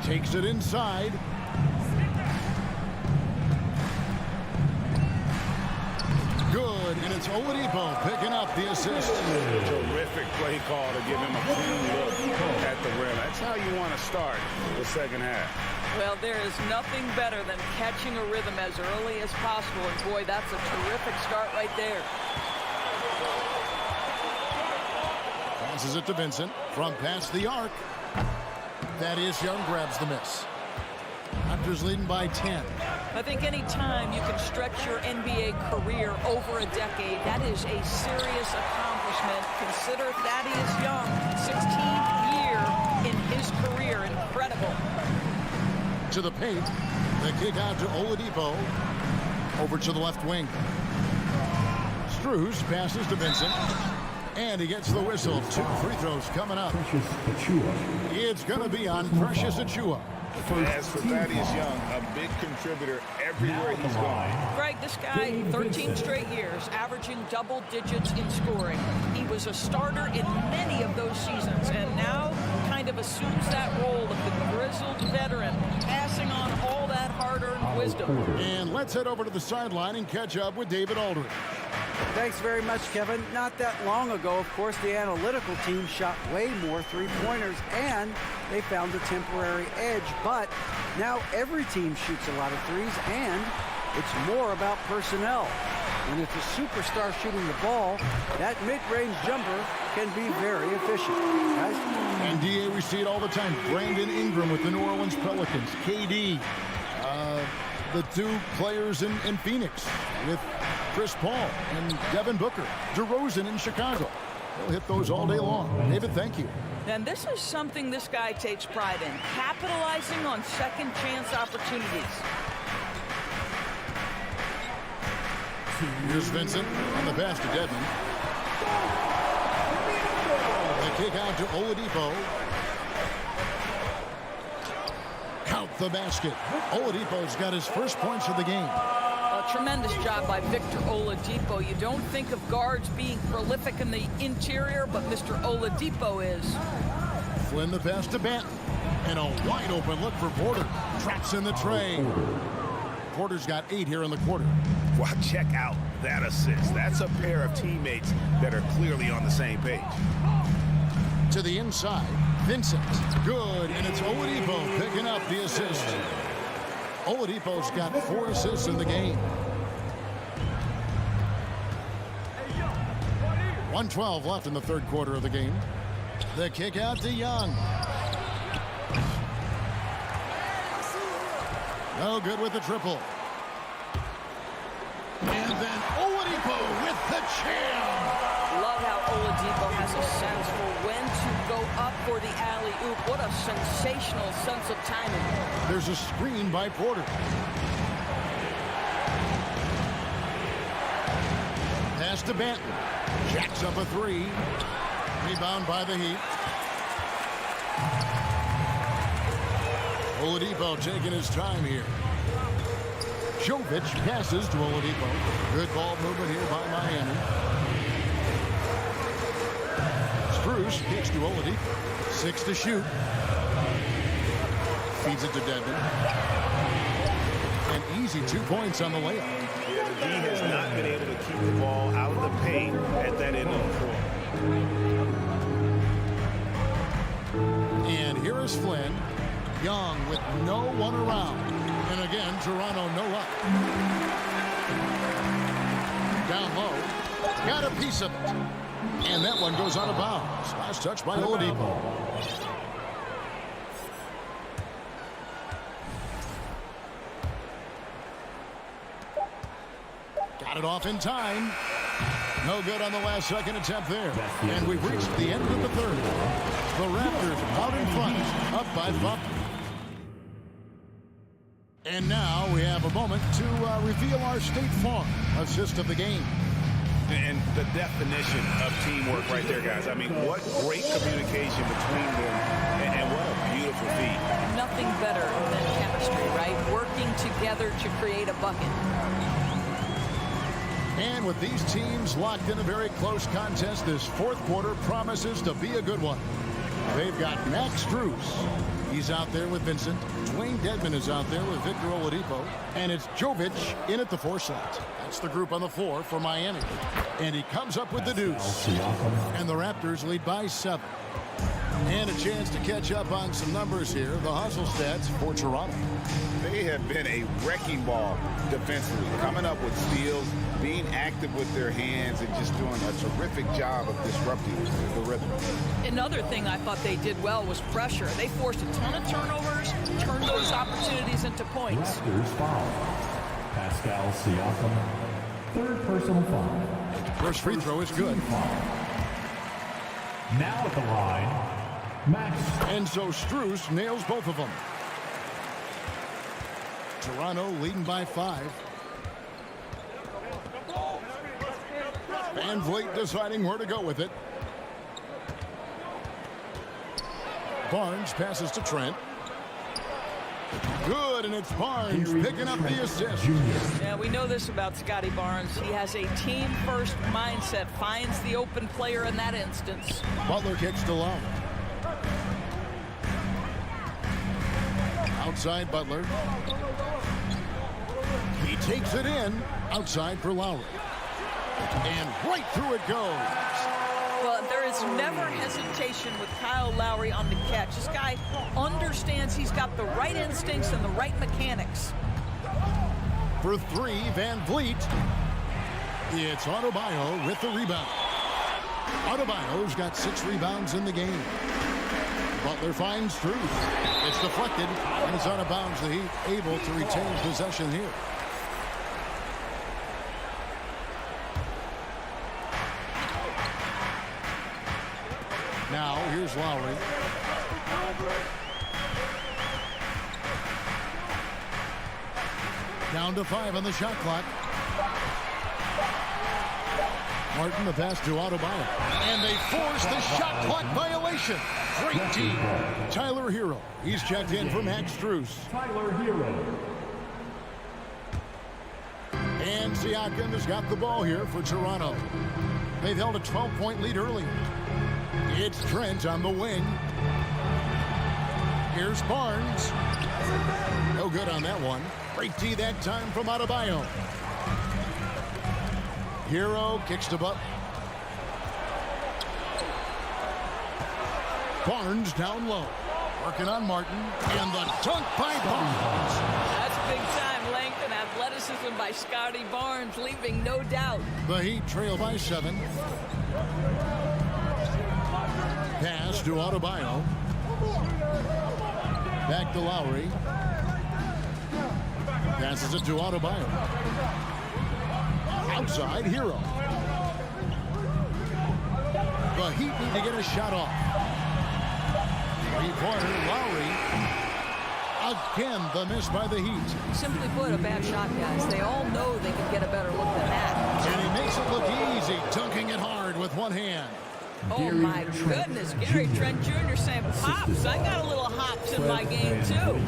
Takes it inside. Good, and it's Oladipo picking up the assist. Terrific play call to give him a clean look at the rim. That's how you want to start the second half. Well, there is nothing better than catching a rhythm as early as possible. And boy, that's a terrific start right there. Passes it to Vincent from past the arc. Thaddeus Young grabs the miss. Raptors leading by 10. I think any time you can stretch your NBA career over a decade, that is a serious accomplishment. Consider Thaddeus Young, 16th year in his career. Incredible. To the paint. The kick out to Oladipo. Over to the left wing. Strus passes to Vincent. And he gets the whistle. 2 free throws coming up. Precious Achiuwa. It's going to be on Precious Achiuwa. As for Thaddeus Young, a big contributor everywhere he's gone. Greg, this guy, 13 straight years, averaging double digits in scoring. He was a starter in many of those seasons, and now kind of assumes that role of the grizzled veteran, passing on all that hard-earned wisdom. And let's head over to the sideline and catch up with David Aldridge. Thanks very much, Kevin. Not that long ago, of course, the analytical team shot way more three-pointers, and they found a temporary edge. But now every team shoots a lot of threes, and it's more about personnel. When it's a superstar shooting the ball, that mid-range jumper can be very efficient. Guys? And DA, we see it all the time. Brandon Ingram with the New Orleans Pelicans. KD, the 2 players in Phoenix with Chris Paul and Devin Booker, DeRozan in Chicago. They'll hit those all day long. David, thank you. And this is something this guy takes pride in, capitalizing on second chance opportunities. Here's Vincent on the pass to Dedmon. The kick out to Oladipo. Count the basket. Oladipo's got his first points of the game. A tremendous job by Victor Oladipo. You don't think of guards being prolific in the interior, but Mr. Oladipo is. Flynn the pass to Banton. And a wide open look for Porter. Traps in the tray. Porter's got 8 here in the quarter. Wow, check out that assist. That's a pair of teammates that are clearly on the same page. To the inside, Vincent. Good, and it's Oladipo picking up the assist. Oladipo's got 4 assists in the game. 1:12 left in the third quarter of the game. The kick out to Young. No good with the triple. And then Oladipo with the jam. Love how Oladipo has a sense for when to go up for the alley-oop. What a sensational sense of timing. There's a screen by Porter. Pass to Banton. Jacks up a 3. Rebound by the Heat. Oladipo taking his time here. Jovic passes to Oladipo. Good ball movement here by Miami. Strus kicks to Oladipo. 6 to shoot. Feeds it to Dedmon. An easy 2 points on the layup. Yeah, the D has not been able to keep the ball out of the paint at that end of the court. And here is Flynn. Young with no one around. And again, Toronto no luck. Down low. Got a piece of it. And that one goes out of bounds. Last touch by Oladipo. Got it off in time. No good on the last second attempt there. And we've reached the end of the third. The Raptors out in front, up by 5. And now we have a moment to reveal our State Farm assist of the game. And the definition of teamwork right there, guys. I mean, what great communication between them, and what a beautiful feat. Nothing better than chemistry, right? Working together to create a bucket. And with these teams locked in a very close contest, this fourth quarter promises to be a good one. They've got Max Strus. He's out there with Vincent. Dwayne Dedmon is out there with Victor Oladipo. And it's Jovic in at the 4 slot. That's the group on the floor for Miami. And he comes up with the deuce. And the Raptors lead by 7. And a chance to catch up on some numbers here. The hustle stats for Toronto. They have been a wrecking ball defensively, coming up with steals, being active with their hands, and just doing a terrific job of disrupting the rhythm. Another thing I thought they did well was pressure. They forced a ton of turnovers, turned those opportunities into points. Raptors foul. Pascal Siakam, 3rd personal foul. First free throw is good. Now at the line, Max. And so Strus nails both of them. Toronto leading by 5. Van Vliet deciding where to go with it. Barnes passes to Trent. Good, and it's Barnes picking up the assist. Yeah, we know this about Scotty Barnes. He has a team-first mindset, finds the open player in that instance. Butler kicks to Lowry. Outside Butler. He takes it in. Outside for Lowry. And right through it goes. Well, there is never hesitation with Kyle Lowry on the catch. This guy understands he's got the right instincts and the right mechanics. For 3, Van Vliet. It's Adebayo with the rebound. Adebayo's got 6 rebounds in the game. Butler finds Strus. It's deflected, and it's out of bounds. The Heat able to retain possession here. Now, here's Lowry. Down to 5 on the shot clock. Martin, the pass to Adebayo. And they force the shot clock violation. Great team. Tyler Hero. He's checked in for Max Strus. Tyler Hero. And Siakam has got the ball here for Toronto. They've held a 12-point lead early. It's Trent on the wing. Here's Barnes. No good on that one. Great D that time from Adebayo. Hero kicks to Butler. Barnes down low. Working on Martin. And the dunk by Barnes. That's big time length and athleticism by Scotty Barnes, leaving no doubt. The Heat trail by 7. Pass to Adebayo. Back to Lowry. Passes it to Adebayo. Outside, Hero. The Heat need to get a shot off. Three-pointer, Lowry. Again, the miss by the Heat. Simply put, a bad shot, guys. They all know they can get a better look than that. And he makes it look easy, dunking it hard with one hand. Oh, my goodness. Gary Trent Jr. saying, Pops, I got a little hops in my game, too.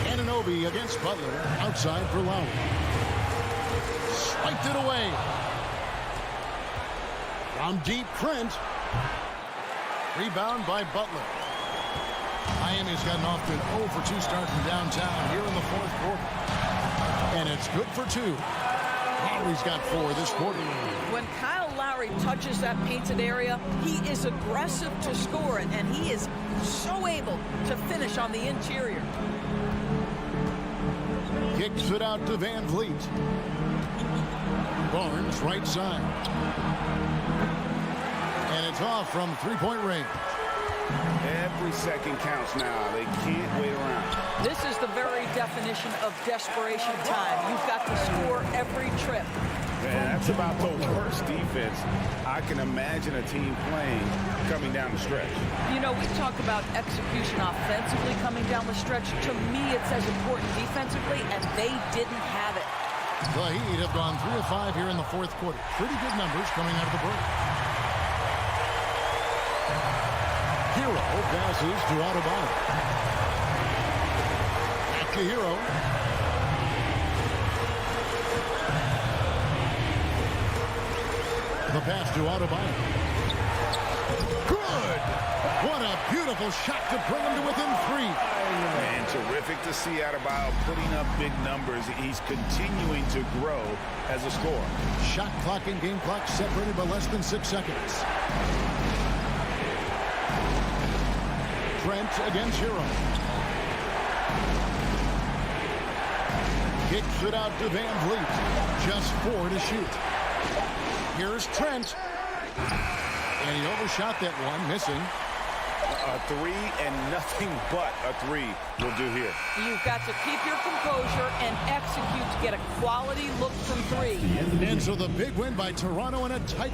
Anunoby against Butler. Outside for Lowry. Swiped it away. From deep, Trent. Rebound by Butler. Miami's gotten off to an 0 for 2 start from downtown here in the fourth quarter. And it's good for 2. Lowry's got 4 this quarter. When Kyle Lowry touches that painted area, he is aggressive to score it, and he is so able to finish on the interior. Kicks it out to Van Vliet. Barnes, right side. And it's off from three-point range. Every second counts now. They can't wait around. This is the very definition of desperation time. You've got to score every trip. Man, that's about the worst defense I can imagine a team playing coming down the stretch. You know, we talk about execution offensively coming down the stretch. To me, it's as important defensively, and they didn't have it. The Heat have gone 3 of 5 here in the fourth quarter. Pretty good numbers coming out of the break. Hero passes to Adebayo. Back to Hero. The pass to Adebayo. Good! What a beautiful shot to bring him to within 3. Man, terrific to see Adebayo putting up big numbers. He's continuing to grow as a scorer. Shot clock and game clock separated by less than 6 seconds. Trent against Hero. Kicks it out to Van Vliet. Just 4 to shoot. Here's Trent. And he overshot that one, missing. A 3 and nothing but a 3 will do here. You've got to keep your composure and execute to get a quality look from 3. And so the big win by Toronto in a tight...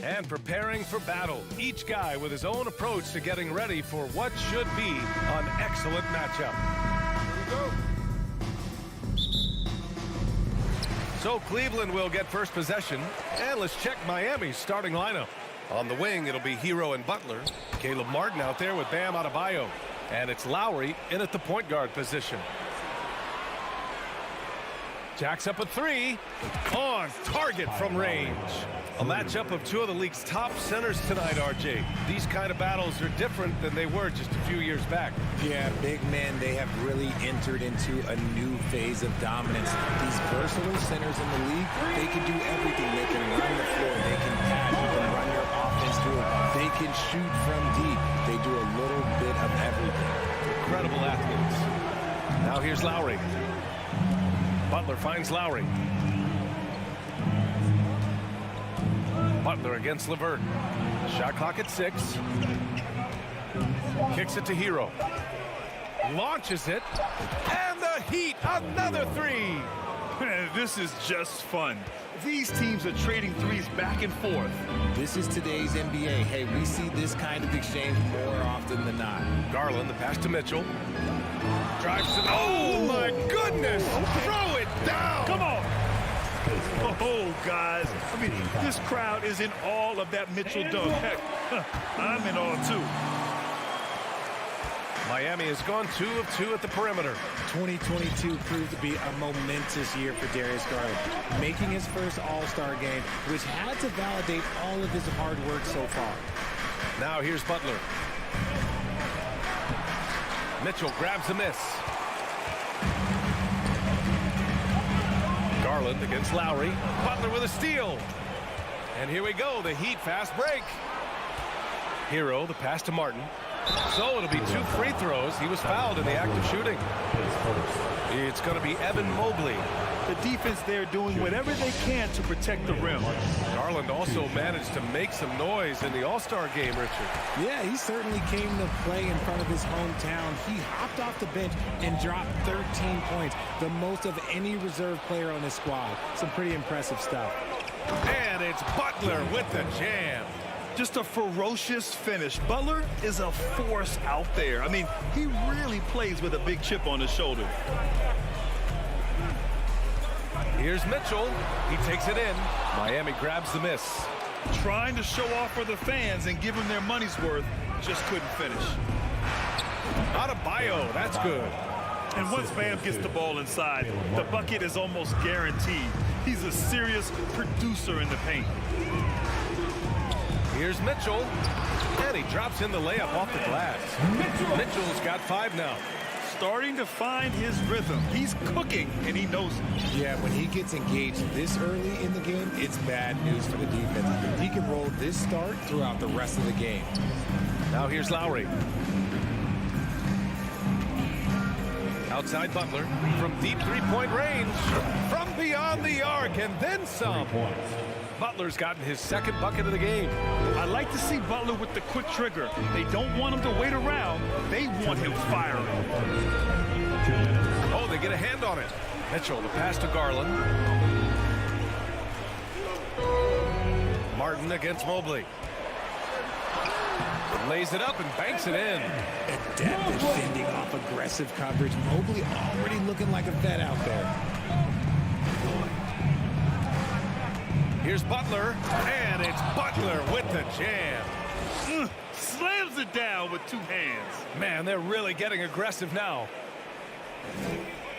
And preparing for battle. Each guy with his own approach to getting ready for what should be an excellent matchup. So Cleveland will get first possession. And let's check Miami's starting lineup. On the wing, it'll be Hero and Butler. Caleb Martin out there with Bam Adebayo. And it's Lowry in at the point guard position. Jacks up a three. On target from range. A matchup of two of the league's top centers tonight, RJ. These kind of battles are different than they were just a few years back. Yeah, big men, they have really entered into a new phase of dominance. These versatile centers in the league, they can do everything. They can run the floor, they can pass, you can run your offense through it. They can shoot from deep. They do a little bit of everything. Incredible athletes. Now here's Lowry. Butler finds Lowry. Butler against LeVert. Shot clock at 6. Kicks it to Hero. Launches it. And the Heat, another three. Man, this is just fun. These teams are trading threes back and forth. This is today's NBA. Hey, we see this kind of exchange more often than not. Garland, the pass to Mitchell. Drives to the... Oh, my goodness! Throw it down! Come on! Oh, guys. I mean, this crowd is in awe of that Mitchell dunk. Heck, I'm in awe, too. Miami has gone 2 of 2 at the perimeter. 2022 proved to be a momentous year for Darius Garland, making his first All-Star game, which had to validate all of his hard work so far. Now here's Butler. Mitchell grabs the miss. Garland against Lowry. Butler with a steal. And here we go, the Heat fast break. Hero, the pass to Martin. So it'll be 2 free throws. He was fouled in the act of shooting. It's going to be Evan Mobley. The defense there doing whatever they can to protect the rim. Garland also managed to make some noise in the All-Star game, Richard. Yeah, he certainly came to play in front of his hometown. He hopped off the bench and dropped 13 points, the most of any reserve player on his squad. Some pretty impressive stuff. And it's Butler with the jam. Just a ferocious finish. Butler is a force out there. I mean, he really plays with a big chip on his shoulder. Here's Mitchell. He takes it in. Miami grabs the miss. Trying to show off for the fans and give them their money's worth. Just couldn't finish. Adebayo, that's good. And once Bam gets the ball inside, the bucket is almost guaranteed. He's a serious producer in the paint. Here's Mitchell. And he drops in the layup off the glass. Mitchell's got 5 now. Starting to find his rhythm. He's cooking, and he knows it. Yeah, when he gets engaged this early in the game, it's bad news for the defense. He can roll this start throughout the rest of the game. Now here's Lowry. Outside Butler from deep three-point range. From beyond the arc, and then some. Butler's gotten his second bucket of the game. I like to see Butler with the quick trigger. They don't want him to wait around. They want him firing. Oh, they get a hand on it. Mitchell, the pass to Garland. Martin against Mobley. Lays it up and banks it in. Adept at fending off aggressive coverage. Mobley already looking like a vet out there. Here's Butler, and it's Butler with the jam. Slams it down with 2 hands. Man, they're really getting aggressive now.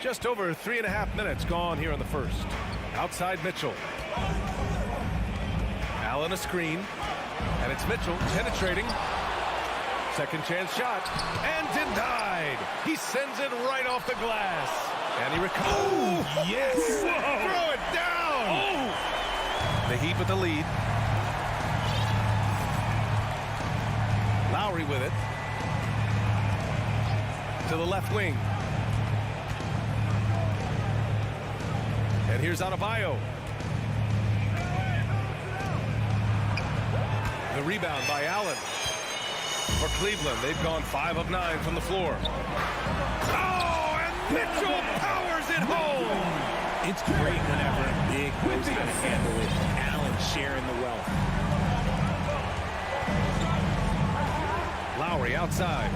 Just over 3.5 minutes gone here in the first. Outside Mitchell. Allen a screen, and it's Mitchell penetrating. Second chance shot, and denied. He sends it right off the glass. And he recovers. Oh, yes! Whoa. Throw it down! Oh! The Heat with the lead. Lowry with it. To the left wing. And here's Adebayo. The rebound by Allen. For Cleveland, they've gone 5 of 9 from the floor. Oh, and Mitchell powers it home! It's great whenever a big goes to handle it. Allen sharing the wealth. Lowry outside.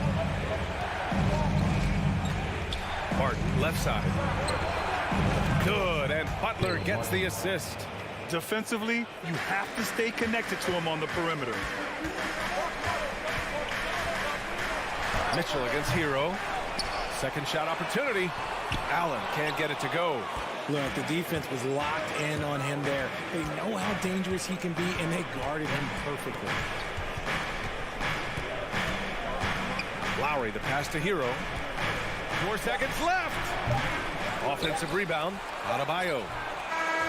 Martin left side. Good, and Butler gets the assist. Defensively, you have to stay connected to him on the perimeter. Mitchell against Hero. Second shot opportunity. Allen can't get it to go. Look, the defense was locked in on him there. They know how dangerous he can be, and they guarded him perfectly. Lowry, the pass to Hero. 4 seconds left. Offensive rebound. Adebayo.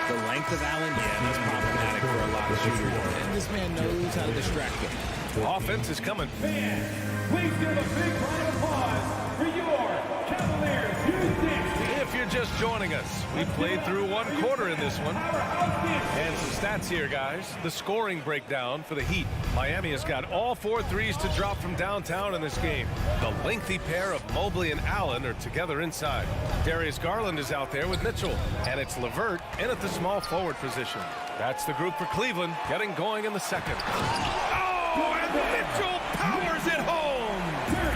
The length of Allen, that's problematic for a lot of shooters. And this man knows how to distract them. Offense is coming. Please give a big round of applause for your Cavaliers Youth Team. If you're just joining us, we played through 1 quarter in this one. And some stats here, guys. The scoring breakdown for the Heat. Miami has got all 4 threes to drop from downtown in this game. The lengthy pair of Mobley and Allen are together inside. Darius Garland is out there with Mitchell. And it's LeVert in at the small forward position. That's the group for Cleveland getting going in the second. Oh, and Mitchell powers it home.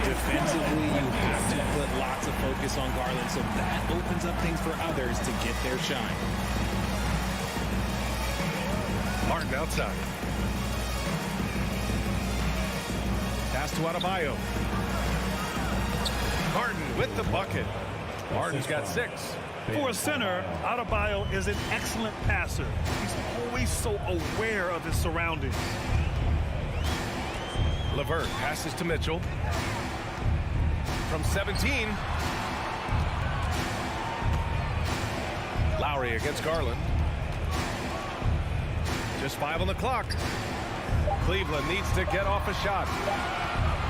Defensively, you have to put lots of focus on Garland, so that opens up things for others to get their shine. Martin outside. Pass to Adebayo. Martin with the bucket. Martin's got 6. For a center, Adebayo is an excellent passer. He's always so aware of his surroundings. LeVert passes to Mitchell. From 17. Lowry against Garland. Just 5 on the clock. Cleveland needs to get off a shot.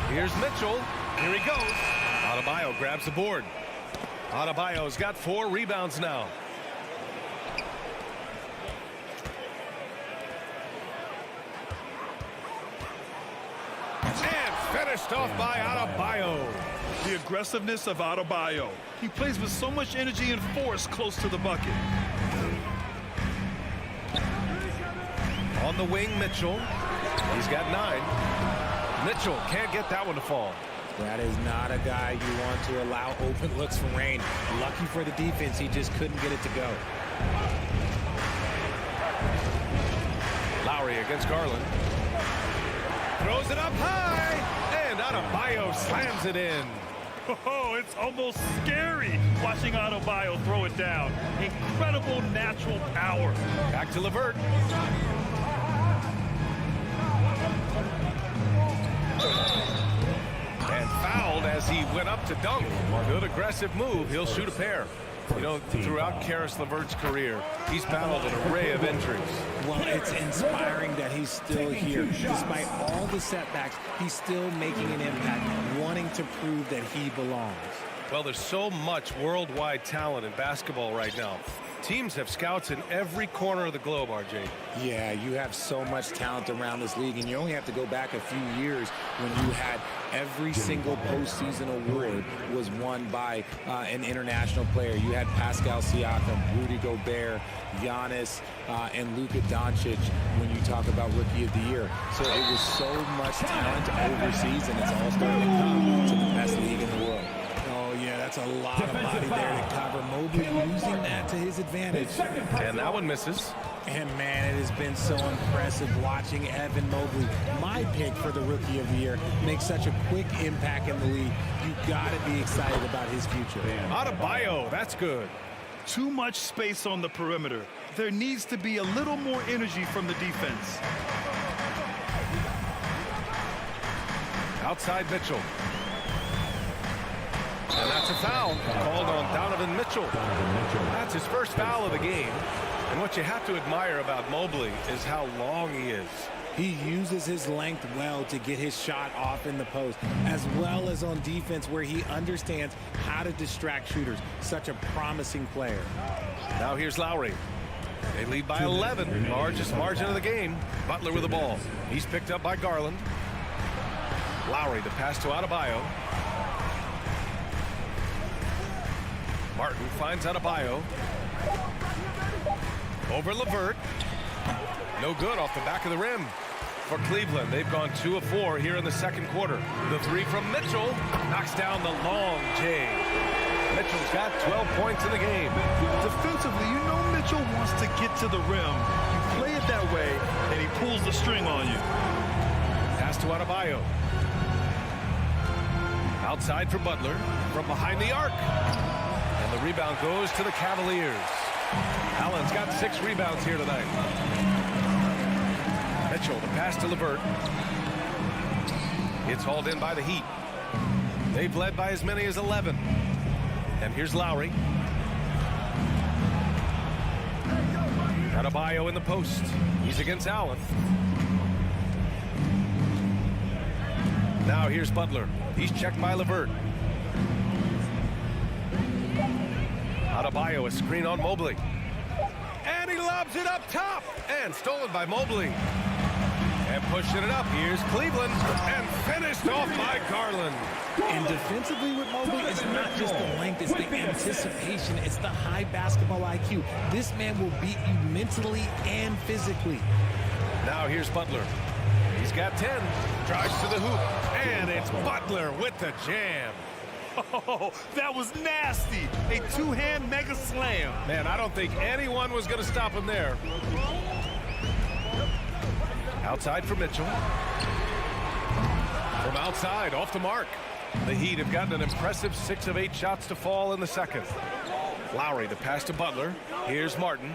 Here's Mitchell. Here he goes. Adebayo grabs the board. Adebayo's got 4 rebounds now. And finished off by Adebayo. The aggressiveness of Adebayo. He plays with so much energy and force close to the bucket. On the wing, Mitchell. He's got 9. Mitchell can't get that one to fall. That is not a guy you want to allow open looks from Rain. Lucky for the defense, he just couldn't get it to go. Lowry against Garland. Throws it up high, and Adebayo slams it in. Oh, it's almost scary watching Adebayo throw it down. Incredible natural power. Back to LeVert. And fouled as he went up to dunk. Good aggressive move. He'll shoot a pair. You know, throughout Caris LeVert's career, he's battled an array of injuries. Well, it's inspiring that he's still here. Despite all the setbacks, he's still making an impact, wanting to prove that he belongs. Well, there's so much worldwide talent in basketball right now. Teams have scouts in every corner of the globe, RJ. Yeah, you have so much talent around this league, and you only have to go back a few years when you had every single postseason award was won by an international player. You had Pascal Siakam, Rudy Gobert, Giannis, and Luka Doncic when you talk about Rookie of the Year. So it was so much talent overseas, and it's all starting to come to the best league in the world. Yeah, that's a lot of body there to cover. Mobley using that to his advantage. And that one misses. And, man, it has been so impressive watching Evan Mobley, my pick for the Rookie of the Year, make such a quick impact in the league. You got to be excited about his future. Adebayo, that's good. Too much space on the perimeter. There needs to be a little more energy from the defense. Outside Mitchell. And that's a foul called on Donovan Mitchell. That's his first foul of the game. And what you have to admire about Mobley is how long he is. He uses his length well to get his shot off in the post, as well as on defense where he understands how to distract shooters. Such a promising player. Now here's Lowry. They lead by 11, largest margin of the game. Butler with the ball. He's picked up by Garland. Lowry, the pass to Adebayo. Martin finds Adebayo. Over LeVert. No good off the back of the rim. for Cleveland. They've gone 2 of 4 here in the second quarter. The three from Mitchell knocks down the long J. Mitchell's got 12 points in the game. Defensively, you know Mitchell wants to get to the rim. You play it that way, and he pulls the string on you. Pass to Adebayo. Outside for Butler from behind the arc. And the rebound goes to the Cavaliers. Allen's got 6 rebounds here tonight. Mitchell, the pass to LeVert. It's hauled in by the Heat. They've led by as many as 11. And here's Lowry. Adebayo in the post. He's against Allen. Now here's Butler. He's checked by LeVert. Adebayo, a screen on Mobley. And he lobs it up top. And stolen by Mobley. And pushing it up. Here's Cleveland. And finished off by Garland. And defensively with Mobley, it's not just the length, it's the anticipation, it's the high basketball IQ. This man will beat you mentally and physically. Now here's Butler. He's got 10. Drives to the hoop. And it's Butler with the jam. Oh, that was nasty. A two-hand mega slam. Man, I don't think anyone was going to stop him there. Outside for Mitchell. From outside, off the mark. The Heat have gotten an impressive 6 of 8 shots to fall in the second. Lowry, the pass to Butler. Here's Martin.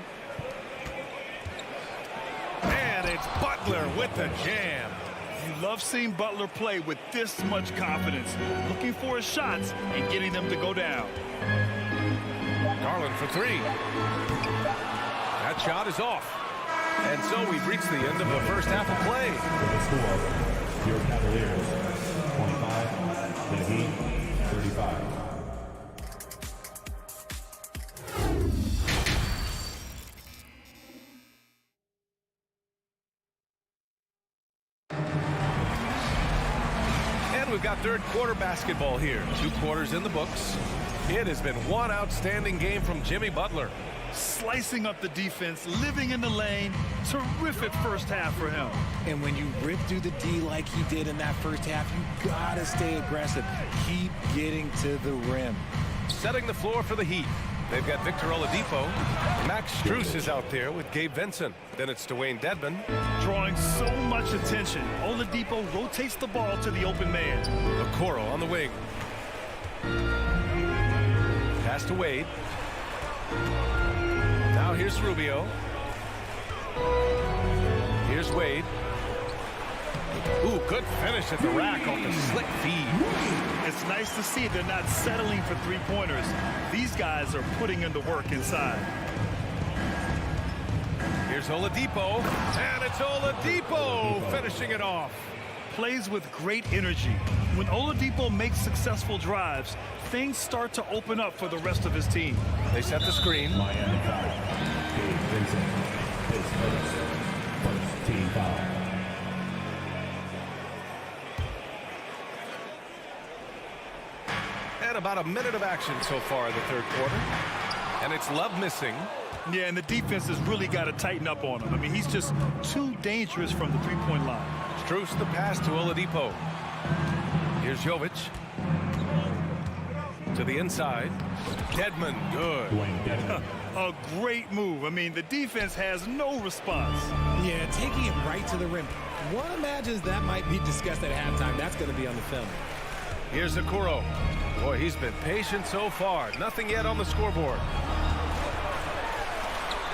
And it's Butler with the jam. You love seeing Butler play with this much confidence, looking for his shots and getting them to go down. Garland for 3. That shot is off. And so we've reached the end of the first half of play. The score, your Cavaliers, 25, the Heat, 35. We've got third quarter basketball here. 2 quarters in the books. It has been one outstanding game from Jimmy Butler. Slicing up the defense, living in the lane. Terrific first half for him. And when you rip through the D like he did in that first half, you gotta stay aggressive. Keep getting to the rim. Setting the floor for the Heat. They've got Victor Oladipo. Max Strus is out there with Gabe Vincent. Then it's Dwayne Dedmon. Drawing so much attention. Oladipo rotates the ball to the open man. Okoro on the wing. Pass to Wade. Now here's Rubio. Here's Wade. Ooh, good finish at the rack off the slick feed. It's nice to see they're not settling for three-pointers. These guys are putting in the work inside. Here's Oladipo, and it's Oladipo finishing it off. Plays with great energy. When Oladipo makes successful drives, things start to open up for the rest of his team. They set the screen. Miami foul. Gabe Vincent. His first team foul. And about a minute of action so far in the third quarter. And it's Love missing. Yeah, and the defense has really got to tighten up on him. I mean, he's just too dangerous from the three-point line. Strus the pass to Oladipo. Here's Jovic. To the inside. Dedmon, good. A great move. I mean, the defense has no response. Yeah, taking it right to the rim. One imagines that might be discussed at halftime. That's going to be on the film. Here's Okoro. Boy, he's been patient so far. Nothing yet on the scoreboard.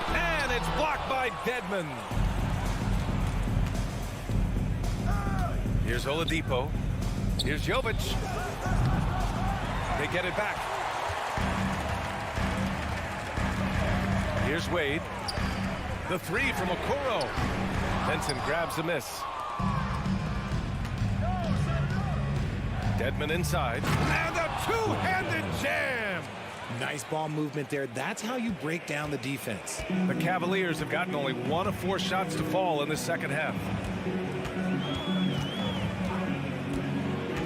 And it's blocked by Dedmon. Here's Oladipo. Here's Jovic. They get it back. Here's Wade. The 3 from Okoro. Benson grabs the miss. Dedmon inside. And a two-handed jam. Nice ball movement there. That's how you break down the defense. The Cavaliers have gotten only 1 of 4 shots to fall in the second half.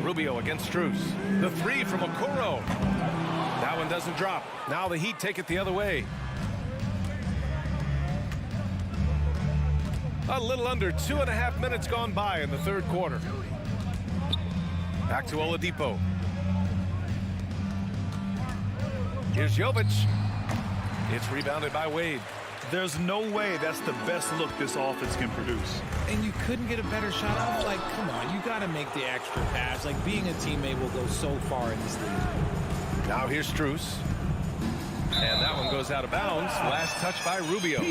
Rubio against Strus. The 3 from Okoro. That one doesn't drop. Now the Heat take it the other way. A little under 2.5 minutes gone by in the third quarter. Back to Oladipo. Here's Jovic. It's rebounded by Wade. There's no way that's the best look this offense can produce. And you couldn't get a better shot off. Like, come on, you got to make the extra pass. Like, being a teammate will go so far in this league. Now here's Strus. And that one goes out of bounds. Last touch by Rubio.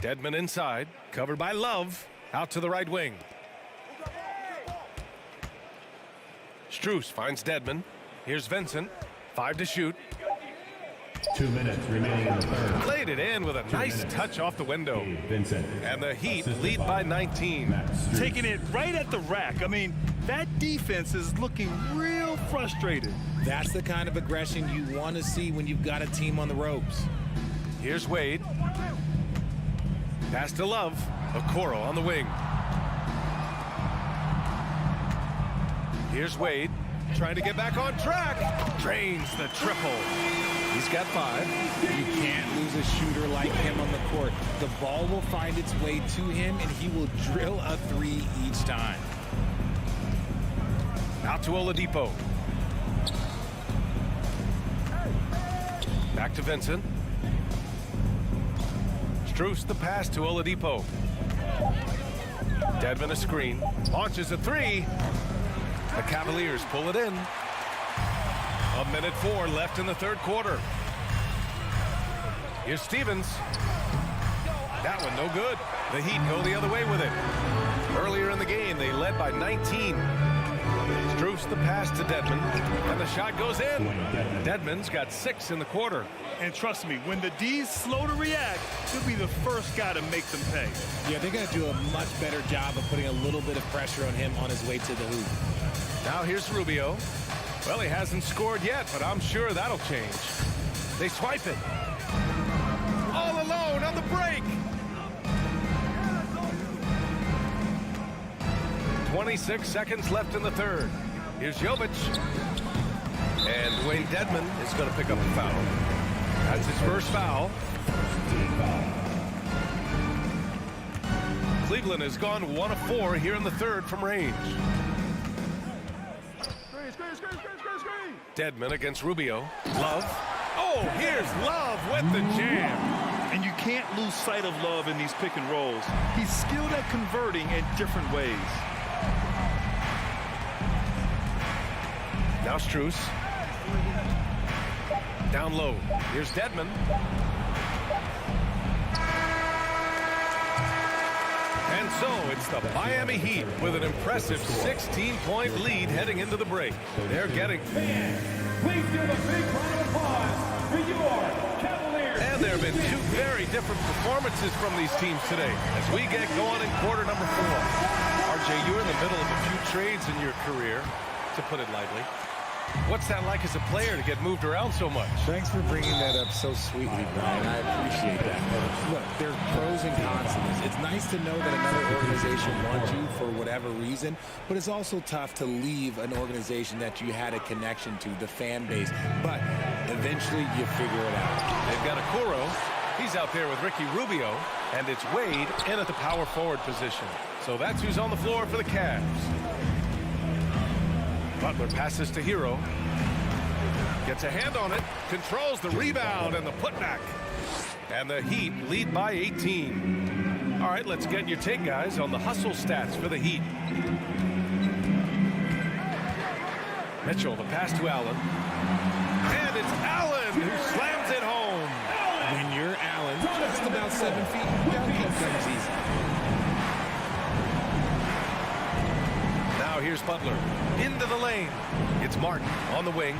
Dedmon inside, covered by Love, out to the right wing. Strus finds Dedmon. Here's Vincent, 5 to shoot. 2 minutes remaining in the third. Played it in with a nice touch off the window. Vincent. And the Heat lead by 19. Taking it right at the rack. I mean, that defense is looking real frustrated. That's the kind of aggression you want to see when you've got a team on the ropes. Here's Wade. Pass to Love. Okoro on the wing. Here's Wade. Trying to get back on track. Drains the triple. He's got 5. You can't lose a shooter like him on the court. The ball will find its way to him, and he will drill a 3 each time. Out to Oladipo. Back to Vincent. Strus the pass to Oladipo. Dedmon a screen. Launches a 3. The Cavaliers pull it in. 1:04 left in the third quarter. Here's Stevens. That one no good. The Heat go the other way with it. Earlier in the game, they led by 19. Strus the pass to Dedmon, and the shot goes in. Dedmon's got 6 in the quarter. And trust me, when the D's slow to react, he'll be the first guy to make them pay. Yeah, they're going to do a much better job of putting a little bit of pressure on him on his way to the hoop. Now here's Rubio. Well, he hasn't scored yet, but I'm sure that'll change. They swipe it. All alone on the break. 26 seconds left in the third. Here's Jovic. And Wayne Dedmon is going to pick up a foul. That's his first foul. Cleveland has gone 1 of 4 here in the third from range. Dedmon against Rubio. Love. Oh, here's Love with the jam. And you can't lose sight of Love in these pick and rolls. He's skilled at converting in different ways. Now Strus. Down low. Here's Dedmon. And so it's the Miami Heat with an impressive 16-point lead heading into the break. They're getting... Please give a big round of applause for your Cavaliers. And there have been 2 very different performances from these teams today as we get going in quarter number 4. RJ, you're in the middle of a few trades in your career, to put it lightly. What's that like as a player to get moved around so much? Thanks for bringing that up so sweetly, Brian. I appreciate that. Look, there's pros and cons to this. It's nice to know that another organization wants you for whatever reason, but it's also tough to leave an organization that you had a connection to, the fan base. But eventually you figure it out. They've got Okoro. He's out there with Ricky Rubio, and it's Wade in at the power forward position. So that's who's on the floor for the Cavs. Butler passes to Hero. Gets a hand on it. Controls the rebound and the putback. And the Heat lead by 18. All right, let's get your take, guys, on the hustle stats for the Heat. Mitchell, the pass to Allen. And it's Allen who slams it home. When you're Allen, just about 7 feet, dunking comes easy. Now here's Butler. Into the lane. It's Martin on the wing.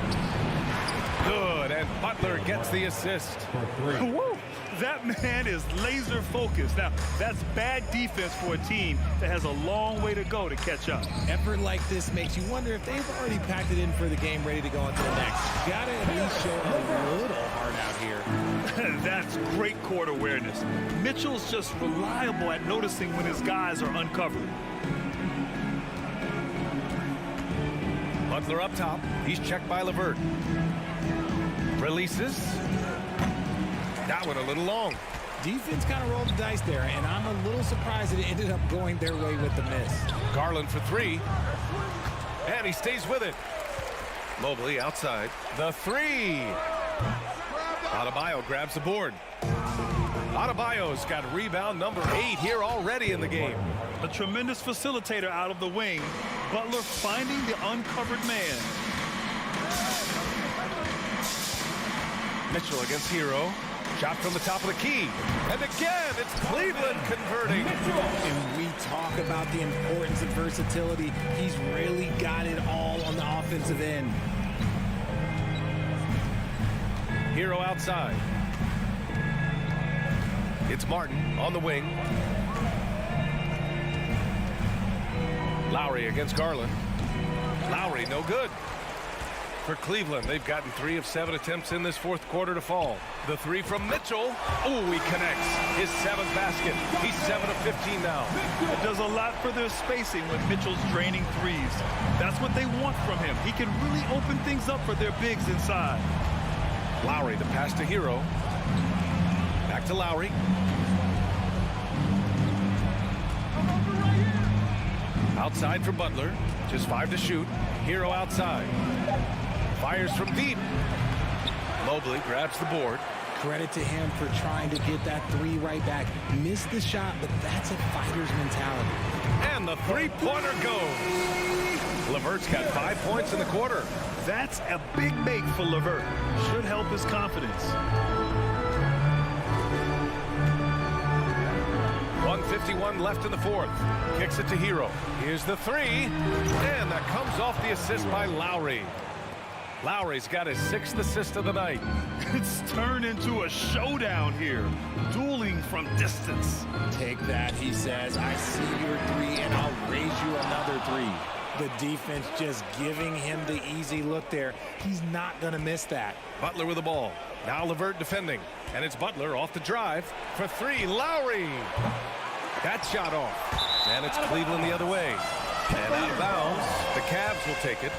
Good, and Butler gets the assist. Woo! That man is laser focused. Now, that's bad defense for a team that has a long way to go to catch up. Effort like this makes you wonder if they've already packed it in for the game, ready to go on to the next. Gotta at least show a little heart out here. That's great court awareness. Mitchell's just reliable at noticing when his guys are uncovered. Butler up top. He's checked by LeVert. Releases. That one a little long. Defense kind of rolled the dice there, and I'm a little surprised that it ended up going their way with the miss. Garland for three. And he stays with it. Mobley outside. The three. Adebayo grabs the board. Adebayo's got rebound number 8 here already in the game. A tremendous facilitator out of the wing. Butler finding the uncovered man. Mitchell against Hero. Shot from the top of the key. And again, it's Cleveland converting. And we talk about the importance of versatility. He's really got it all on the offensive end. Hero outside. It's Martin on the wing. Lowry against Garland. Lowry, no good. For Cleveland, they've gotten 3 of 7 attempts in this fourth quarter to fall. The three from Mitchell. Oh, he connects. His 7th basket. He's 7 of 15 now. It does a lot for their spacing when Mitchell's draining threes. That's what they want from him. He can really open things up for their bigs inside. Lowry, the pass to Hero. Back to Lowry. Outside for Butler. Just 5 to shoot. Hero outside. Fires from deep. Mobley grabs the board. Credit to him for trying to get that 3 right back. Missed the shot, but that's a fighter's mentality. And the three-pointer goes. LeVert's got 5 points in the quarter. That's a big make for LeVert. Should help his confidence. 1:51 left in the fourth. Kicks it to Hero. Here's the 3. And that comes off the assist by Lowry. Lowry's got his 6th assist of the night. It's turned into a showdown here. Dueling from distance. Take that, he says. I see your 3, and I'll raise you another 3. The defense just giving him the easy look there. He's not going to miss that. Butler with the ball. Now LeVert defending. And it's Butler off the drive for 3. Lowry. That shot off. And it's Cleveland the other way. And out of bounds. The Cavs will take it.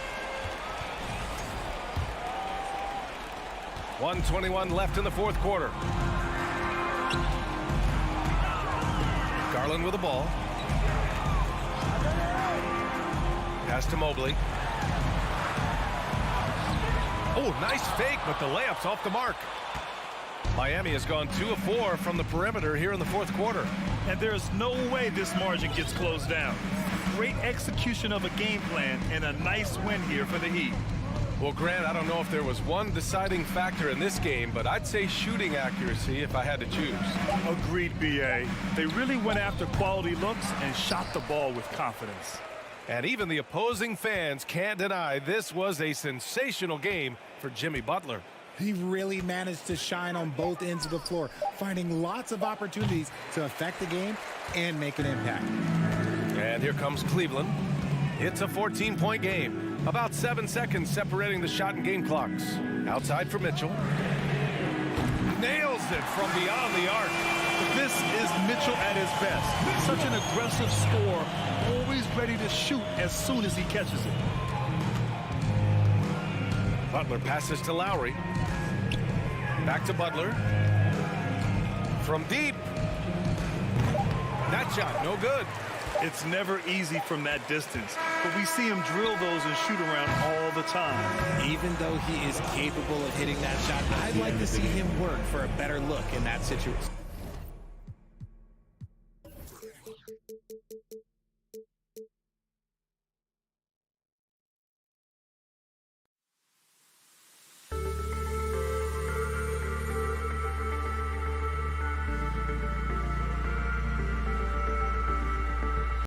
1:21 left in the fourth quarter. Garland with the ball. Pass to Mobley. Oh, nice fake, but the layup's off the mark. Miami has gone 2 of 4 from the perimeter here in the fourth quarter. And there's no way this margin gets closed down. Great execution of a game plan and a nice win here for the Heat. Well, Grant, I don't know if there was one deciding factor in this game, but I'd say shooting accuracy if I had to choose. Agreed, B.A. They really went after quality looks and shot the ball with confidence. And even the opposing fans can't deny this was a sensational game for Jimmy Butler. He really managed to shine on both ends of the floor, finding lots of opportunities to affect the game and make an impact. And here comes Cleveland. It's a 14-point game. About 7 seconds separating the shot and game clocks. Outside for Mitchell. Nails it from beyond the arc. This is Mitchell at his best. Such an aggressive scorer, always ready to shoot as soon as he catches it. Butler passes to Lowry. Back to Butler. From deep. That shot, no good. It's never easy from that distance, but we see him drill those and shoot around all the time. Even though he is capable of hitting that shot, I'd like to see him work for a better look in that situation.